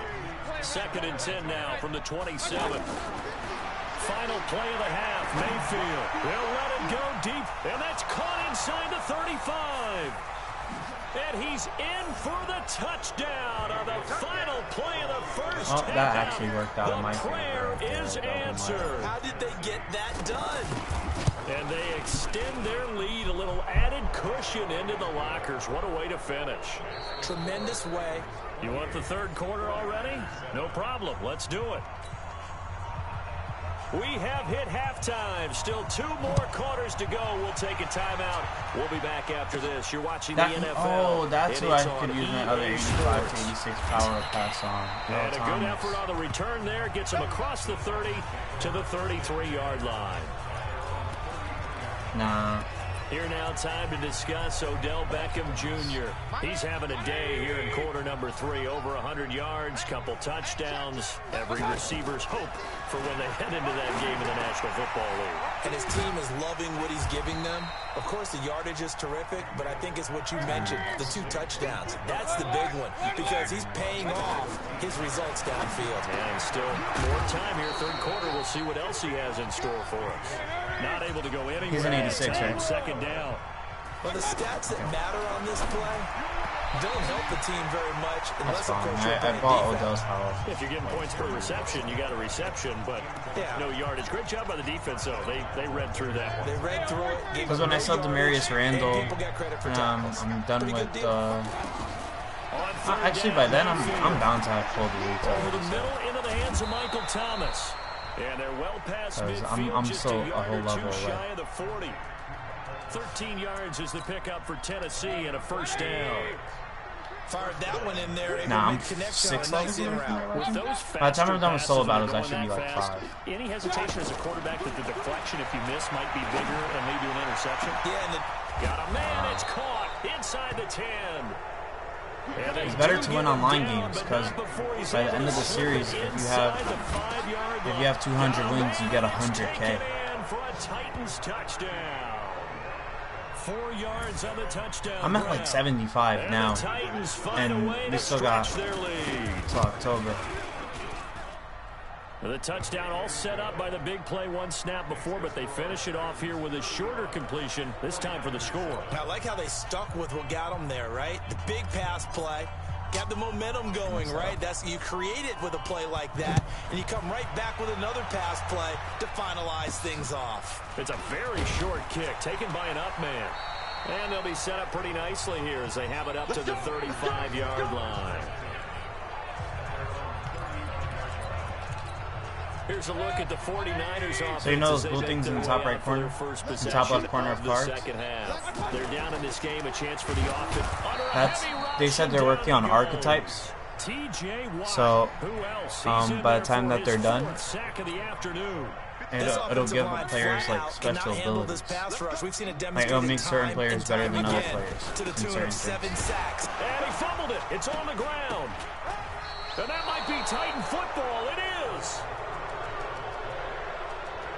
2nd and 10 now from the 27. Final play of the half. Mayfield. They'll let it go deep. And that's caught inside the 35. And he's in for the touchdown on the final play of the first half. That actually worked out in my favor. The prayer is answered. How did they get that done? And they extend their lead, a little added cushion into the lockers. What a way to finish. Tremendous way. You want the third quarter already? No problem. Let's do it. We have hit halftime. Still 2 more quarters to go. We'll take a timeout. We'll be back after this. You're watching the NFL. Oh, that's who I could use my other 85 to 86 power pass on. And a good effort on the return there. Gets him across the 30 to the 33-yard line. Nah. Here now, time to discuss Odell Beckham Jr. He's having a day here in quarter number 3. Over 100 yards, couple touchdowns. Every receiver's hope for when they head into that game in the National Football League. And his team is loving what he's giving them. Of course, the yardage is terrific, but I think it's what you mentioned, the 2 touchdowns. That's the big one because he's paying off his results downfield. And still more time here, third quarter. We'll see what else he has in store for us. Not able to go anywhere. He's an 86, right? Second down. Well, the stats that matter on this play don't help the team very much unless, of course, you're playing bought defense. Odell's power. If you're getting points per reception, you got a reception, but no yardage. Great job by the defense, though. They read through that one. They read through it. Because when I saw Demarius Randall, I'm done with. Actually, by then I'm bound to have pulled the lead. Over the middle, into the hands of Michael Thomas. And they're well past midfield, I'm just still a a yard whole or level 2 away. shy of the 40. 13 yards is the pickup for Tennessee and a first down. Fired that one in there. Nah, I'm connection 6 on a nice levels in route. With those By the time I'm done with solo passes battles, I going should be that like fast, 5. Any hesitation as a quarterback that the deflection, if you miss, might be bigger and lead to an interception? Yeah, and Got a man, it's caught inside the 10. It's better to win online games because by the end of the series, if you have 200 wins, you get 100K. For a Titans touchdown. 4 yards on the touchdown. I'm at like 75 now, and we still got till October. The touchdown all set up by the big play, 1 snap before, but they finish it off here with a shorter completion, this time for the score. I like how they stuck with what got them there, right? The big pass play, got the momentum going, right? You create it with a play like that, and you come right back with another pass play to finalize things off. It's a very short kick, taken by an up man. And they'll be set up pretty nicely here as they have it up to the 35-yard line. Here's a look at the 49ers offense. So you know those blue things in the top right corner? The top left corner of cards? They're down in this game, a chance for the offense. They said they're working on archetypes. So by the time that they're done, it'll give players like special abilities. Like it'll make certain players better than other players in certain things. And he fumbled it. It's on the ground. And that might be Titan football. It is.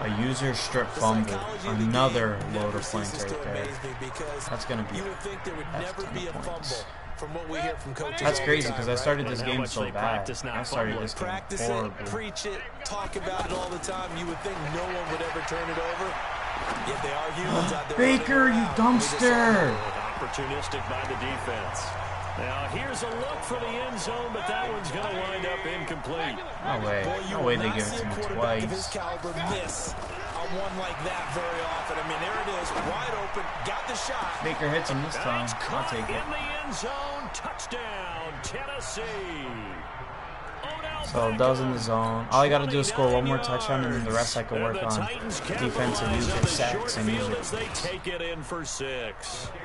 A user strip fumble, another load of points right there. That's going to be points. From what we hear from coaches. That's crazy because I started this game so bad. I started this game horrible. Preach it, talk about it all the time. You would think no one would ever turn it over. Yet they are humans out there. Baker, you dumpster! Opportunistic by the defense. Now here's a look for the end zone, but that one's going to wind up incomplete. No way. No way they give it to me twice. Miss a one like that very often. I mean, there it is, wide open, got the shot. Baker hits him this time. I'll take it. In the end zone, touchdown, Tennessee. So Odell's in the zone. All I got to do is score 1 more touchdown, and then the rest I can work on defensive user sacks and user.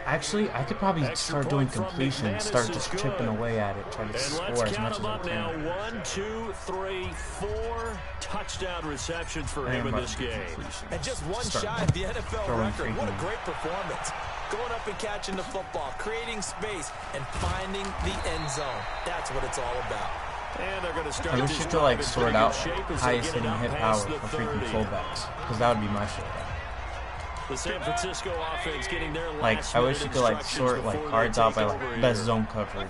Actually, I could probably start doing completions, start just chipping away at it, try to score as much as I can. Now 1, 2, 3, 4 touchdown receptions for him in this game. And just one shy of the NFL record. What a great performance. Going up and catching the football, creating space, and finding the end zone. That's what it's all about. And they're going to start. I wish you could like sort out highest hitting hit power for freaking fullbacks, because that would be my shit. The San Francisco offense getting their I wish you could like sort like cards out by like best zone coverage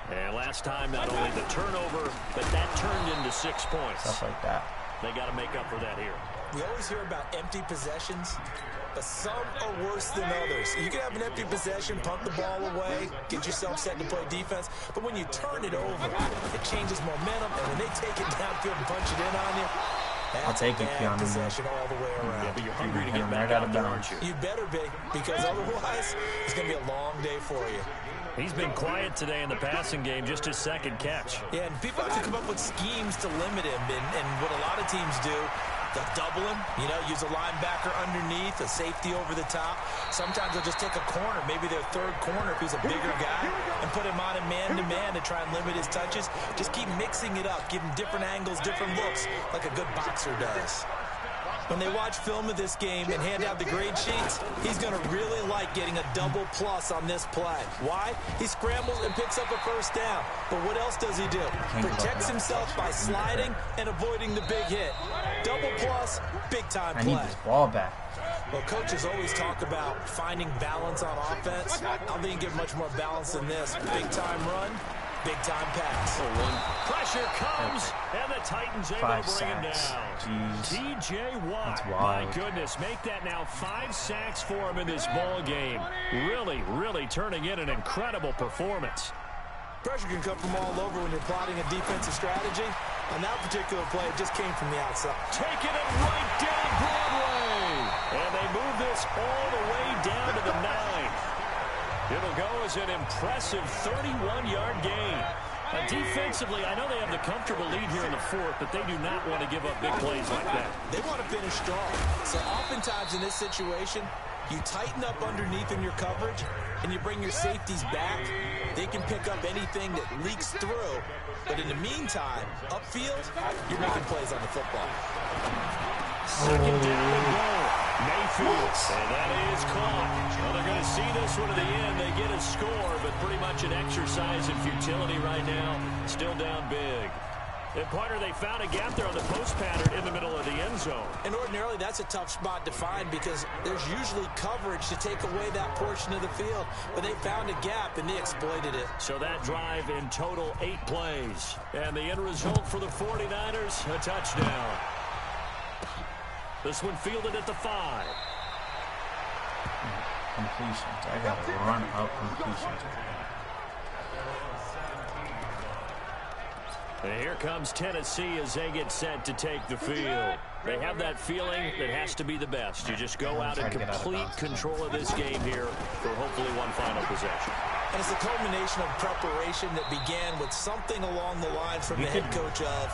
and last time not only the turnover, but that turned into 6 points. Stuff like that. They got to make up for that here. We always hear about empty possessions, but some are worse than others. You can have an empty possession, punt the ball away, get yourself set to play defense, but when you turn it over, it changes momentum, and when they take it downfield and punch it in on you, I'll take it, Keanu. Possession all the way around. Yeah, but you're hungry to get right out of bounds. You better be, because otherwise, it's going to be a long day for you. He's been quiet today in the passing game, just his second catch. Yeah, and people have to come up with schemes to limit him, and what a lot of teams do, they'll double him, use a linebacker underneath, a safety over the top. Sometimes they'll just take a corner, maybe their third corner if he's a bigger guy, and put him on a man-to-man to try and limit his touches. Just keep mixing it up, give him different angles, different looks, like a good boxer does. When they watch film of this game and hand out the grade sheets, he's going to really like getting a double plus on this play. Why? He scrambles and picks up a first down. But what else does he do? Protects himself by sliding and avoiding the big hit. Double plus, big-time play. I need this ball back. Well, coaches always talk about finding balance on offense. I don't think you get much more balance than this. Big-time run, big-time pass. Pressure comes, and the Titans able to bring him down. T.J. Watt, my goodness, make that now 5 sacks for him in this ball game. Really, really turning in an incredible performance. Pressure can come from all over when you're plotting a defensive strategy. On that particular play, it just came from the outside. Taking it right down Broadway. And they move this all the way down to the 9. It'll go as an impressive 31-yard gain. Defensively, I know they have the comfortable lead here in the 4th, but they do not want to give up big plays like that. They want to finish strong. So oftentimes in this situation, you tighten up underneath in your coverage, and you bring your safeties back. They can pick up anything that leaks through. But in the meantime, upfield, you're making plays on the football. Second down and goal. Mayfield. And that is caught. Well, they're going to see this one to the end. They get a score, but pretty much an exercise in futility right now. Still down big. And partner, they found a gap there on the post pattern in the middle of the end zone. And ordinarily, that's a tough spot to find because there's usually coverage to take away that portion of the field. But they found a gap, and they exploited it. So that drive in total 8 plays. And the end result for the 49ers, a touchdown. This one fielded at the 5. Completions. I got to run out completions. And here comes Tennessee as they get set to take the field. They have that feeling that has to be the best. You just go out in complete control of this game here for hopefully one final possession. And it's a culmination of preparation that began with something along the lines from the head coach of,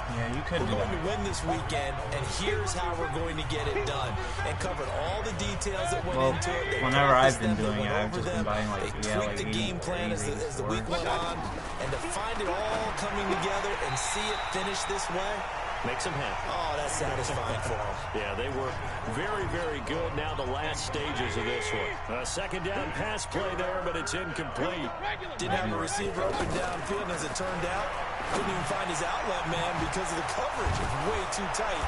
we're going to win this weekend, and here's how we're going to get it done. And covered all the details that went into it. They whenever I've been doing it, I've just been buying like, they tweaked the game plan as the week went on. And to find it all coming together and see it finish this way, makes them happy. Oh, that's satisfying for them. Yeah, they were very, very good. Now the last stages of this one. A second down pass play there, but it's incomplete. Didn't have a receiver open downfield, and as it turned out, couldn't even find his outlet man because of the coverage. It's way too tight.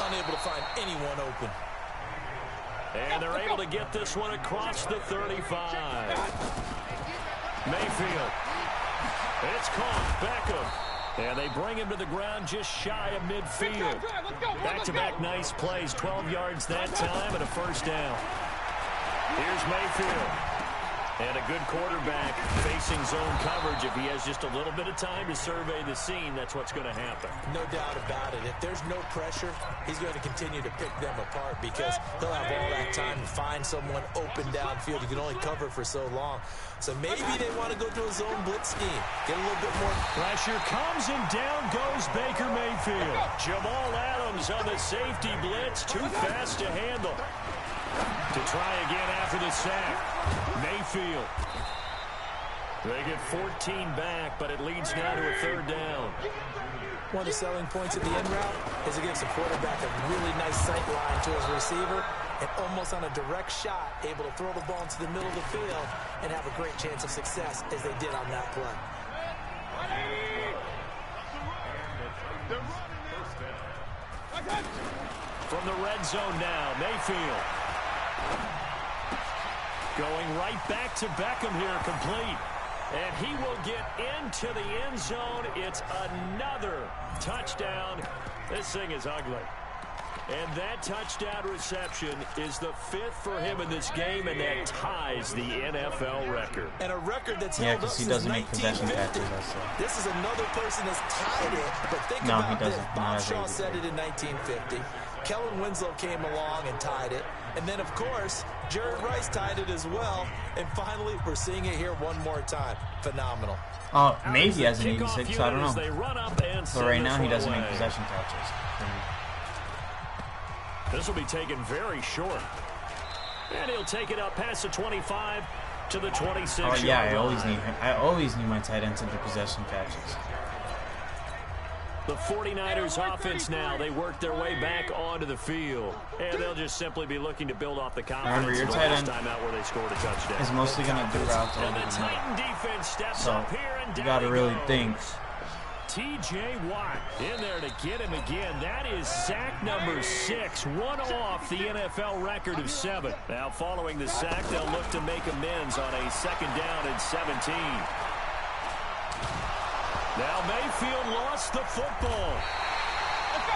Unable to find anyone open. And they're able to get this one across the 35. Mayfield. It's caught. Beckham. And they bring him to the ground just shy of midfield. Back-to-back nice plays. 12 yards that time and a first down. Here's Mayfield. And a good quarterback facing zone coverage. If he has just a little bit of time to survey the scene, that's what's going to happen. No doubt about it. If there's no pressure, he's going to continue to pick them apart because he'll have all that time to find someone open downfield. He can only cover for so long. So maybe they want to go to a zone blitz scheme. Get a little bit more. Pressure comes and down goes Baker Mayfield. Jamal Adams on the safety blitz. Too fast to handle. To try again after the sack. Mayfield. They get 14 back, but it leads now to a third down. One of the selling points of the in route is it gives the quarterback a really nice sight line to his receiver and almost on a direct shot able to throw the ball into the middle of the field and have a great chance of success as they did on that play. From the red zone now, Mayfield. Going right back to Beckham here, complete. And he will get into the end zone. It's another touchdown. This thing is ugly. And that touchdown reception is the 5th for him in this game, and that ties the NFL record. And a record that's held up since 1950. This is another person that's tied it, but think about this. Bob Shaw said it in 1950. Kellen Winslow came along and tied it. And then, of course, Jared Rice tied it as well. And finally, we're seeing it here one more time. Phenomenal. Oh, maybe he has an 86, I don't know. But right now, he doesn't make possession catches. This will be taken very short. And he'll take it up past the 25 to the 26. Oh, yeah, I always need my tight ends to do possession catches. The 49ers offense now, they work their way back onto the field. And they'll just simply be looking to build off the confidence. Remember, your tight end time out where they scored a touchdown. is mostly going to do routes over the Titan defense steps so up here and you got to really think. T.J. Watt in there to get him again. That is sack number 6, one off the NFL record of 7. Now, following the sack, they'll look to make amends on a 2nd down and 17. Now Mayfield lost the football. Let's go.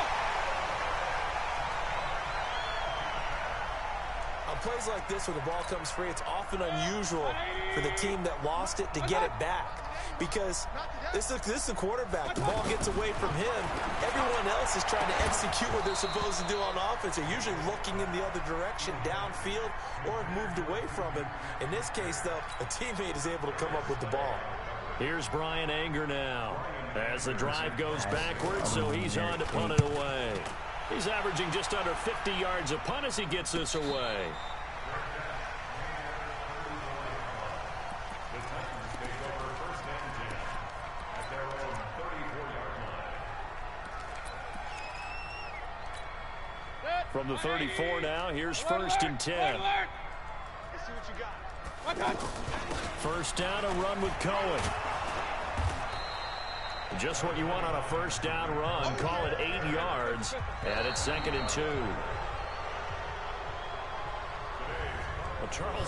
On plays like this where the ball comes free, it's often unusual for the team that lost it to get it back. Because this is the quarterback. The ball gets away from him. Everyone else is trying to execute what they're supposed to do on offense. They're usually looking in the other direction, downfield, or have moved away from him. In this case, though, a teammate is able to come up with the ball. Here's Brian Anger now as the drive goes backwards, so he's on to punt it away. He's averaging just under 50 yards a punt as he gets this away. From the 34 now, here's 1st and 10. Let's see what you got. First down, a run with Cohen. Just what you want on a 1st down run. Call it 8 yards, and it's 2nd and 2.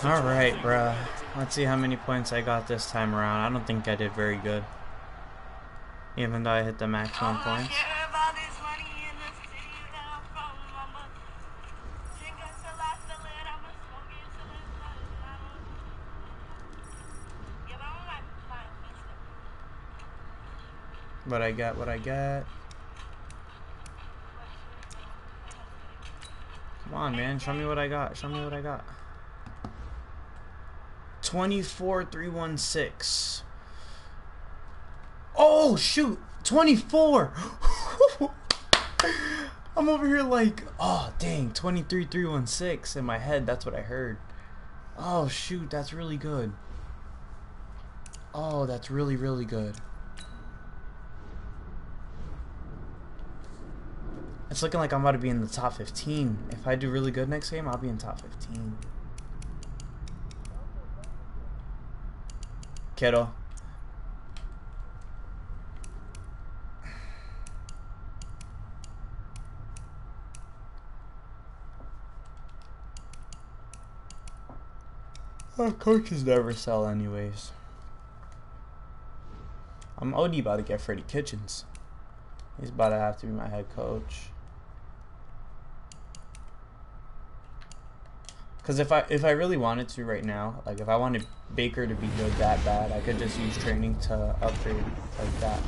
Well, all right, bruh. Let's see how many points I got this time around. I don't think I did very good, even though I hit the maximum points. But I got what I got. Come on, man. Show me what I got. Show me what I got. 24,316. Oh, shoot. 24. I'm over here like, oh, dang. 23,316 in my head. That's what I heard. Oh, shoot. That's really good. Oh, that's really, really good. It's looking like I'm about to be in the top 15. If I do really good next game, I'll be in top 15. Kittle. Oh, coaches never sell anyways. I'm OD about to get Freddie Kitchens. He's about to have to be my head coach. Because if I really wanted to right now, like if I wanted Baker to be good that bad, I could just use training to upgrade like that.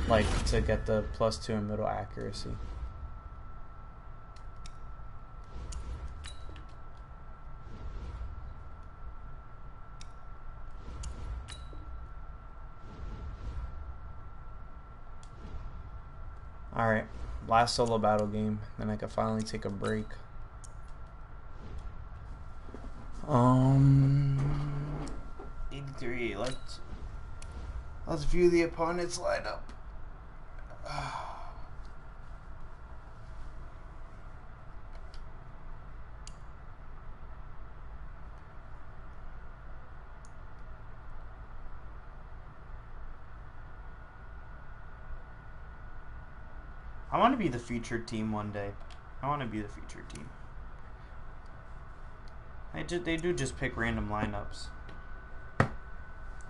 Like to get the +2 in middle accuracy. Alright, last solo battle game, then I can finally take a break. 83, let's view the opponent's lineup. I want to be the featured team one day. I want to be the featured team. They do just pick random lineups.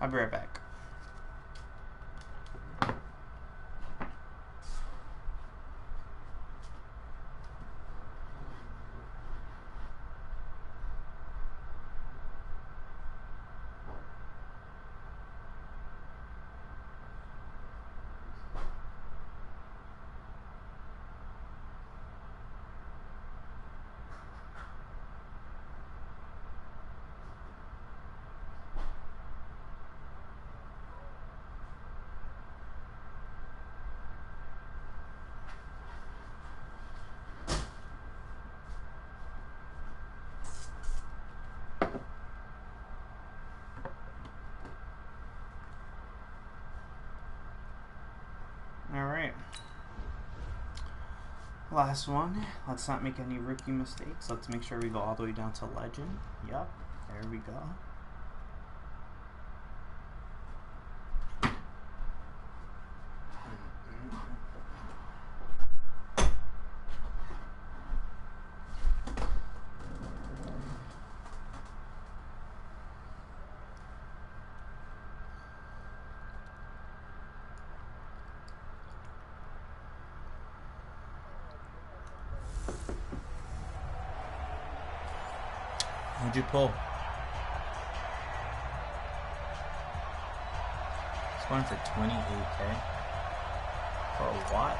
I'll be right back. Alright. Last one. Let's not make any rookie mistakes. Let's make sure we go all the way down to legend. Yep. There we go. Who'd you pull? It's going for 28K. For what?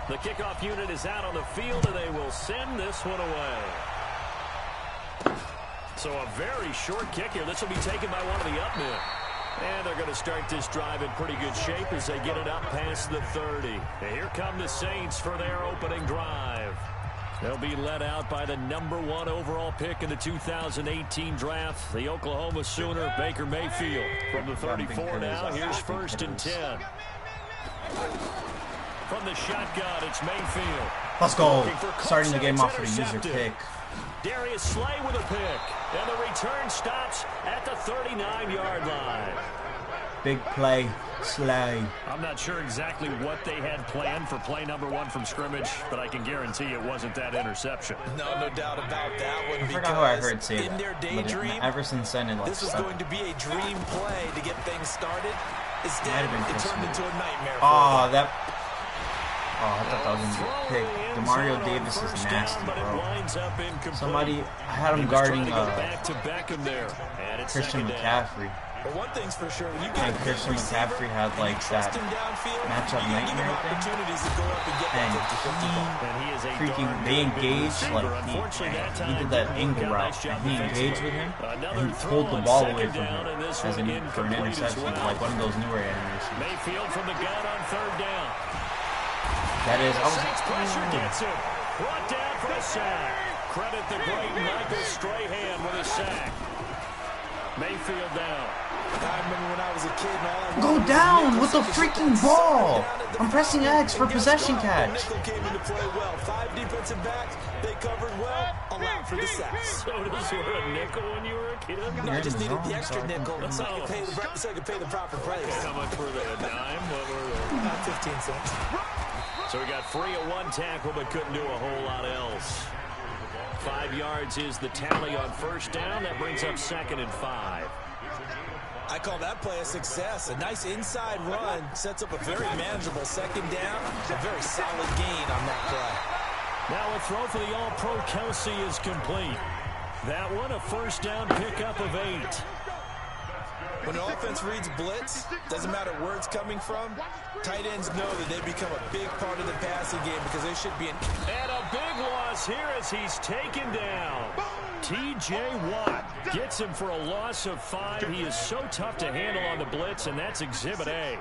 The kickoff unit is out on the field, and they will send this one away. So a very short kick here. This will be taken by one of the up men. And they're going to start this drive in pretty good shape as they get it up past the 30. And here come the Saints for their opening drive. They'll be led out by the #1 overall pick in the 2018 draft, the Oklahoma Sooner, Baker Mayfield. From the 34 now, here's 1st and 10. From the shotgun, it's Mayfield. Let's go. Starting the game off with a user pick. Darius Slay with a pick. And the return stops at the 39-yard line. Big play, Slay. I'm not sure exactly what they had planned for play #1 from scrimmage, but I can guarantee it wasn't that interception. No doubt about that one. I forgot who I heard say in that. their daydream, ever since then, this was going to be a dream play to get things started. Instead, it turned into a nightmare. Oh, that. Oh, I thought that was going to be a pick. Demario Davis is nasty, bro. Somebody had him guarding Christian McCaffrey. But one thing's for sure, when you and Christian McCaffrey had like that matchup nightmare thing, and they engaged, like he did that angle route, and he engaged with him, and he pulled the ball away from him for an interception, like one of those newer animations. Mayfield from the gun on 3rd down. That is, pressure gets him. Brought down for a sack. Credit the great Michael Strahan with a sack. Mayfield down. I remember when I was a kid and all I go down with the freaking ball. I'm pressing X for possession catch. Nickel came into play well. 5 defensive backs, they covered well, allowed for the sacks. So does wear a nickel when you were a kid? No, I just needed the extra nickel so I could pay the proper price. How much were they? A dime? What were they? About 15 cents. So we got 3 at 1 tackle, but couldn't do a whole lot else. 5 yards is the tally on 1st down. That brings up 2nd and 5. I call that play a success. A nice inside run sets up a very manageable 2nd down. A very solid gain on that play. Now a throw for the All-Pro Kelsey is complete. That one a 1st down pickup of 8. When the offense reads blitz, doesn't matter where it's coming from, tight ends know that they become a big part of the passing game because they should be And a big loss here as he's taken down. T.J. Watt gets him for a loss of 5. He is so tough to handle on the blitz, and that's Exhibit A.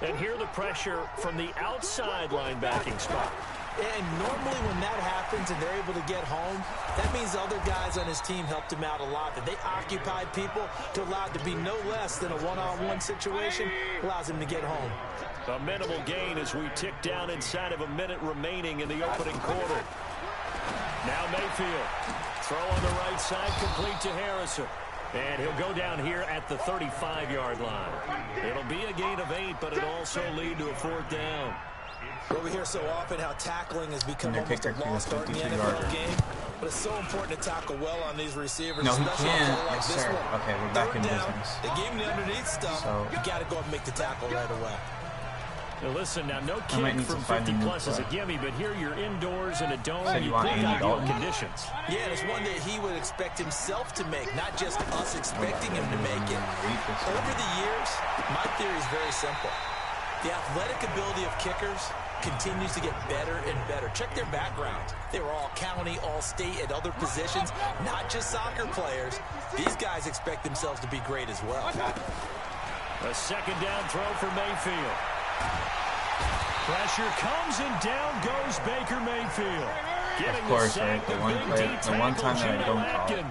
And here the pressure from the outside linebacking spot. And normally when that happens and they're able to get home, that means other guys on his team helped him out a lot. That they occupied people to allow it to be no less than a one-on-one situation, allows him to get home. A minimal gain as we tick down inside of a minute remaining in the opening quarter. Now Mayfield. Throw on the right side, complete to Harrison. And he'll go down here at the 35-yard line. It'll be a gain of 8, but it'll also lead to a 4th down. Well, we hear so often how tackling has become and almost a lost art in the NFL game. But it's so important to tackle well on these receivers. No, he especially can't. like Yes, this sir. one. Okay, we're back in business. They gave him the underneath stuff. So, you got to go up and make the tackle right away. Now listen, now no kick from 50 plus is a gimme, but here you're indoors in a dome. So you want ideal conditions. Yeah, and it's one that he would expect himself to make, not just us expecting him to make it. Over the years, my theory is very simple. The athletic ability of kickers continues to get better and better. Check their backgrounds. They were all county, all state, at other positions, not just soccer players. These guys expect themselves to be great as well. A 2nd down throw for Mayfield. Pressure comes and down goes Baker Mayfield. Of course, right? The one time that I don't call it.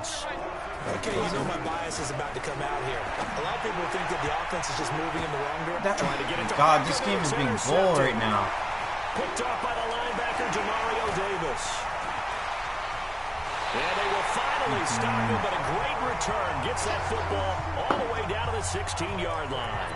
Okay, you know my bias is about to come out here. A lot of people think that the offense is just moving in the wrong direction. God, this game is being bull right now. Picked off by the linebacker, Demario Davis. And they will finally stop him, but a great return. Gets that football all the way down to the 16-yard line.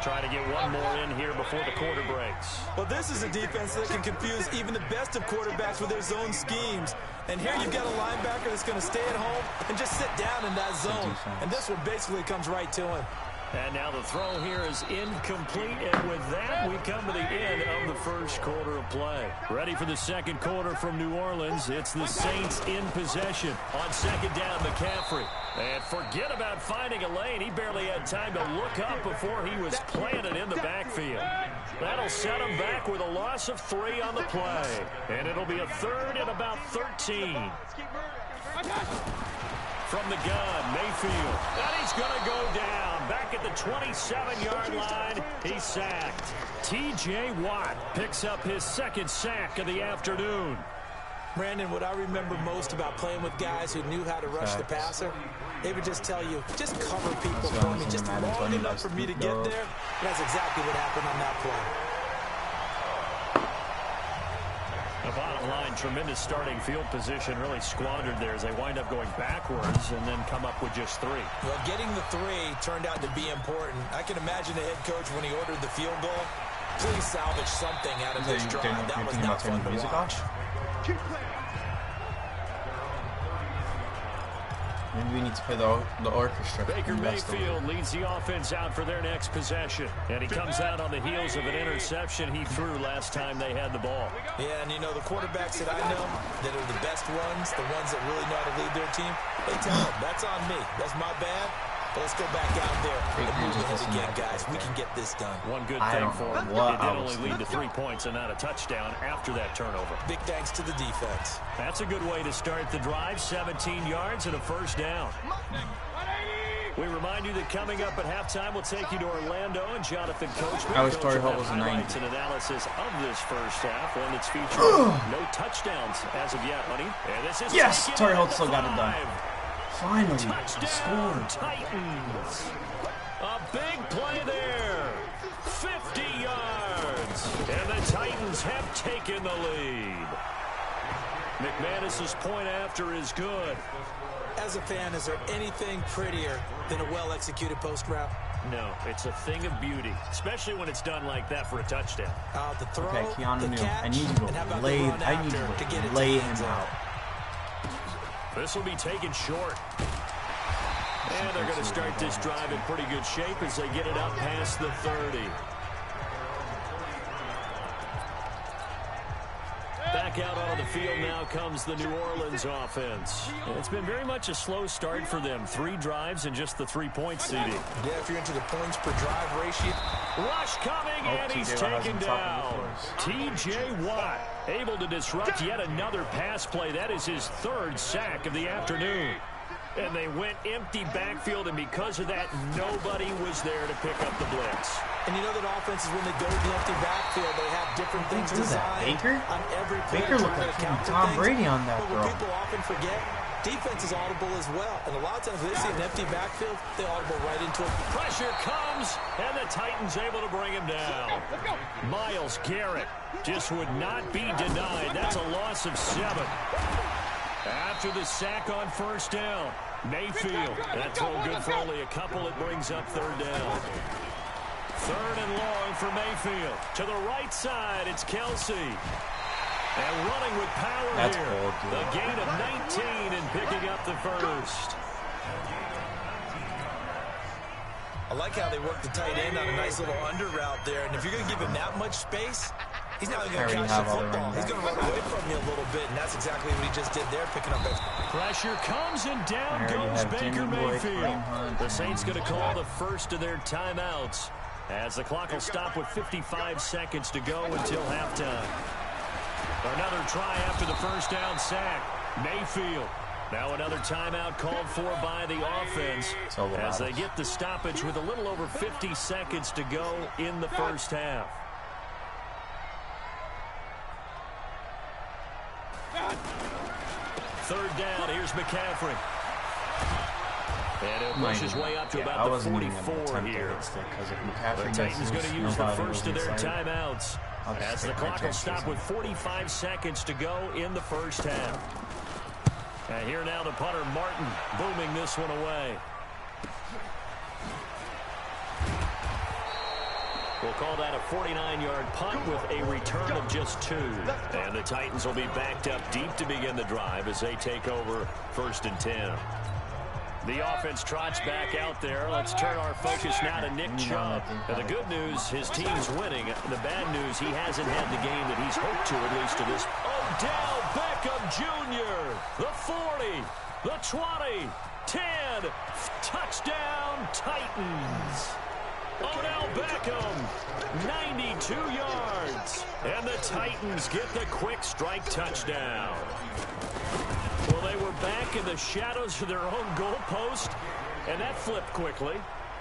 Trying to get one more in here before the quarter breaks. Well, this is a defense that can confuse even the best of quarterbacks with their zone schemes. And here you've got a linebacker that's going to stay at home and just sit down in that zone. And this one basically comes right to him. And now the throw here is incomplete, and with that, we come to the end of the first quarter of play. Ready for the second quarter from New Orleans. It's the Saints in possession. On 2nd down, McCaffrey. And forget about finding a lane. He barely had time to look up before he was planted in the backfield. That'll set him back with a loss of 3 on the play. And it'll be a 3rd and about 13. From the gun, Mayfield. And he's going to go down. Back at the 27-yard line, he's sacked. T.J. Watt picks up his 2nd sack of the afternoon. Brandon, what I remember most about playing with guys who knew how to rush the passer, they would just tell you, just cover people for me, just long enough for me to get there. And that's exactly what happened on that play. The bottom line, tremendous starting field position, really squandered there as they wind up going backwards and then come up with just 3. Well, getting the 3 turned out to be important. I can imagine the head coach when he ordered the field goal. Please salvage something out of this drive. That was not fun to watch. Maybe we need to play the orchestra. Baker Mayfield leads the offense out for their next possession. And he comes out on the heels of an interception he threw last time they had the ball. Yeah, and you know, the quarterbacks that I know that are the best ones, the ones that really know how to lead their team, they tell them, that's on me. That's my bad. But let's go back out there and move ahead again, guys. We can get this done. One good thing for him. It did only lead to 3 points and not a touchdown after that turnover. Big thanks to the defense. That's a good way to start the drive. 17 yards and a 1st down. We remind you that coming up at halftime, we'll take you to Orlando and Jonathan Coachman. Our story hole was a 90. Highlights and analysis of this first half, one that's featured no touchdowns as of yet, honey. And this is yes, Torrey Holt still got it done. Finally, touchdown, Titans. A big play there. 50 yards. And the Titans have taken the lead. McManus's point after is good. As a fan, is there anything prettier than a well-executed post route? No, it's a thing of beauty, especially when it's done like that for a touchdown. The throw, okay, Keanu Neal, I need you to lay him out. This will be taken short. And they're going to start this drive in pretty good shape as they get it up past the 30. Back out onto the field now comes the New Orleans offense. It's been very much a slow start for them. 3 drives and just the 3 points, CD. Yeah, if you're into the points per drive ratio. Rush coming, and he's taken down. T.J. Watt able to disrupt yet another pass play. That is his 3rd sack of the afternoon. And they went empty backfield, and because of that, nobody was there to pick up the blitz. And you know that offenses, when they go to the empty backfield, they have different things designed Baker? on every play. Baker looked like Tom Brady on that throw. But what people often forget, defense is audible as well. And a lot of times when they see an empty backfield, they audible right into it. Pressure comes, and the Titans able to bring him down. Myles Garrett just would not be denied. That's a loss of 7. After the sack on 1st down. Mayfield. That throw good for only a couple. It brings up third down. Third and long for Mayfield. To the right side, it's Kelsey. And running with power here. The gain of 19 and picking up the first. I like how they work the tight end on a nice little under route there. And if you're going to give him that much space, he's not going to catch the football. He's going to run away from you a little bit, and that's exactly what he just did there, picking up that. Pressure comes, and down goes Baker Mayfield. The Saints going to call the first of their timeouts as the clock will stop with 55 seconds to go until halftime. Another try after the first down sack. Mayfield. Now another timeout called for by the offense as they get the stoppage with a little over 50 seconds to go in the first half. Third down, here's McCaffrey. And he'll push his way up to about the 44 here. The Titans going to use the first of their timeouts as the clock will stop with 45 seconds to go in the first half. And here now the punter, Martin, booming this one away. We'll call that a 49-yard punt with a return of just 2. And the Titans will be backed up deep to begin the drive as they take over 1st and 10. The offense trots back out there. Let's turn our focus now to Nick Chubb. Now, the good news, his team's winning. The bad news, he hasn't had the game that he's hoped to, at least to this. Odell Beckham Jr., the 40, the 20, 10, touchdown Titans. Odell Beckham, 92 yards. And the Titans get the quick strike touchdown. Well, they were back in the shadows of their own goalpost, and that flipped quickly.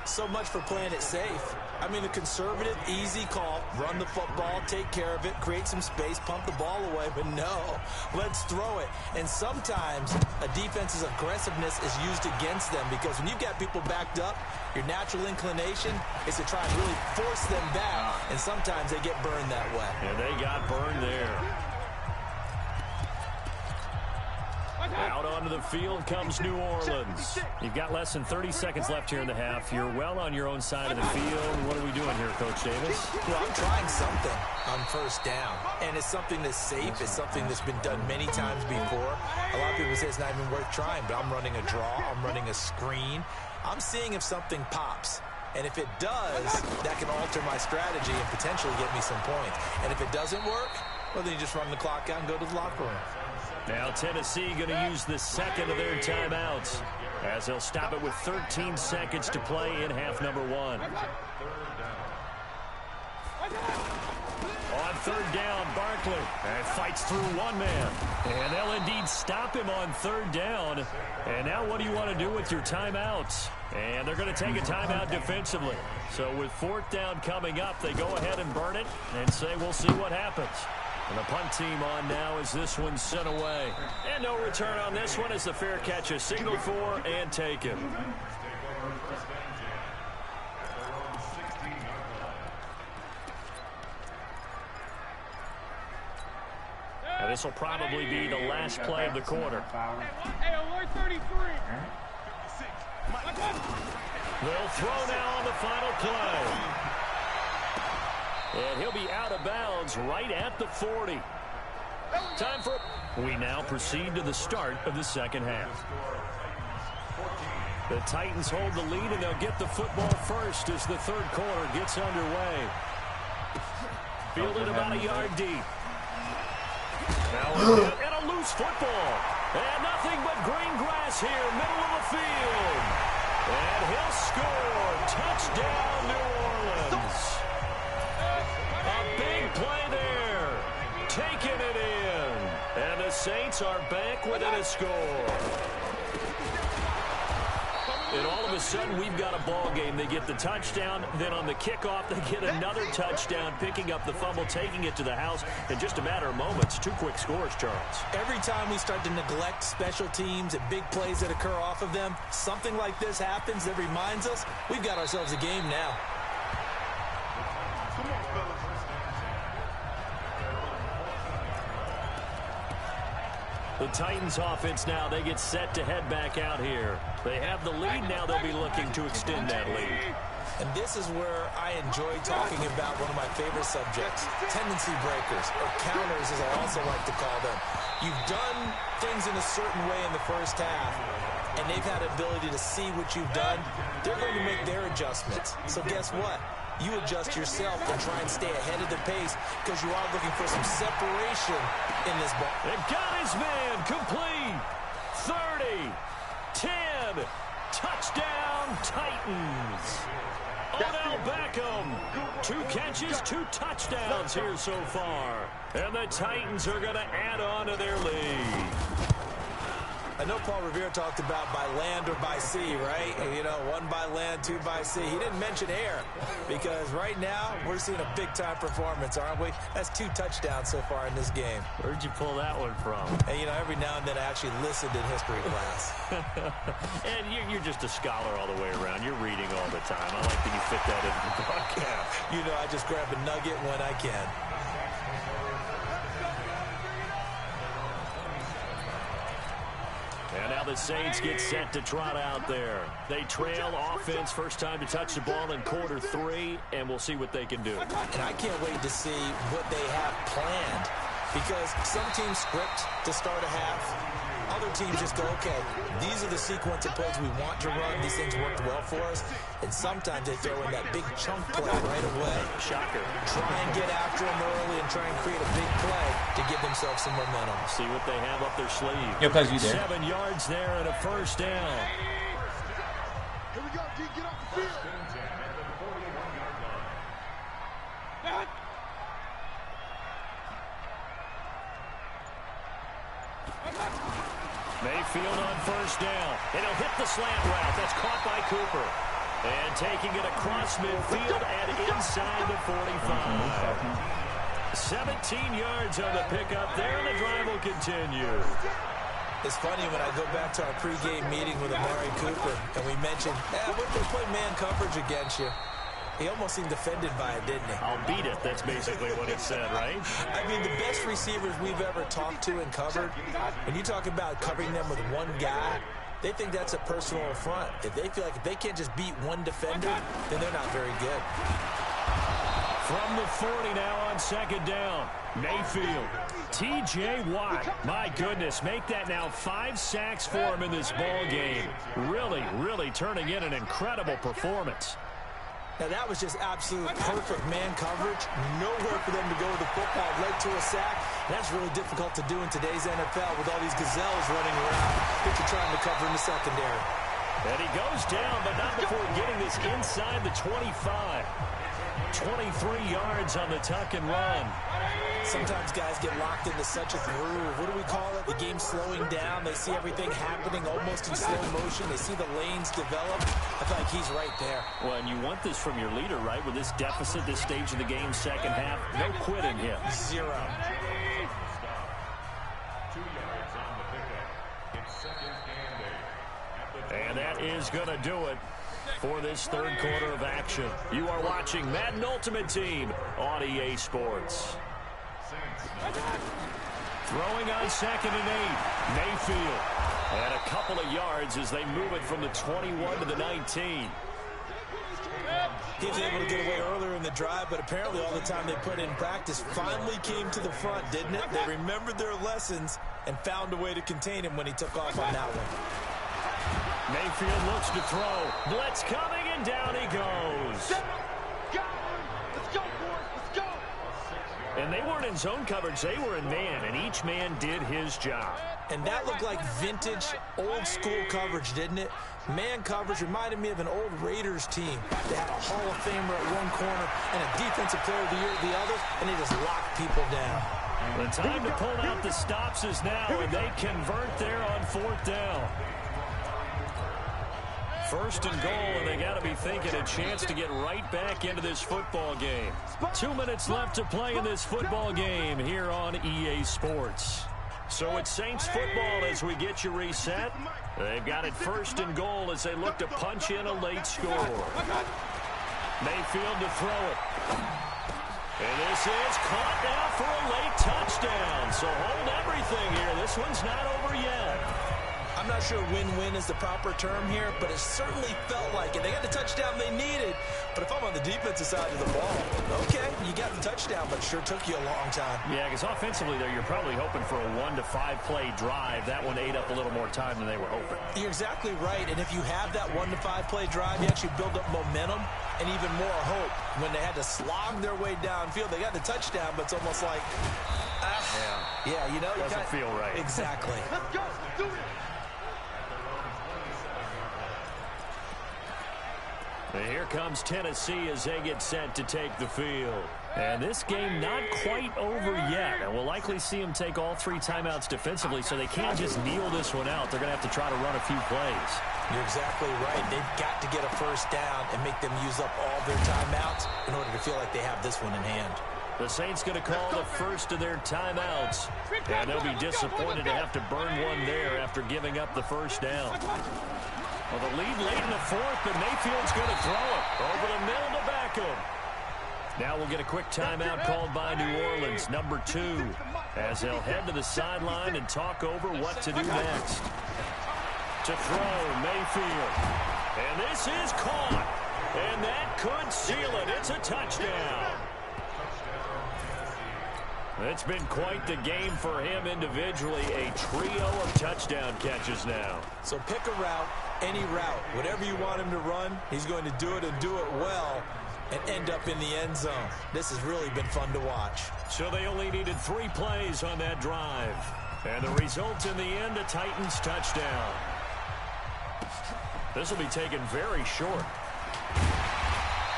So much for playing it safe. I mean, a conservative, easy call, run the football, take care of it, create some space, pump the ball away, but no, let's throw it. And sometimes a defense's aggressiveness is used against them because when you've got people backed up, your natural inclination is to try and really force them back, and sometimes they get burned that way. And they got burned there. Out onto the field comes New Orleans. You've got less than 30 seconds left here in the half. You're well on your own side of the field. What are we doing here, Coach Davis? Well, I'm trying something on first down. And it's something that's safe. It's something that's been done many times before. A lot of people say it's not even worth trying, but I'm running a draw. I'm running a screen. I'm seeing if something pops. And if it does, that can alter my strategy and potentially get me some points. And if it doesn't work, well, then you just run the clock out and go to the locker room. Now Tennessee going to use the second of their timeouts as they'll stop it with 13 seconds to play in half number 1. On third down, Barkley fights through one man. And they'll indeed stop him on third down. And now what do you want to do with your timeouts? And they're going to take a timeout defensively. So with fourth down coming up, they go ahead and burn it and say we'll see what happens. And the punt team on now as this one's sent away. And no return on this one as the fair catch is signaled for and taken. And this will probably be the last play of the quarter. Hey, alert 33. They'll throw now on the final play. And he'll be out of bounds right at the 40. Time for... We now proceed to the start of the second half. The Titans hold the lead, and they'll get the football first as the third quarter gets underway. Fielded about a yard deep. Now and a loose football. And nothing but green grass here, middle of the field. And he'll score. Touchdown, New Orleans. A big play there. Taking it in. And the Saints are back within a score. And all of a sudden, we've got a ball game. They get the touchdown. Then on the kickoff, they get another touchdown, picking up the fumble, taking it to the house in just a matter of moments. 2 quick scores, Charles. Every time we start to neglect special teams and big plays that occur off of them, something like this happens that reminds us we've got ourselves a game now. The Titans offense now, they get set to head back out here. They have the lead now. They'll be looking to extend that lead. And this is where I enjoy talking about one of my favorite subjects, tendency breakers, or counters as I also like to call them. You've done things in a certain way in the first half, and they've had the ability to see what you've done. They're going to make their adjustments. So guess what? You adjust yourself and try and stay ahead of the pace because you are looking for some separation in this ball. They've got his man complete. 30, 10, touchdown Titans. Odell Beckham, 2 catches, 2 touchdowns here so far. And the Titans are going to add on to their lead. I know Paul Revere talked about by land or by sea, right? You know, 1 by land, 2 by sea. He didn't mention air because right now we're seeing a big-time performance, aren't we? That's 2 touchdowns so far in this game. Where'd you pull that one from? And, you know, every now and then I actually listened in history class. And you're just a scholar all the way around. You're reading all the time. I like that you fit that into the broadcast. You know, I just grab a nugget when I can. And now the Saints get set to trot out there. They trail offense, first time to touch the ball in quarter 3, and we'll see what they can do. And I can't wait to see what they have planned because some teams script to start a half. Other teams just go, okay, these are the sequence of plays we want to run. These things worked well for us. And sometimes they throw in that big chunk play right away. Shocker. Try and get after them early and try and create a big play to give themselves some momentum. See what they have up their sleeve. Yo, cuz you there. 7 yards there and a first down. Here we go, D. Get off the field. Mayfield on first down. And he'll hit the slant route. That's caught by Cooper. And taking it across midfield and inside the 45. 17 yards on the pickup there, and the drive will continue. It's funny when I go back to our pregame meeting with Amari Cooper, and we mentioned, we're going to play man coverage against you. He almost seemed offended by it, didn't he? I'll beat it. That's basically what he said, right? I mean, the best receivers we've ever talked to and covered, when you talk about covering them with one guy, they think that's a personal affront. If they feel like if they can't just beat one defender, then they're not very good. From the 40 now on second down. Mayfield. T.J. Watt. My goodness, make that now 5 sacks for him in this ball game. Really, really turning in an incredible performance. Now, that was just absolute perfect man coverage. Nowhere for them to go with the football. Led to a sack. That's really difficult to do in today's NFL with all these gazelles running around that you're trying to cover in the secondary. And he goes down, but not before getting this inside the 25. 23 yards on the tuck and run. Sometimes guys get locked into such a groove. What do we call it? The game's slowing down. They see everything happening almost in slow motion. They see the lanes develop. I feel like he's right there. Well, and you want this from your leader, right? With this deficit, this stage of the game, second half, no quitting him. 0. 2 yards on the pickup. It's second and 8. And that is going to do it for this third quarter of action. You are watching Madden Ultimate Team on EA Sports. Throwing on second and 8. Mayfield. And a couple of yards as they move it from the 21 to the 19. He was able to get away earlier in the drive, but apparently all the time they put in practice finally came to the front, didn't it? They remembered their lessons and found a way to contain him when he took off on that one. Mayfield looks to throw. Blitz coming, and down he goes. Let's go, boys. Let's go. And they weren't in zone coverage. They were in man, and each man did his job. And that looked like vintage, old-school coverage, didn't it? Man coverage reminded me of an old Raiders team. They had a Hall of Famer at one corner and a Defensive Player of the Year at the other, and they just locked people down. The time to pull out the stops is now, and they convert there on 4th down. First and goal, and they got to be thinking a chance to get right back into this football game. 2 minutes left to play in this football game here on EA Sports. So it's Saints football as we get you reset. They've got it first and goal as they look to punch in a late score. Mayfield to throw it. And this is caught now for a late touchdown. So hold everything here. this one's not over yet. I'm not sure win-win is the proper term here, but it certainly felt like it. They got the touchdown they needed, but if I'm on the defensive side of the ball, okay, you got the touchdown, but it sure took you a long time. Yeah, because offensively there, you're probably hoping for a 1 to 5 play drive. That one ate up a little more time than they were hoping. You're exactly right, and if you have that 1 to 5 play drive, you actually build up momentum and even more hope. When they had to slog their way downfield, they got the touchdown, but it's almost like, yeah, you know, doesn't feel right. Exactly. Let's go. Do it. And here comes Tennessee as they get set to take the field. And this game not quite over yet. And we'll likely see them take all 3 timeouts defensively, so they can't just kneel this one out. They're going to have to try to run a few plays. You're exactly right. They've got to get a first down and make them use up all their timeouts in order to feel like they have this one in hand. The Saints going to call the first of their timeouts. And they'll be disappointed to have to burn one there after giving up the first down. Well, the lead late in the 4th, but Mayfield's going to throw it over the middle to Beckham. Now we'll get a quick timeout called by New Orleans, number 2, as they'll head to the sideline and talk over what to do next. To throw, Mayfield. And this is caught. And that could seal it. It's a touchdown. It's been quite the game for him individually. A trio of touchdown catches now. So pick a route, any route. Whatever you want him to run, he's going to do it and do it well and end up in the end zone. This has really been fun to watch. So they only needed 3 plays on that drive. And the result in the end, a Titans touchdown. This will be taken very short.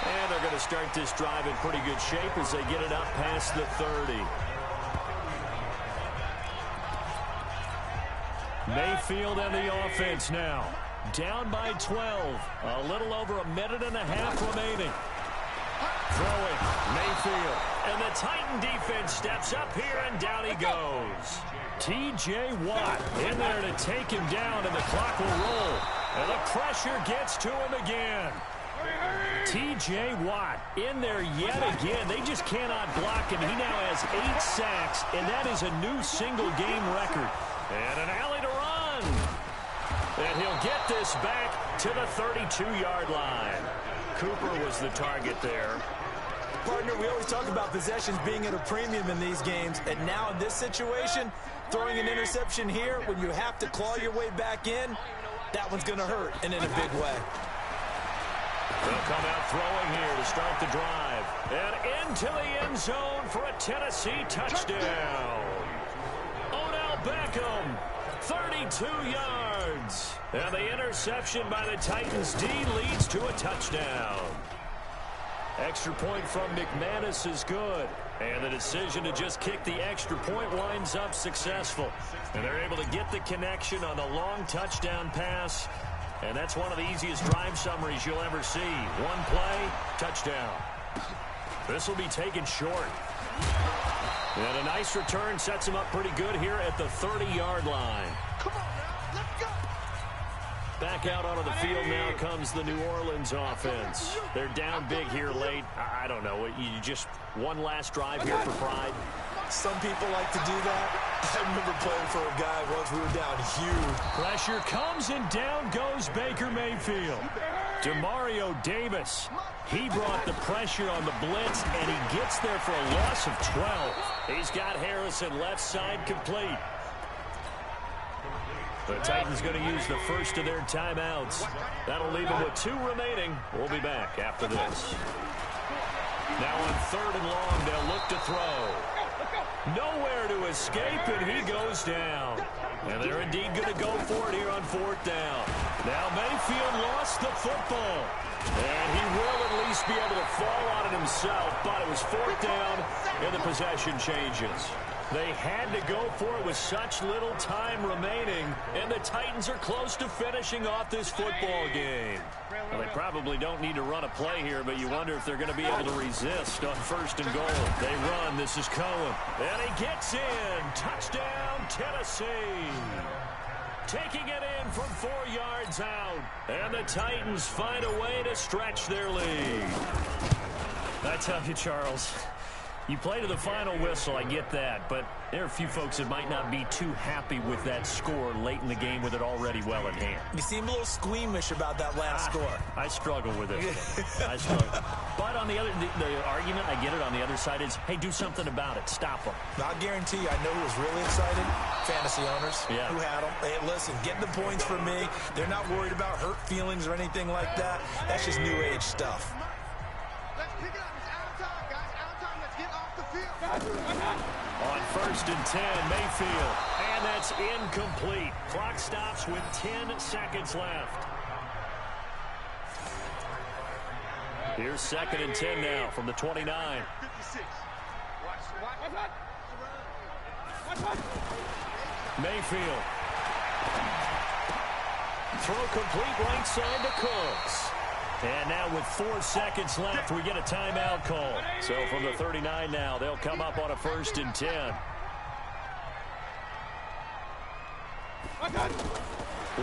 And they're going to start this drive in pretty good shape as they get it up past the 30. Mayfield and the offense now. Down by 12. A little over a minute and a half remaining. Throwing, Mayfield. And the Titan defense steps up here, and down he goes. T.J. Watt in there to take him down, and the clock will roll. And the pressure gets to him again. T.J. Watt in there yet again. They just cannot block him. He now has 8 sacks, and that is a new single-game record. And an alley to run. And he'll get this back to the 32-yard line. Cooper was the target there. Partner, we always talk about possessions being at a premium in these games, and now in this situation, throwing an interception here when you have to claw your way back in, that one's going to hurt, and in a big way. They'll come out throwing here to start the drive. And into the end zone for a Tennessee touchdown. Odell Beckham, 32 yards. And the interception by the Titans D leads to a touchdown. Extra point from McManus is good. And the decision to just kick the extra point winds up successful. And they're able to get the connection on the long touchdown pass. And that's one of the easiest drive summaries you'll ever see. 1 play, touchdown. This will be taken short. And a nice return sets him up pretty good here at the 30-yard line. Come on now, let's go. Back out onto the field now comes the New Orleans offense. They're down big here late. I don't know. You just one last drive here for pride. Some people like to do that. I remember playing for a guy once. We were down huge. Pressure comes, and down goes Baker Mayfield. Demario Davis. He brought the pressure on the blitz, and he gets there for a loss of 12. He's got Harrison left side complete. The Titans going to use the first of their timeouts. That'll leave them with 2 remaining. We'll be back after this. Now on 3rd and long, they'll look to throw. Nowhere to escape, and he goes down. And they're indeed going to go for it here on 4th down. Now Mayfield lost the football. And he will at least be able to fall on it himself, but it was 4th down, and the possession changes. They had to go for it with such little time remaining, and the Titans are close to finishing off this football game. Well, they probably don't need to run a play here, but you wonder if they're going to be able to resist on 1st and goal. They run. This is Cohen. And he gets in. Touchdown, Tennessee. Taking it in from 4 yards out. And the Titans find a way to stretch their lead. I tell you, Charles, You play to the final whistle, I get that, but there are a few folks that might not be too happy with that score late in the game with it already well in hand. You seem a little squeamish about that last score. I struggle with it. I struggle. But on the other, the argument, I get it, on the other side is, hey, do something about it. Stop them. I'll guarantee you, I know who was really excited. Fantasy owners who had them. Hey, listen, get the points for me. They're not worried about hurt feelings or anything like that. That's just new age stuff. Let's pick it up. It's out of time, guys. Out of time. Let's get off the field. On 1st and 10, Mayfield. And that's incomplete. Clock stops with 10 seconds left. Here's 2nd and 10 now from the 29. 56. Watch. Mayfield. Throw complete right side to Cooks. And now with 4 seconds left, we get a timeout call. So from the 39 now, they'll come up on a 1st and 10.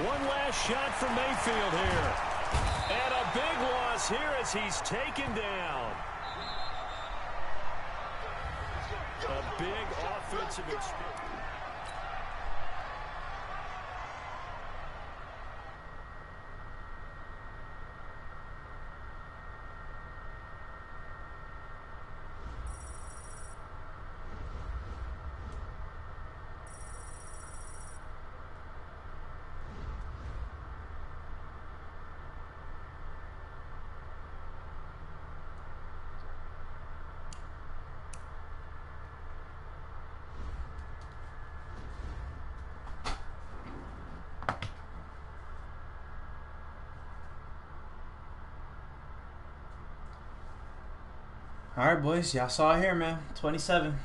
One last shot from Mayfield here. And a big loss here as he's taken down. A big offensive experience. All right, boys. Y'all saw it here, man. 27.